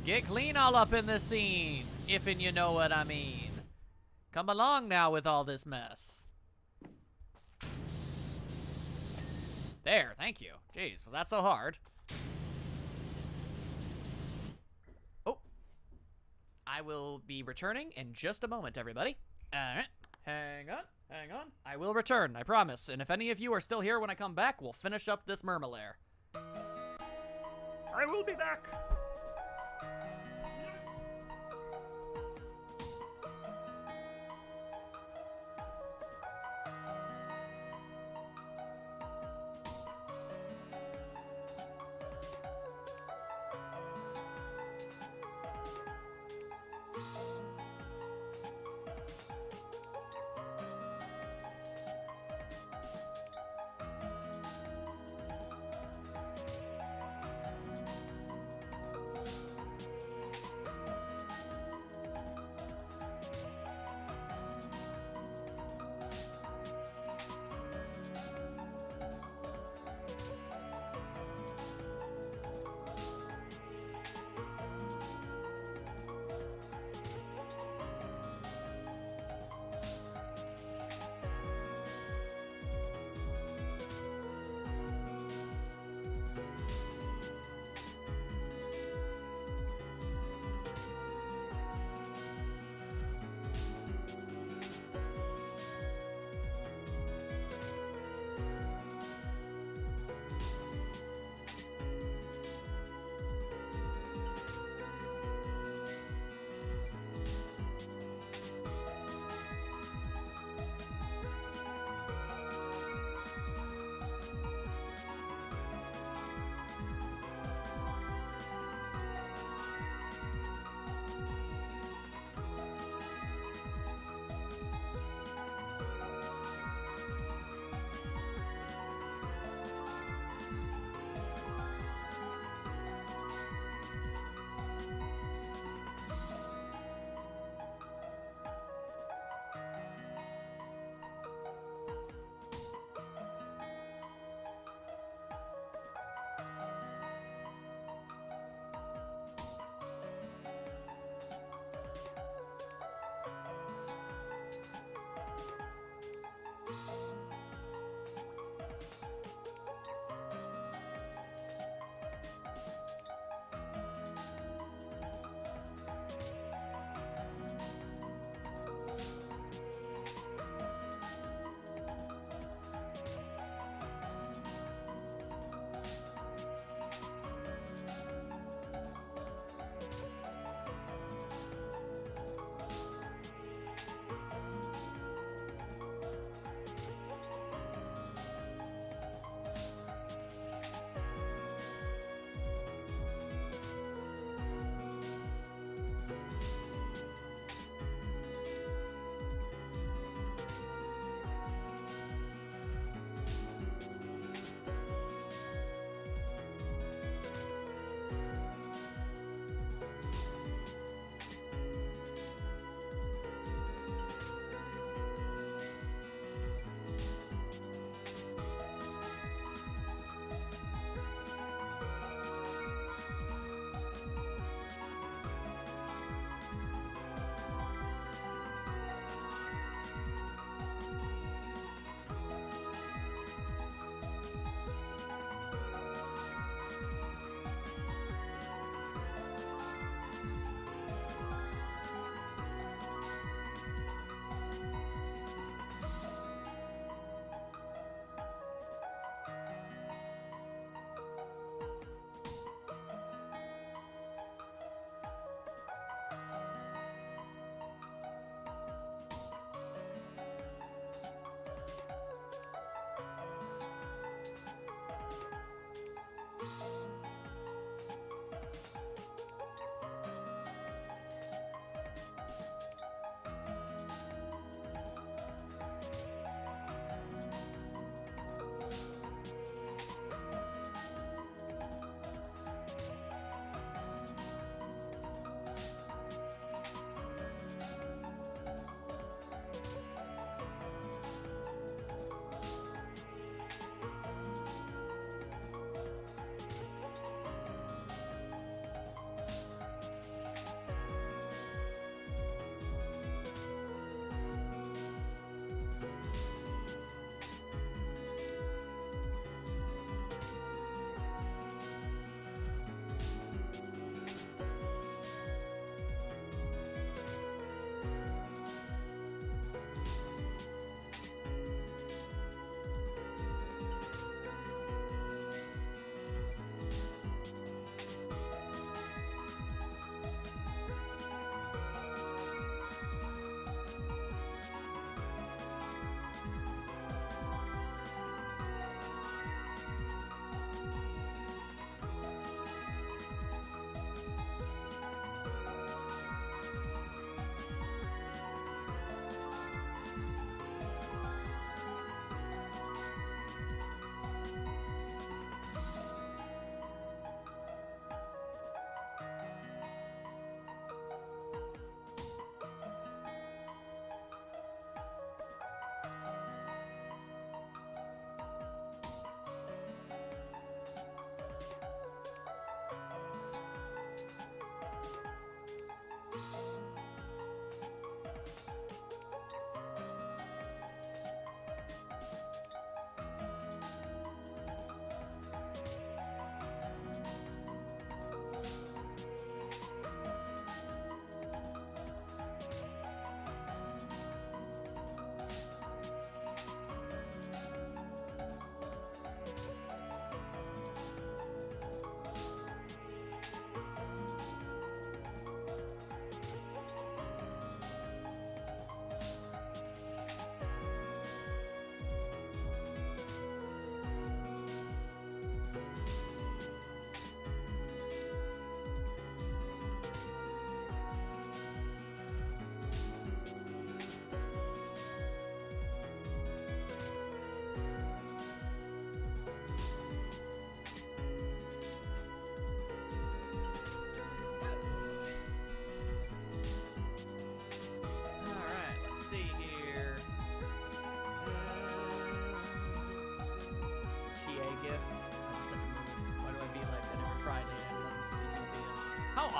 [SPEAKER 1] Get clean all up in this scene, if and you know what I mean. Come along now with all this mess. There, thank you. Jeez, was that so hard? Oh. I will be returning in just a moment, everybody. Alright. Hang on. Hang on. I will return, I promise. And if any of you are still here when I come back, we'll finish up this Lair.
[SPEAKER 2] I will be back.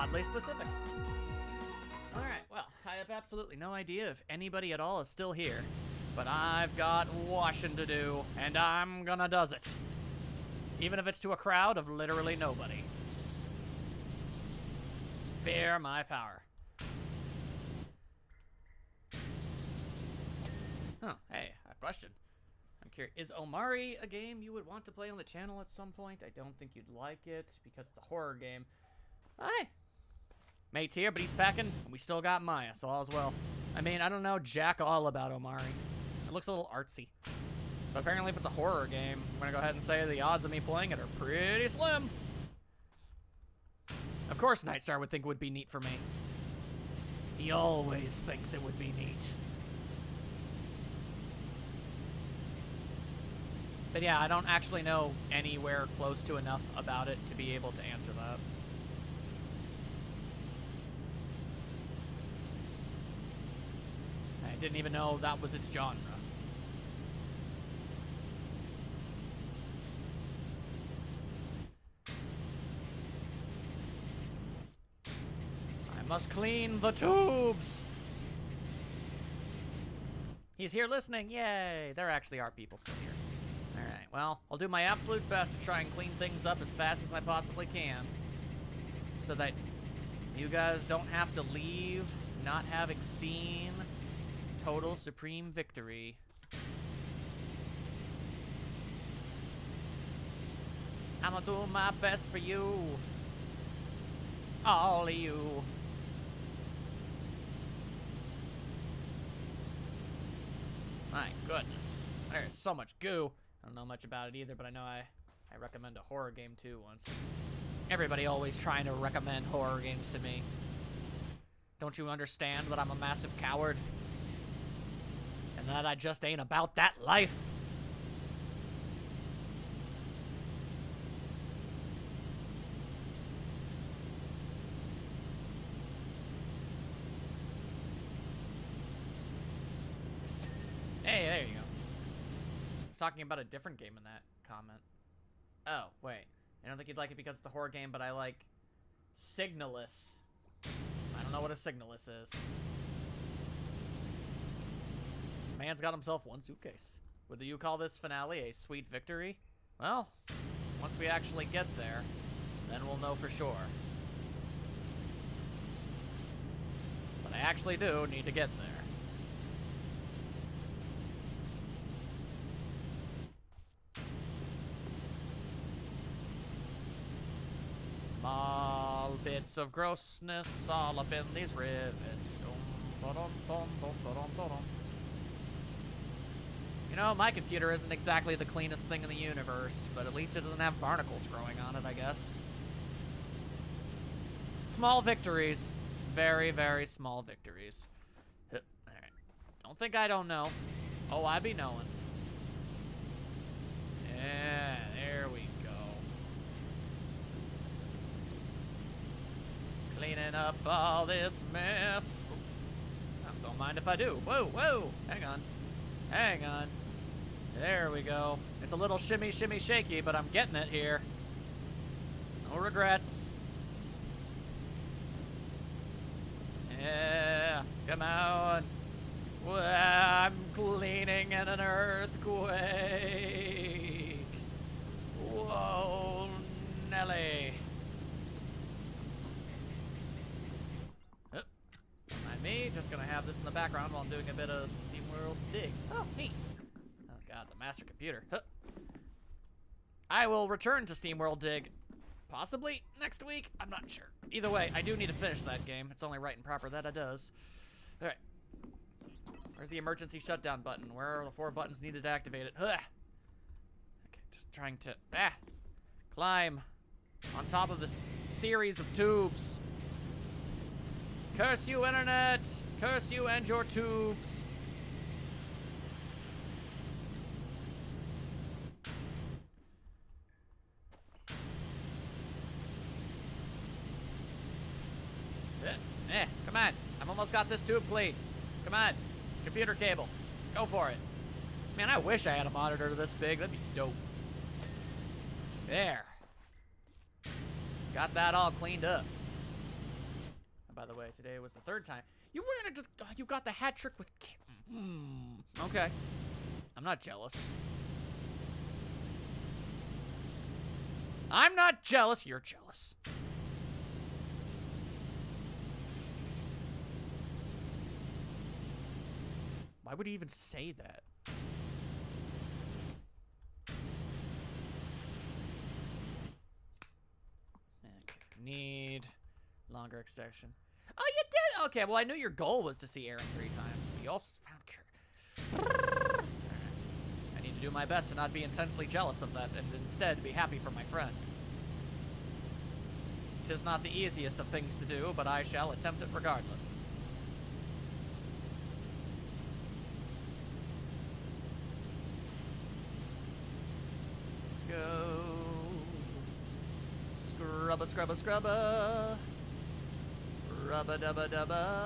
[SPEAKER 1] oddly specific. Alright, well, I have absolutely no idea if anybody at all is still here. But I've got washing to do, and I'm gonna does it. Even if it's to a crowd of literally nobody. Fear my power. Oh, hey, a question. I'm curious, is Omari a game you would want to play on the channel at some point? I don't think you'd like it, because it's a horror game. Hi. Mate's here, but he's packing, and we still got Maya, so all's well. I mean, I don't know jack all about Omari. It looks a little artsy. But apparently if it's a horror game, I'm gonna go ahead and say the odds of me playing it are pretty slim. Of course Nightstar would think it would be neat for me. He always thinks it would be neat. But yeah, I don't actually know anywhere close to enough about it to be able to answer that. I didn't even know that was its genre. I must clean the tubes. He's here listening. Yay. There actually are people still here. Alright, well, I'll do my absolute best to try and clean things up as fast as I possibly can. So that you guys don't have to leave not having seen total supreme victory. I'ma do my best for you. All of you. My goodness. There's so much goo. I don't know much about it either, but I know I recommend a horror game too once. Everybody always trying to recommend horror games to me. Don't you understand that I'm a massive coward? And that I just ain't about that life? Hey, there you go. I was talking about a different game in that comment. Oh, wait. I don't think you'd like it because it's a horror game, but I like Signalis. I don't know what a Signalis is. Man's got himself one suitcase. Would you call this finale a sweet victory? Well, once we actually get there, then we'll know for sure. But I actually do need to get there. Small bits of grossness all up in these rivets. You know, my computer isn't exactly the cleanest thing in the universe, but at least it doesn't have barnacles growing on it, I guess. Small victories. Very, very small victories. Alright. Don't think I don't know. Oh, I be knowing. Yeah, there we go. Cleaning up all this mess. Don't mind if I do. Whoa, whoa. Hang on. Hang on. There we go. It's a little shimmy, shimmy, shaky, but I'm getting it here. No regrets. Yeah, come on. I'm cleaning in an earthquake. Whoa, Nelly. Not me, just gonna have this in the background while I'm doing a bit of SteamWorld Dig. Oh, neat. Oh god, the master computer. Huh. I will return to SteamWorld Dig possibly next week. I'm not sure. Either way, I do need to finish that game. It's only right and proper that it does. Alright. Where's the emergency shutdown button? Where are the 4 buttons needed to activate it? Ugh. Okay, just trying to climb on top of this series of tubes. Curse you, internet! Curse you and your tubes! Come on. I've almost got this tube clean. Come on. Computer cable. Go for it. Man, I wish I had a monitor this big. That'd be dope. There. Got that all cleaned up. And by the way, today was the 3rd time. You were gonna just, you got the hat trick with okay. I'm not jealous. I'm not jealous, you're jealous. Why would he even say that? Okay, need longer extension. Oh, you did? Okay, well, I knew your goal was to see Aaron 3 times. You also found Kurt. I need to do my best to not be intensely jealous of that and instead be happy for my friend. 'Tis not the easiest of things to do, but I shall attempt it regardless. Go. Scrubba, scrubba, scrubba. Rubba, dubba, dubba.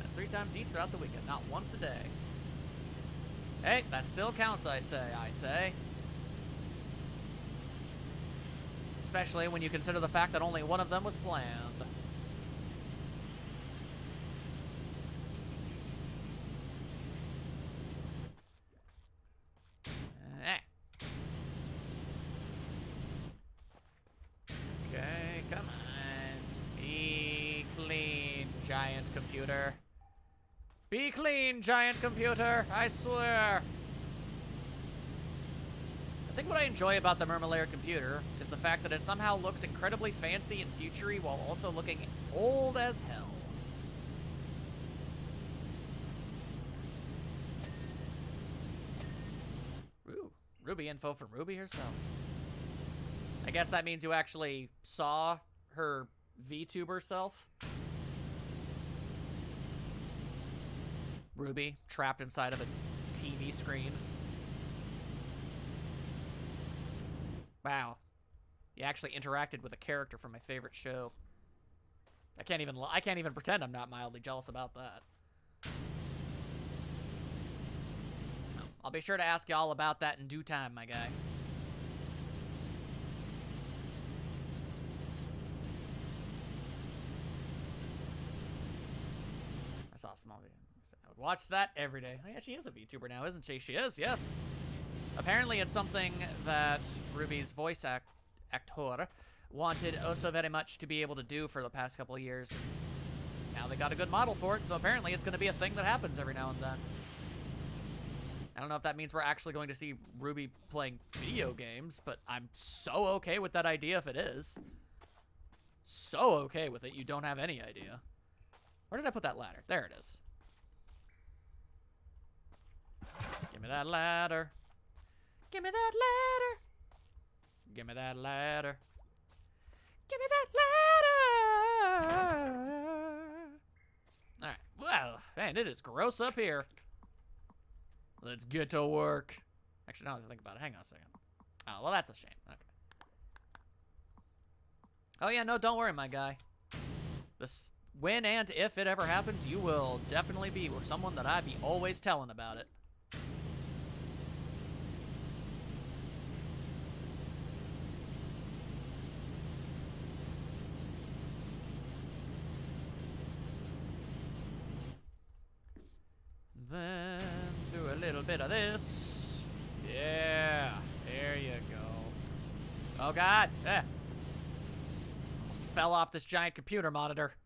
[SPEAKER 1] And 3 times each throughout the weekend, not once a day. Hey, that still counts, I say. Especially when you consider the fact that only one of them was planned. Okay, come on. Be clean, giant computer. Be clean, giant computer, I swear. I think what I enjoy about the Mermaid computer is the fact that it somehow looks incredibly fancy and futury while also looking old as hell. Ooh, Ruby info from Ruby herself. I guess that means you actually saw her VTuber self. Ruby, trapped inside of a TV screen. Wow. You actually interacted with a character from my favorite show. I can't even pretend I'm not mildly jealous about that. I'll be sure to ask you all about that in due time, my guy. I saw a small video. I would watch that every day. Oh, yeah, she is a VTuber now, isn't she? She is, yes. Apparently it's something that Ruby's voice actor wanted oh so very much to be able to do for the past couple of years. Now they got a good model for it, so apparently it's going to be a thing that happens every now and then. I don't know if that means we're actually going to see Ruby playing video games, but I'm so okay with that idea if it is. So okay with it, you don't have any idea. Where did I put that ladder? There it is. Give me that ladder. Give me that ladder. Give me that ladder. Give me that ladder. Alright. Well, man, it is gross up here. Let's get to work. Actually, now that I think about it, hang on a second. Oh, well, that's a shame. Okay. Oh, yeah, no, don't worry, my guy. This, when and if it ever happens, you will definitely be someone that I'd be always telling about it. Then do a little bit of this. Yeah, there you go. Oh God, almost fell off this giant computer monitor.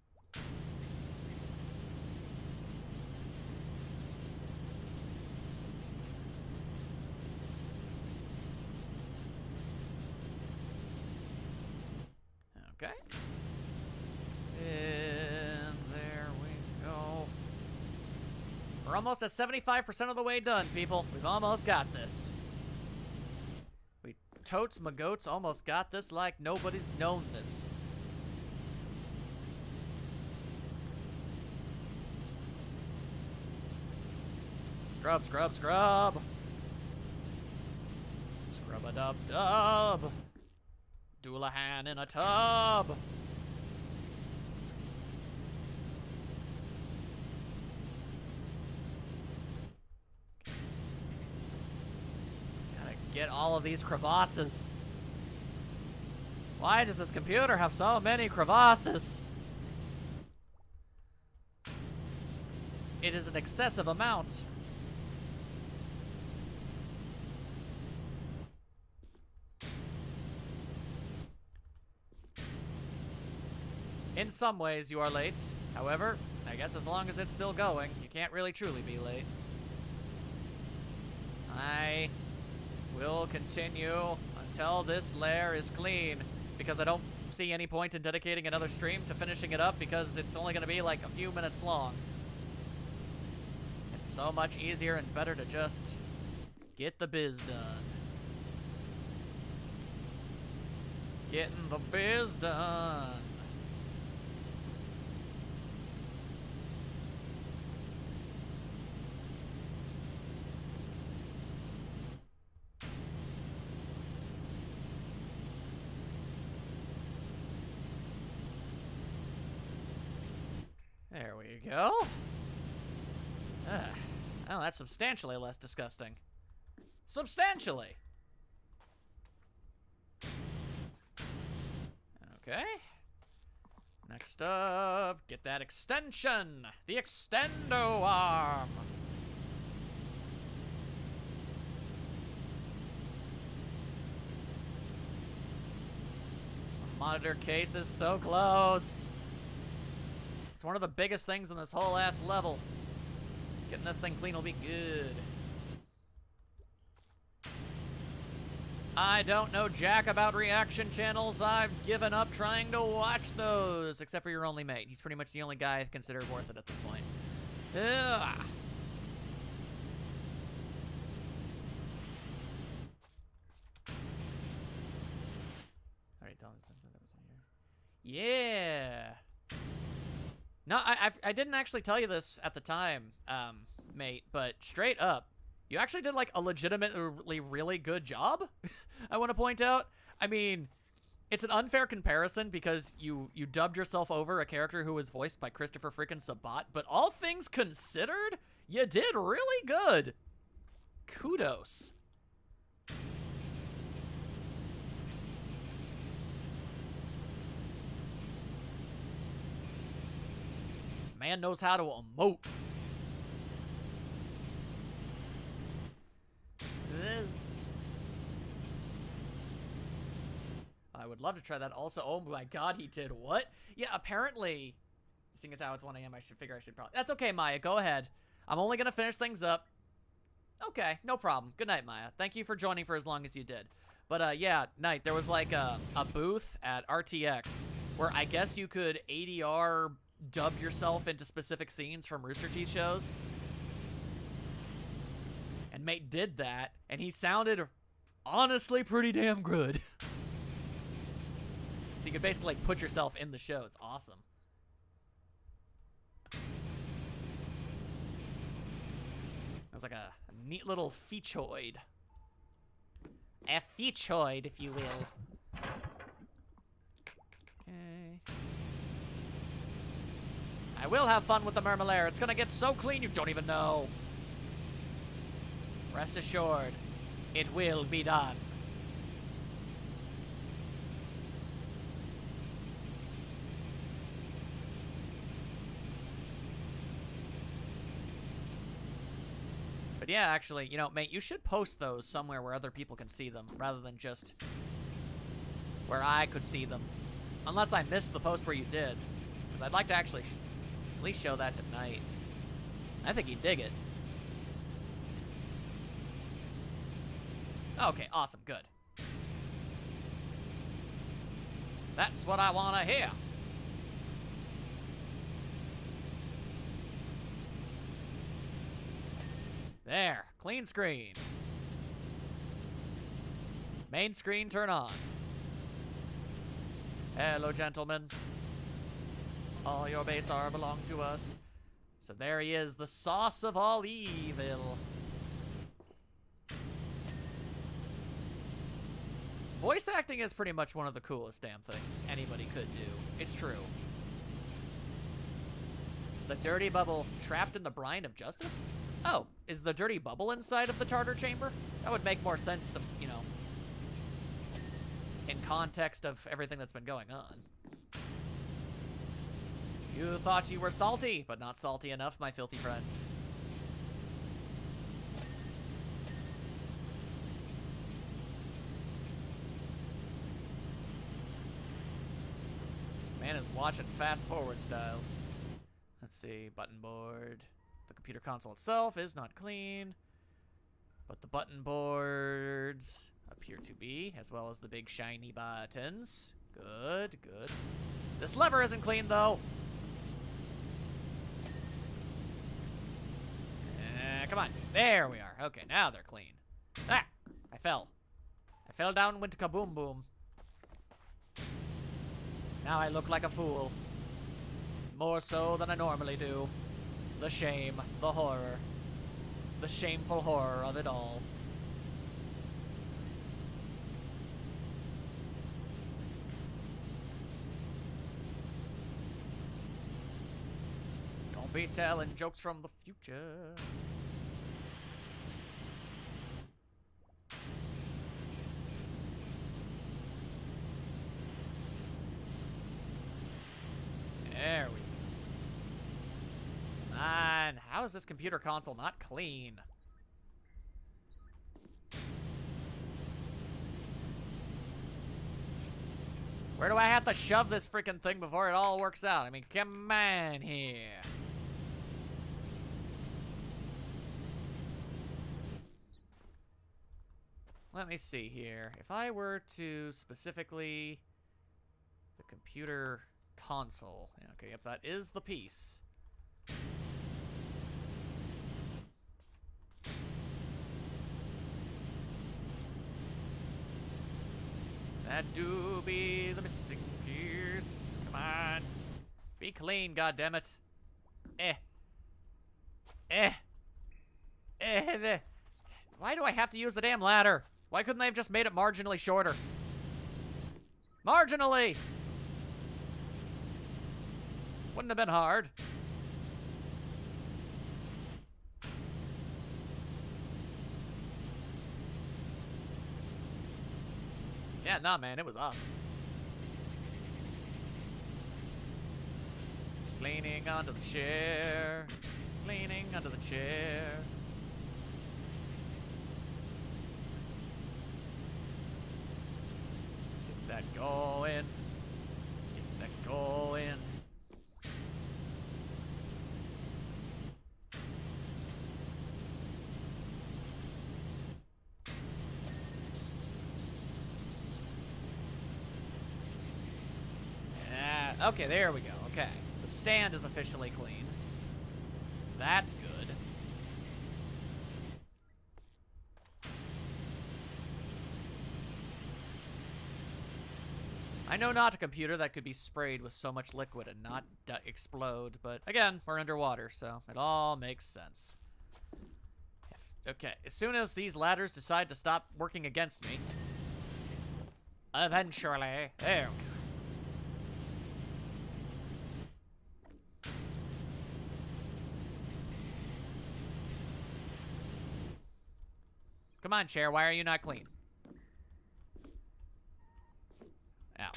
[SPEAKER 1] Okay. And there we go. We're almost at 75% of the way done, people. We've almost got this. We totes my goats almost got this like nobody's known this. Scrub, scrub, scrub. Scrub-a-dub-dub. Doulahan in a tub. Gotta get all of these crevasses. Why does this computer have so many crevasses? it is an excessive amount. In some ways, you are late. However, I guess as long as it's still going, you can't really truly be late. I will continue until this lair is clean, because I don't see any point in dedicating another stream to finishing it up, because it's only going to be like a few minutes long. It's so much easier and better to just get the biz done. Getting the biz done. There we go. Oh, that's substantially less disgusting. Substantially. Okay. Next up, get that extension. The extendo arm. The monitor case is so close. It's one of the biggest things in this whole ass level. Getting this thing clean will be good. I don't know jack about reaction channels. I've given up trying to watch those. Except for your only mate. He's pretty much the only guy I consider worth it at this point. Ugh. Alright, tell me that was on here. Yeah. No, I didn't actually tell you this at the time, mate, but straight up, you actually did, like, a legitimately really good job, I want to point out. I mean, it's an unfair comparison because you dubbed yourself over a character who was voiced by Christopher freaking Sabat, but all things considered, you did really good. Kudos. Man knows how to emote. I would love to try that also. Oh my god, he did what? Yeah, apparently, seeing as how it's 1 a.m., I should probably... That's okay, Maya, go ahead. I'm only gonna finish things up. Okay, no problem. Good night, Maya. Thank you for joining for as long as you did. But, yeah, Knight, there was like a booth at RTX where I guess you could ADR... dub yourself into specific scenes from Rooster Teeth shows. And mate did that, and he sounded honestly pretty damn good. So you could basically like put yourself in the show. It's awesome. It was like a neat little feachoid. A feachoid, if you will. Okay. I will have fun with the Mermaid. It's gonna get so clean you don't even know. Rest assured, it will be done. But yeah, actually, you know, mate, you should post those somewhere where other people can see them, rather than just where I could see them. Unless I missed the post where you did. Because I'd like to actually... at least show that tonight. I think he'd dig it. Okay, awesome, good. That's what I want to hear. There, clean screen. Main screen, turn on. Hello, gentlemen. All your base are belong to us. So there he is, the sauce of all evil. Voice acting is pretty much one of the coolest damn things anybody could do. It's true. The dirty bubble trapped in the brine of justice? Oh, is the dirty bubble inside of the Tartar chamber? That would make more sense, you know, in context of everything that's been going on. You thought you were salty, but not salty enough, my filthy friend. Man is watching fast forward styles. Let's see, button board. The computer console itself is not clean, but the button boards appear to be, as well as the big shiny buttons. Good, good. This lever isn't clean though. Come on, there we are. Okay, now they're clean. Ah, I fell. I fell down and went kaboom boom. Now I look like a fool. More so than I normally do. The shame, the horror. The shameful horror of it all. Don't be telling jokes from the future. There we go. Man, how is this computer console not clean? Where do I have to shove this freaking thing before it all works out? I mean, come on here. Let me see here. If I were to specifically... the computer console. Yeah, okay, yep, that is the piece. That do be the missing piece. Come on. Be clean, goddammit. Why do I have to use the damn ladder? Why couldn't they have just made it marginally shorter? Marginally! Wouldn't have been hard. Yeah, nah, man, it was awesome. Leaning onto the chair. Leaning onto the chair. Get that going. Get that going. Okay, there we go. Okay. The stand is officially clean. That's good. I know not a computer that could be sprayed with so much liquid and not explode, but again, we're underwater, so it all makes sense. Okay, as soon as these ladders decide to stop working against me, eventually, there we go. Come on, chair, why are you not clean? Ow.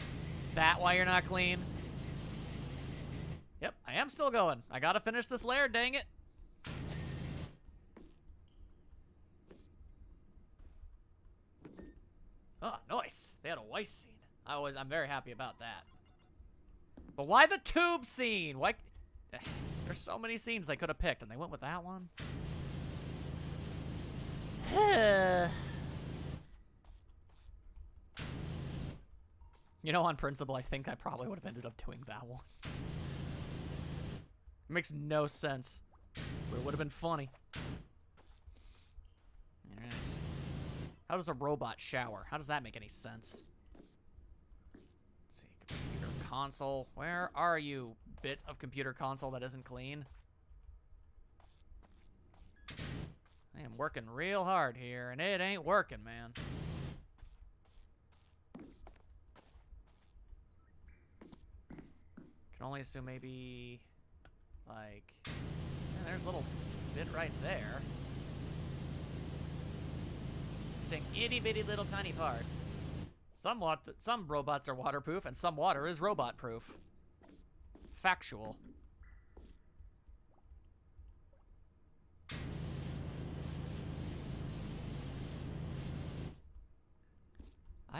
[SPEAKER 1] That why you're not clean? Yep, I am still going. I gotta finish this lair, dang it. Oh, nice. They had a ice scene. I'm very happy about that. But why the tube scene? Why? There's so many scenes they could have picked, and they went with that one. You know, on principle, I think I probably would have ended up doing that one. It makes no sense, but it would have been funny. Alright. How does a robot shower? How does that make any sense? Let's see, computer console. Where are you, bit of computer console that isn't clean? I am working real hard here, and it ain't working, man. Can only assume maybe, like, yeah, there's a little bit right there. Saying itty-bitty little tiny parts. Some robots are waterproof, and some water is robot-proof. Factual.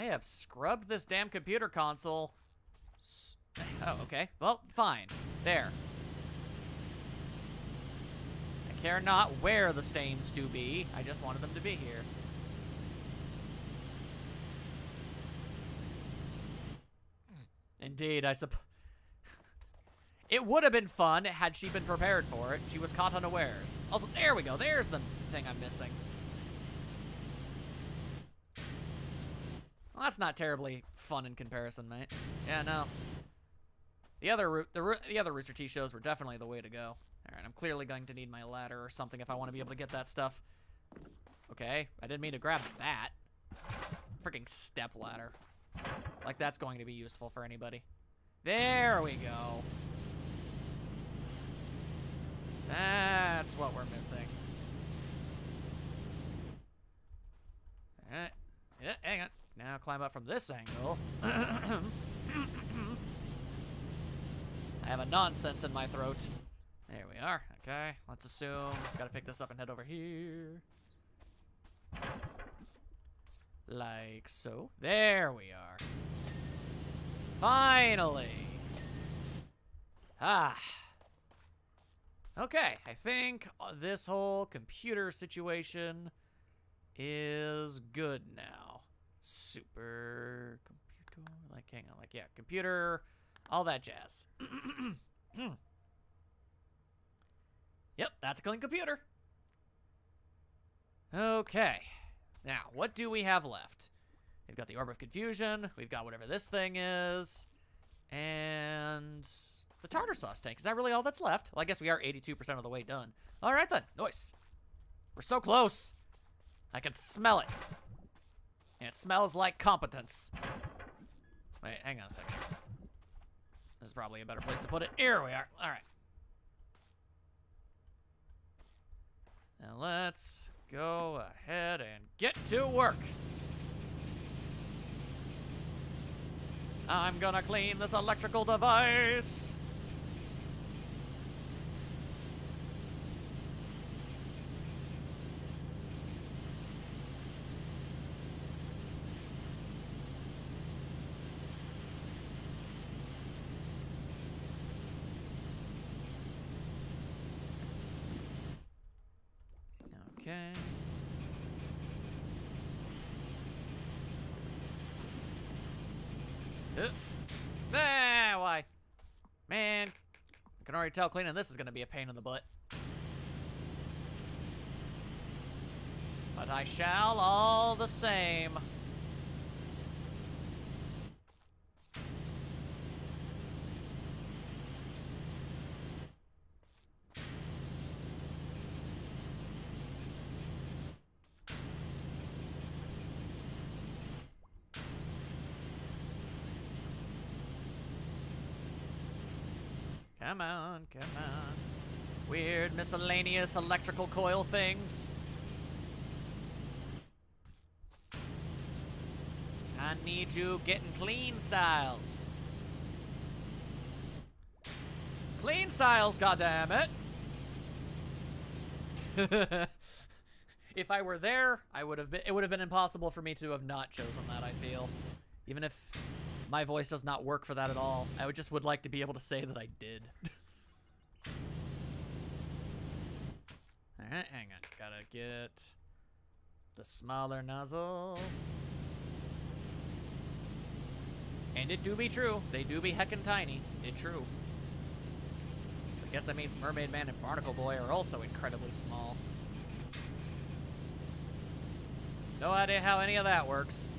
[SPEAKER 1] I have scrubbed this damn computer console. Oh, okay. Well, fine. There. I care not where the stains do be. I just wanted them to be here. Indeed, I suppose. It would have been fun had she been prepared for it. She was caught unawares. Also, there we go. There's the thing I'm missing. Well, that's not terribly fun in comparison, mate. Yeah, no. The other Rooster Teeth shows were definitely the way to go. All right, I'm clearly going to need my ladder or something if I want to be able to get that stuff. Okay, I didn't mean to grab that. Freaking step ladder. Like that's going to be useful for anybody. There we go. That's what we're missing. All right. Yeah, hang on. Now climb up from this angle. I have a nonsense in my throat. There we are. Okay, let's assume. Gotta pick this up and head over here. Like so. There we are. Finally. Ah. Okay, I think this whole computer situation is good now. Super computer, like, hang on, like, yeah, computer, all that jazz. Yep, that's a clean computer. Okay, now, what do we have left? We've got the Orb of Confusion, we've got whatever this thing is, and the tartar sauce tank. Is that really all that's left? Well, I guess we are 82% of the way done. All right, then. Nice. We're so close. I can smell it. And it smells like competence. Wait, hang on a second. This is probably a better place to put it. Here we are. All right. Now let's go ahead and get to work. I'm gonna clean this electrical device. Okay. Why? Man, I can already tell cleaning this is going to be a pain in the butt. But I shall all the same. Come on, come on. Weird miscellaneous electrical coil things. I need you getting clean styles. Clean styles, goddammit. If I were there, it would have been impossible for me to have not chosen that, I feel. Even if my voice does not work for that at all. I would like to be able to say that I did. Alright, hang on. Gotta get the smaller nozzle. And it do be true. They do be heckin' tiny. It true. So I guess that means Mermaid Man and Barnacle Boy are also incredibly small. No idea how any of that works.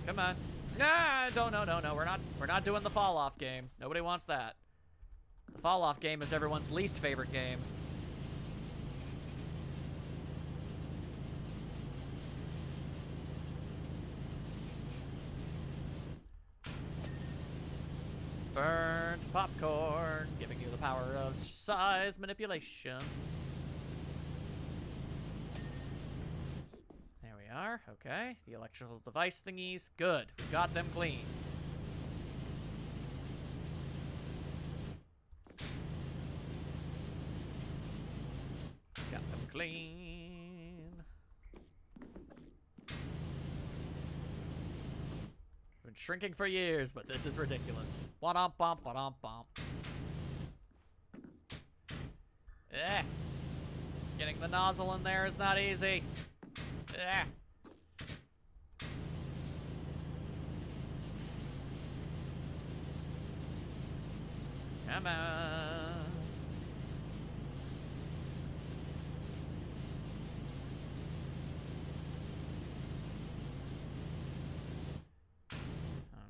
[SPEAKER 1] Come on. Nah, no. We're not doing the fall off game. Nobody wants that. The fall off game is everyone's least favorite game. Burnt popcorn, giving you the power of size manipulation. Are. Okay, the electrical device thingies. Good. We got them clean. clean. Been shrinking for years, but this is ridiculous. Ba-dum-bum, ba-dum-bum. Eh. Getting the nozzle in there is not easy. Eh. Come on.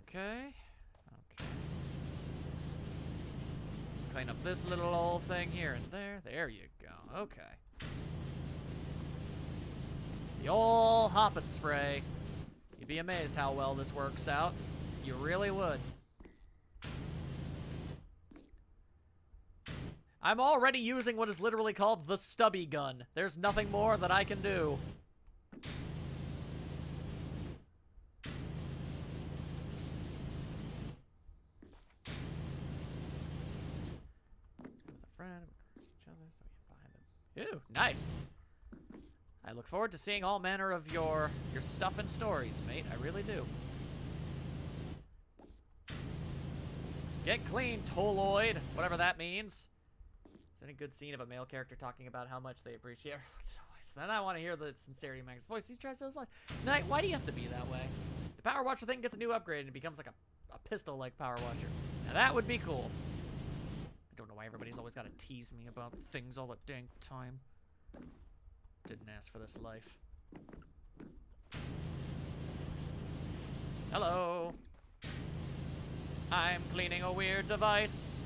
[SPEAKER 1] Okay. Okay. Clean up this little old thing here and there. There you go. Okay. The old hoppin' spray. You'd be amazed how well this works out. You really would. I'm already using what is literally called the stubby gun. There's nothing more that I can do. With a friend, each other, so we get behind them. Ew, nice. I look forward to seeing all manner of your stuff and stories, mate. I really do. Get clean, Toloid. Whatever that means. Is there any good scene of a male character talking about how much they appreciate her voice? Then I want to hear the sincerity of Magnus' voice. He tries those lines. Knight, why do you have to be that way? The Power Washer thing gets a new upgrade and it becomes like a pistol-like Power Washer. Now that would be cool. I don't know why everybody's always got to tease me about things all the dang time. Didn't ask for this life. Hello. I'm cleaning a weird device.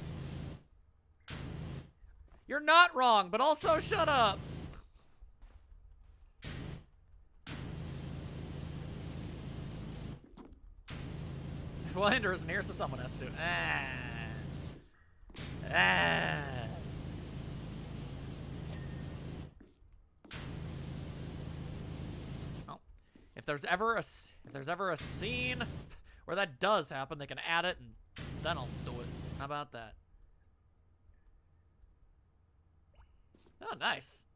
[SPEAKER 1] You're not wrong, but also shut up. Well, Ender isn't here, so someone has to do it. Well, if there's ever a scene where that does happen, they can add it, and then I'll do it. How about that? Oh, nice.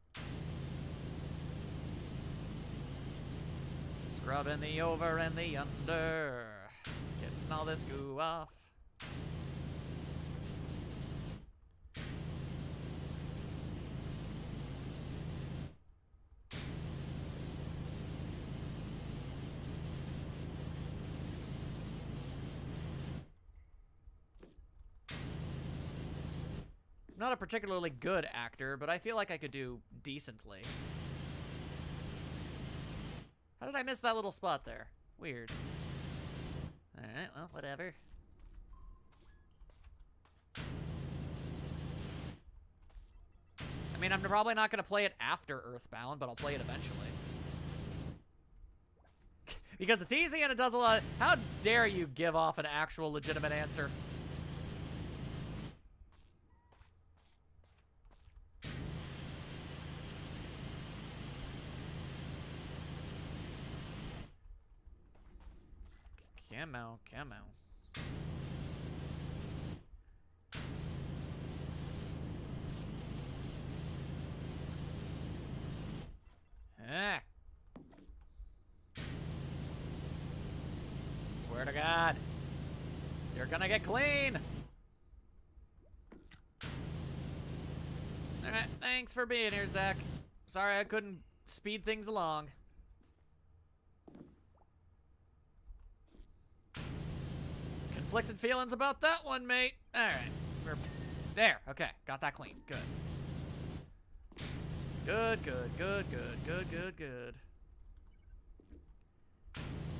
[SPEAKER 1] Scrubbing the over and the under. Getting all this goo off. I'm not a particularly good actor, but I feel like I could do decently. How did I miss that little spot there? Weird. Alright, well, whatever. I mean, I'm probably not going to play it after Earthbound, but I'll play it eventually. Because it's easy and it does a lot. How dare you give off an actual legitimate answer? Camo, camo. Ah. Swear to God. You're gonna get clean. Alright, thanks for being here, Zach. Sorry I couldn't speed things along. Conflicted feelings about that one, mate. Alright. There. Okay. Got that clean. Good. Good, good, good, good, good, good, good. I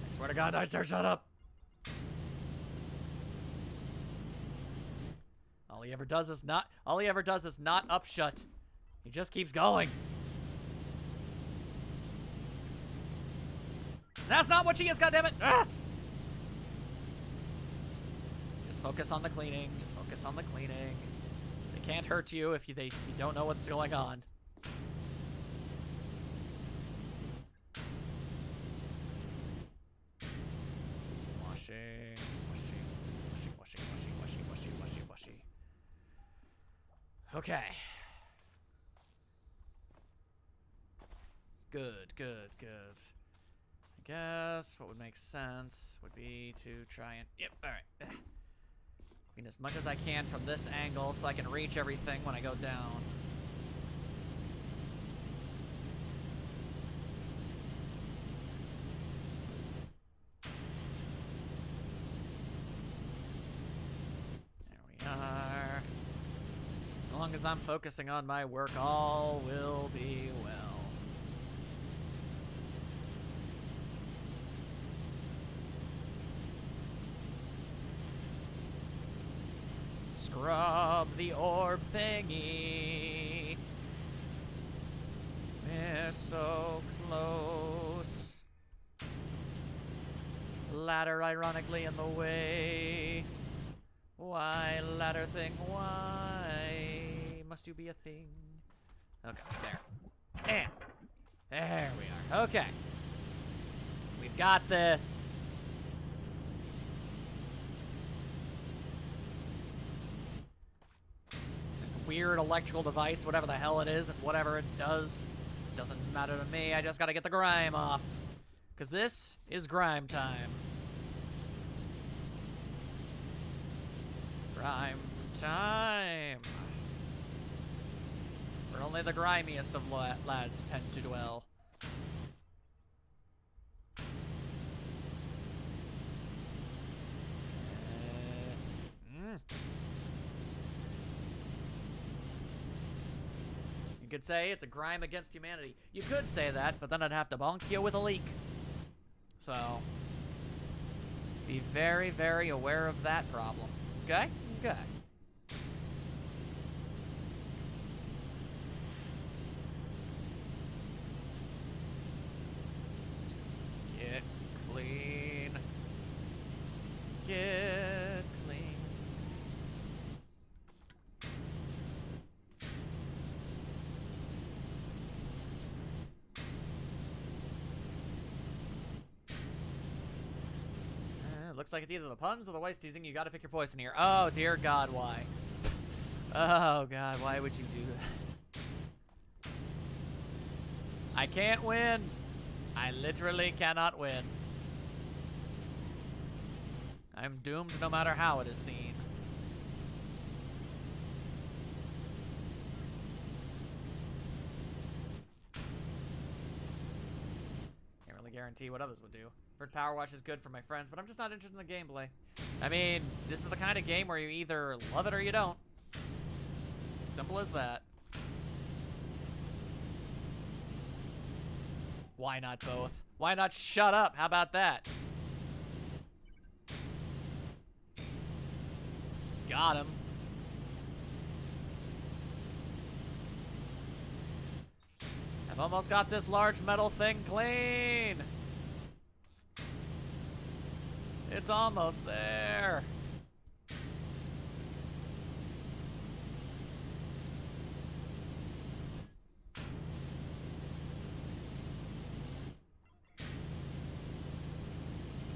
[SPEAKER 1] swear to God, Dicer, shut up. All he ever does is not upshut. He just keeps going. That's not what she is, goddammit! Ah! Just focus on the cleaning. Just focus on the cleaning. They can't hurt you if you don't know what's going on. Washing, washing, washing, washing, washing, washing, washing, washing, washing. Okay. Good, good, good. I guess what would make sense would be to try and... Yep, alright. Clean as much as I can from this angle so I can reach everything when I go down. There we are. As long as I'm focusing on my work, all will be well. Scrub the orb thingy. We're so close. Ladder ironically in the way. Why, ladder thing, why must you be a thing? Okay, there. And there we are. Okay. We've got this. This weird electrical device, whatever the hell it is, and whatever it does, doesn't matter to me. I just gotta get the grime off. Because this is grime time. Grime time. Where only the grimiest of lads tend to dwell. You could say it's a grime against humanity. You could say that, but then I'd have to bonk you with a leak. So, be very, very aware of that problem. Okay? Okay. Get clean. Get clean. Looks like it's either the puns or the waist teasing. You gotta pick your poison here. Oh, dear God, why? Oh, God, why would you do that? I can't win. I literally cannot win. I'm doomed no matter how it is seen. Can't really guarantee what others would do. Heard PowerWash is good for my friends, but I'm just not interested in the gameplay. I mean, this is the kind of game where you either love it or you don't. Simple as that. Why not both? Why not shut up? How about that? Got him. I've almost got this large metal thing clean. It's almost there.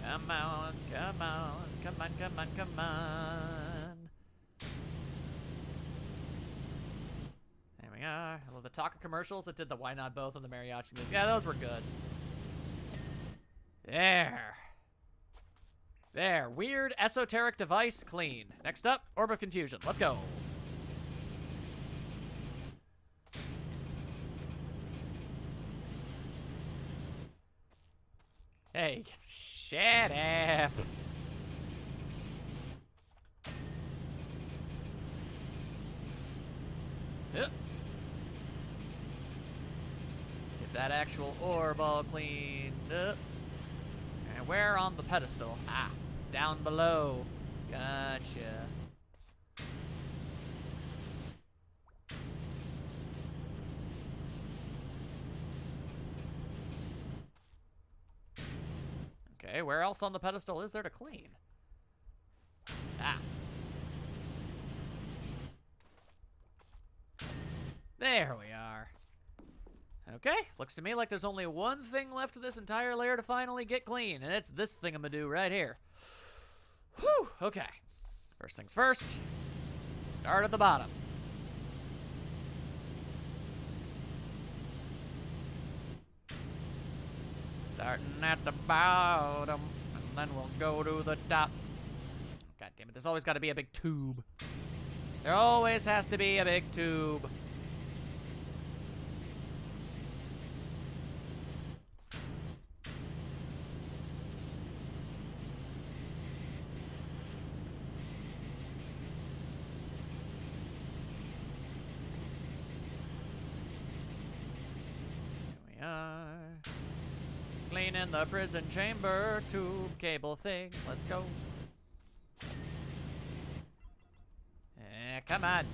[SPEAKER 1] Come on, come on, come on, come on, come on. There we are. I love the Taco commercials that did the why not both and the mariachi music. Yeah, those were good. There. There, weird esoteric device clean. Next up, Orb of Confusion. Let's go. Hey, shut up. Get that actual orb all cleaned up. And where on the pedestal? Ah. Down below. Gotcha. Okay, where else on the pedestal is there to clean? Ah. There we are. Okay, looks to me like there's only one thing left of this entire layer to finally get clean, and it's this thingamadoo right here. Whew, okay. First things first, start at the bottom. Starting at the bottom, and then we'll go to the top. God damn it, there's always got to be a big tube. There always has to be a big tube. Here we are. Cleaning the prison chamber tube cable thing. Let's go. Come on.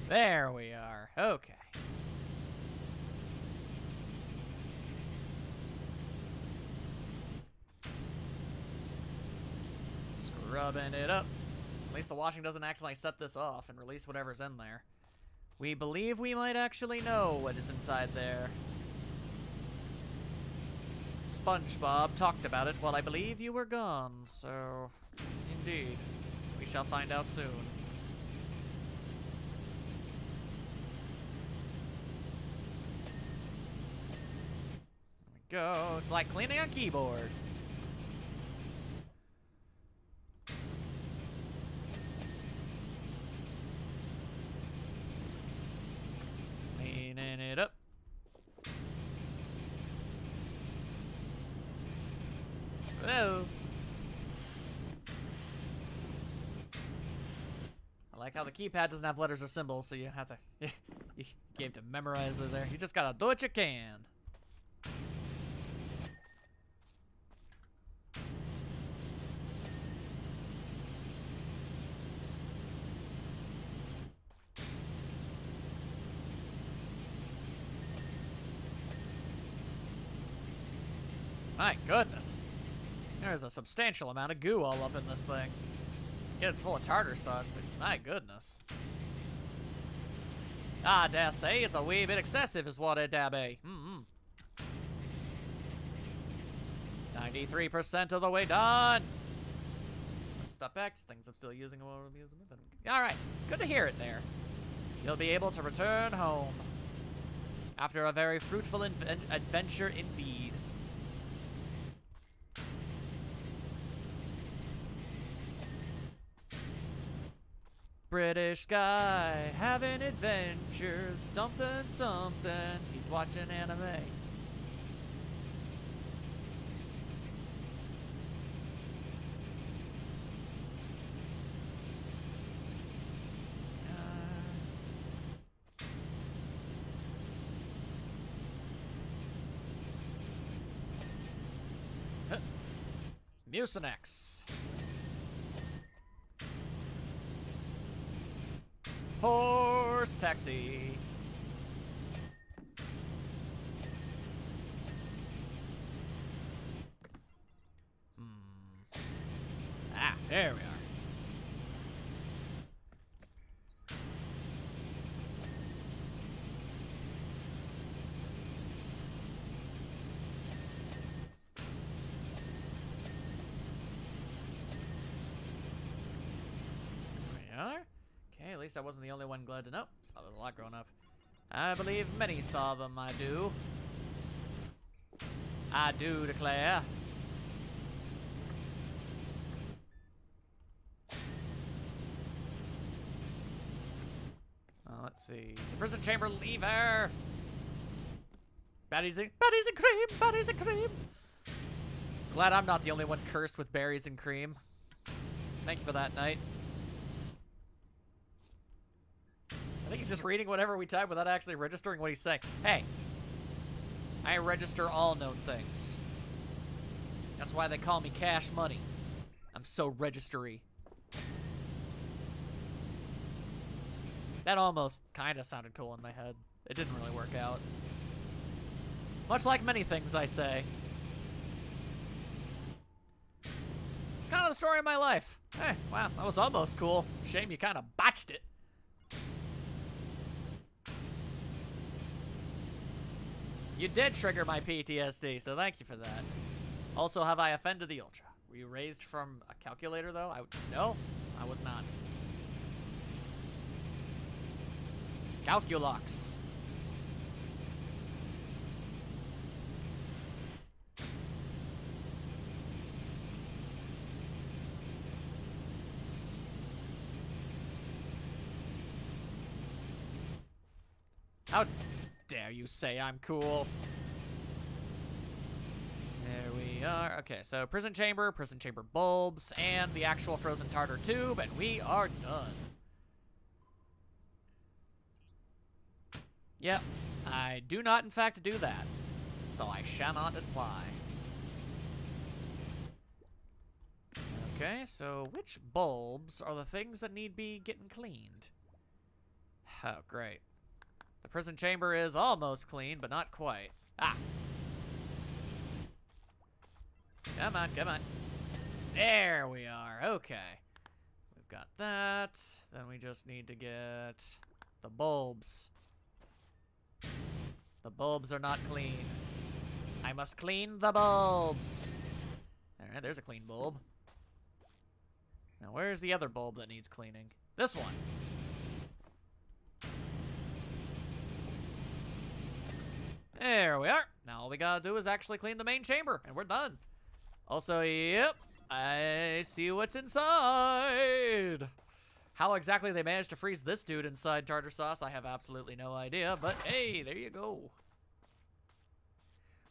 [SPEAKER 1] There we are. Okay. Scrubbing it up. At least the washing doesn't actually set this off and release whatever's in there. We believe we might actually know what is inside there. Spongebob talked about it while I believe you were gone, so indeed, we shall find out soon. There we go. It's like cleaning a keyboard. Cleaning it up. Whoa. I like how the keypad doesn't have letters or symbols, so you have to you have to memorize those there. You just gotta do what you can. My goodness. There's a substantial amount of goo all up in this thing. Yeah, it's full of tartar sauce, but my goodness. I dare say it's a wee bit excessive is what it be. 93% of the way done. Stop X, things I'm still using while I'm using it. Alright, good to hear it there. You'll be able to return home. After a very fruitful adventure indeed. British guy having adventures, dumping something. He's watching anime. Mucinex. Horse taxi. Ah, there we are. Okay, at least I wasn't the only one glad to know. Saw there's a lot growing up. I believe many saw them, I do. I do declare. Let's see. The prison chamber lever. Baddies and cream, baddies and cream. Glad I'm not the only one cursed with berries and cream. Thank you for that, Knight. I think he's just reading whatever we type without actually registering what he's saying. Hey, I register all known things. That's why they call me Cash Money. I'm so registery. That almost kind of sounded cool in my head. It didn't really work out. Much like many things I say. It's kind of the story of my life. Hey, wow, that was almost cool. Shame you kind of botched it. You did trigger my PTSD, so thank you for that. Also, have I offended the Ultra? Were you raised from a calculator, though? No, I was not. Calculux. How dare you say I'm cool? There we are. Okay, so prison chamber bulbs, and the actual frozen tartar tube, and we are done. Yep, I do not in fact do that, so I shall not apply. Okay, so which bulbs are the things that need be getting cleaned? Oh, great. The prison chamber is almost clean, but not quite. Ah! Come on, come on. There we are. Okay. We've got that. Then we just need to get the bulbs. The bulbs are not clean. I must clean the bulbs. Alright, there's a clean bulb. Now, where's the other bulb that needs cleaning? This one. There we are. Now all we gotta do is actually clean the main chamber, and we're done. Also, yep, I see what's inside. How exactly they managed to freeze this dude inside tartar sauce, I have absolutely no idea, but hey, there you go.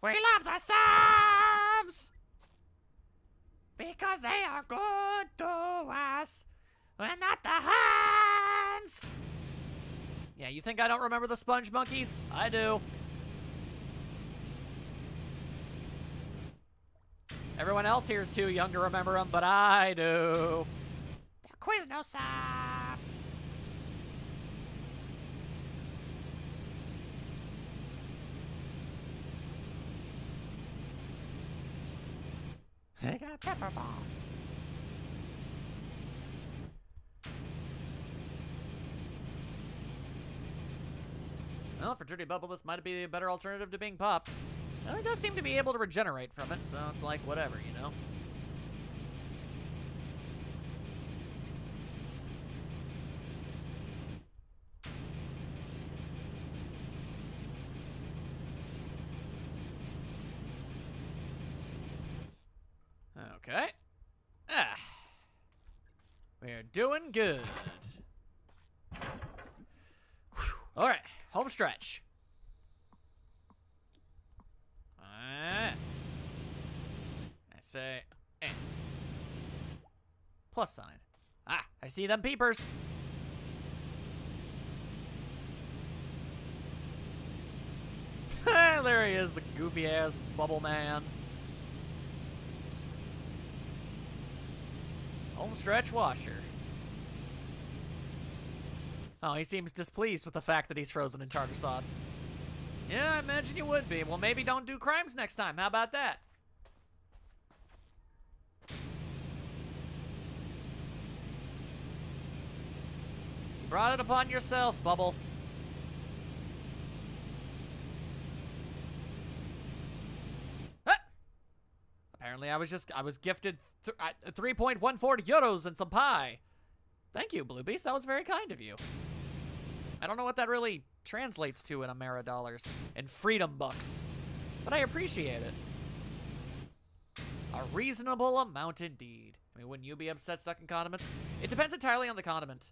[SPEAKER 1] We love the subs! Because they are good to us, and not the hands! Yeah, you think I don't remember the sponge monkeys? I do. Everyone else here is too young to remember them, but I do. The Quizno subs. They got pepper ball. Well, for Dirty Bubble, this might be a better alternative to being popped. Well, it does seem to be able to regenerate from it, so it's like whatever, you know? Okay. Ah. We're doing good. All right, home stretch. I say, plus sign. Ah, I see them peepers. There he is, the goofy ass bubble man. Home stretch washer. Oh, he seems displeased with the fact that he's frozen in tartar sauce. Yeah, I imagine you would be. Well, maybe don't do crimes next time. How about that? You brought it upon yourself, Bubble. Ah! Apparently, I was gifted 3.14 euros and some pie. Thank you, Blue Beast. That was very kind of you. I don't know what that really translates to in Ameridollars and freedom bucks, but I appreciate it. A reasonable amount indeed. I mean, wouldn't you be upset stuck in condiments? It depends entirely on the condiment.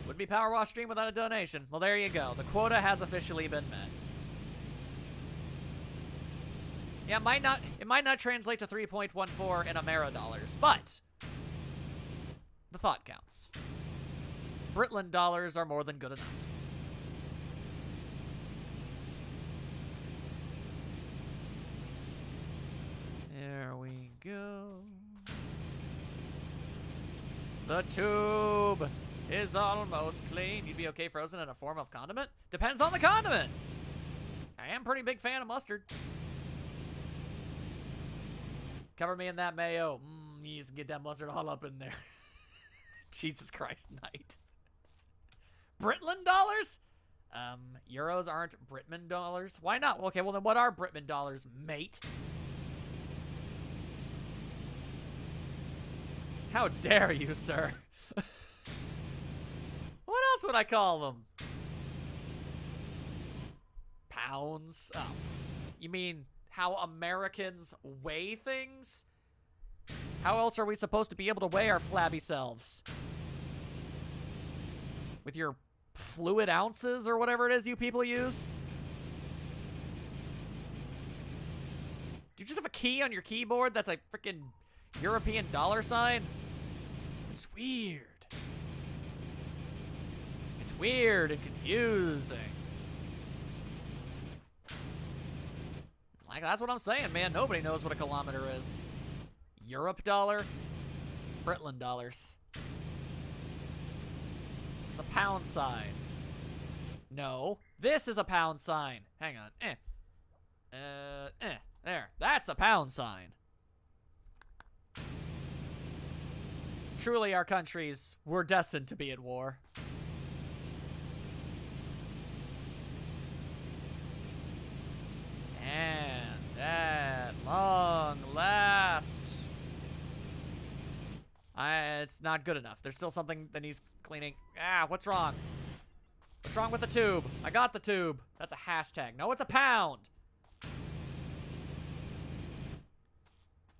[SPEAKER 1] Would be PowerWash stream without a donation. Well, there you go. The quota has officially been met. Yeah, it might not translate to 3.14 in Ameridollars, but the thought counts. Britland dollars are more than good enough. There we go. The tube is almost clean. You'd be okay frozen in a form of condiment? Depends on the condiment. I am a pretty big fan of mustard. Cover me in that mayo. You just get that mustard all up in there. Jesus Christ, Knight. Britland dollars? Euros aren't Britman dollars? Why not? Okay, well then what are Britman dollars, mate? How dare you, sir? else would I call them? Pounds? Oh. You mean how Americans weigh things? How else are we supposed to be able to weigh our flabby selves? With your fluid ounces or whatever it is you people use? Do you just have a key on your keyboard that's a freaking European dollar sign? It's weird. It's weird and confusing. Like, that's what I'm saying, man. Nobody knows what a kilometer is. Europe dollar? Britland dollars. It's a pound sign. No. This is a pound sign. Hang on. There. That's a pound sign. Truly, our countries were destined to be at war. And at long last... it's not good enough. There's still something that needs cleaning. Ah, what's wrong? What's wrong with the tube? I got the tube. That's a hashtag. No, it's a pound.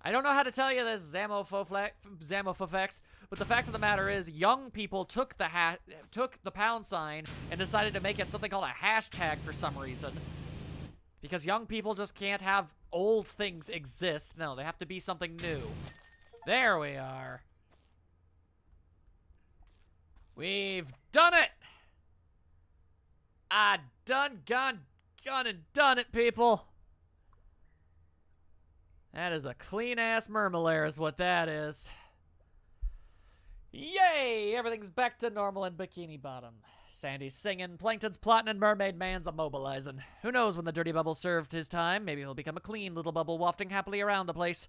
[SPEAKER 1] I don't know how to tell you this, Zamofofex, but the fact of the matter is, young people took the pound sign and decided to make it something called a hashtag for some reason. Because young people just can't have old things exist. No, they have to be something new. There we are. We've done it! I gone and done it, people. That is a clean-ass Mermaid is what that is. Yay! Everything's back to normal in Bikini Bottom. Sandy's singing, Plankton's plotting, and Mermaid Man's immobilizing. Who knows when the dirty bubble served his time? Maybe he'll become a clean little bubble wafting happily around the place.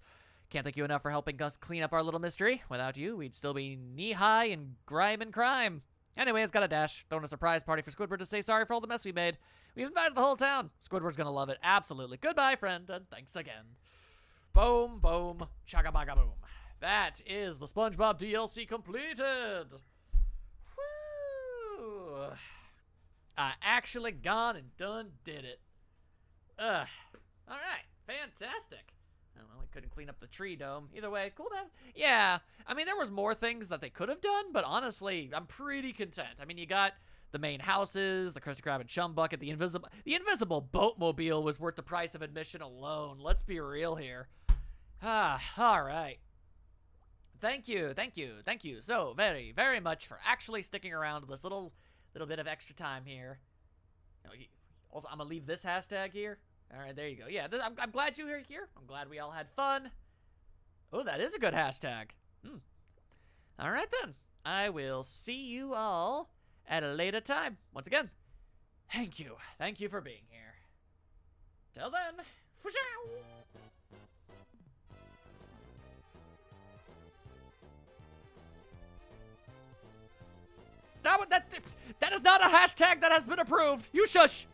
[SPEAKER 1] Can't thank you enough for helping us clean up our little mystery. Without you, we'd still be knee-high in grime and crime. Anyway, it's got a dash. Throwing a surprise party for Squidward to say sorry for all the mess we made. We've invited the whole town. Squidward's gonna love it. Absolutely. Goodbye, friend, and thanks again. Boom, boom, chugga-bugga boom. That is the Spongebob DLC completed. Woo! I actually gone and done did it. All right, fantastic. Well, I couldn't clean up the tree dome. Either way, cool to have. Yeah, I mean, there was more things that they could have done, but honestly, I'm pretty content. I mean, you got the main houses, the Krusty Krab and Chum bucket, the invisible Boatmobile was worth the price of admission alone. Let's be real here. All right. Thank you so very, very much for actually sticking around this little bit of extra time here. Also, I'm gonna leave this hashtag here. All right, there you go. Yeah, I'm glad you were here. I'm glad we all had fun. Oh, that is a good hashtag. All right, then. I will see you all at a later time. Once again, thank you. Thank you for being here. Till then, fushow! Stop with that. That is not a hashtag that has been approved. You shush.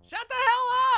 [SPEAKER 1] Shut the hell up!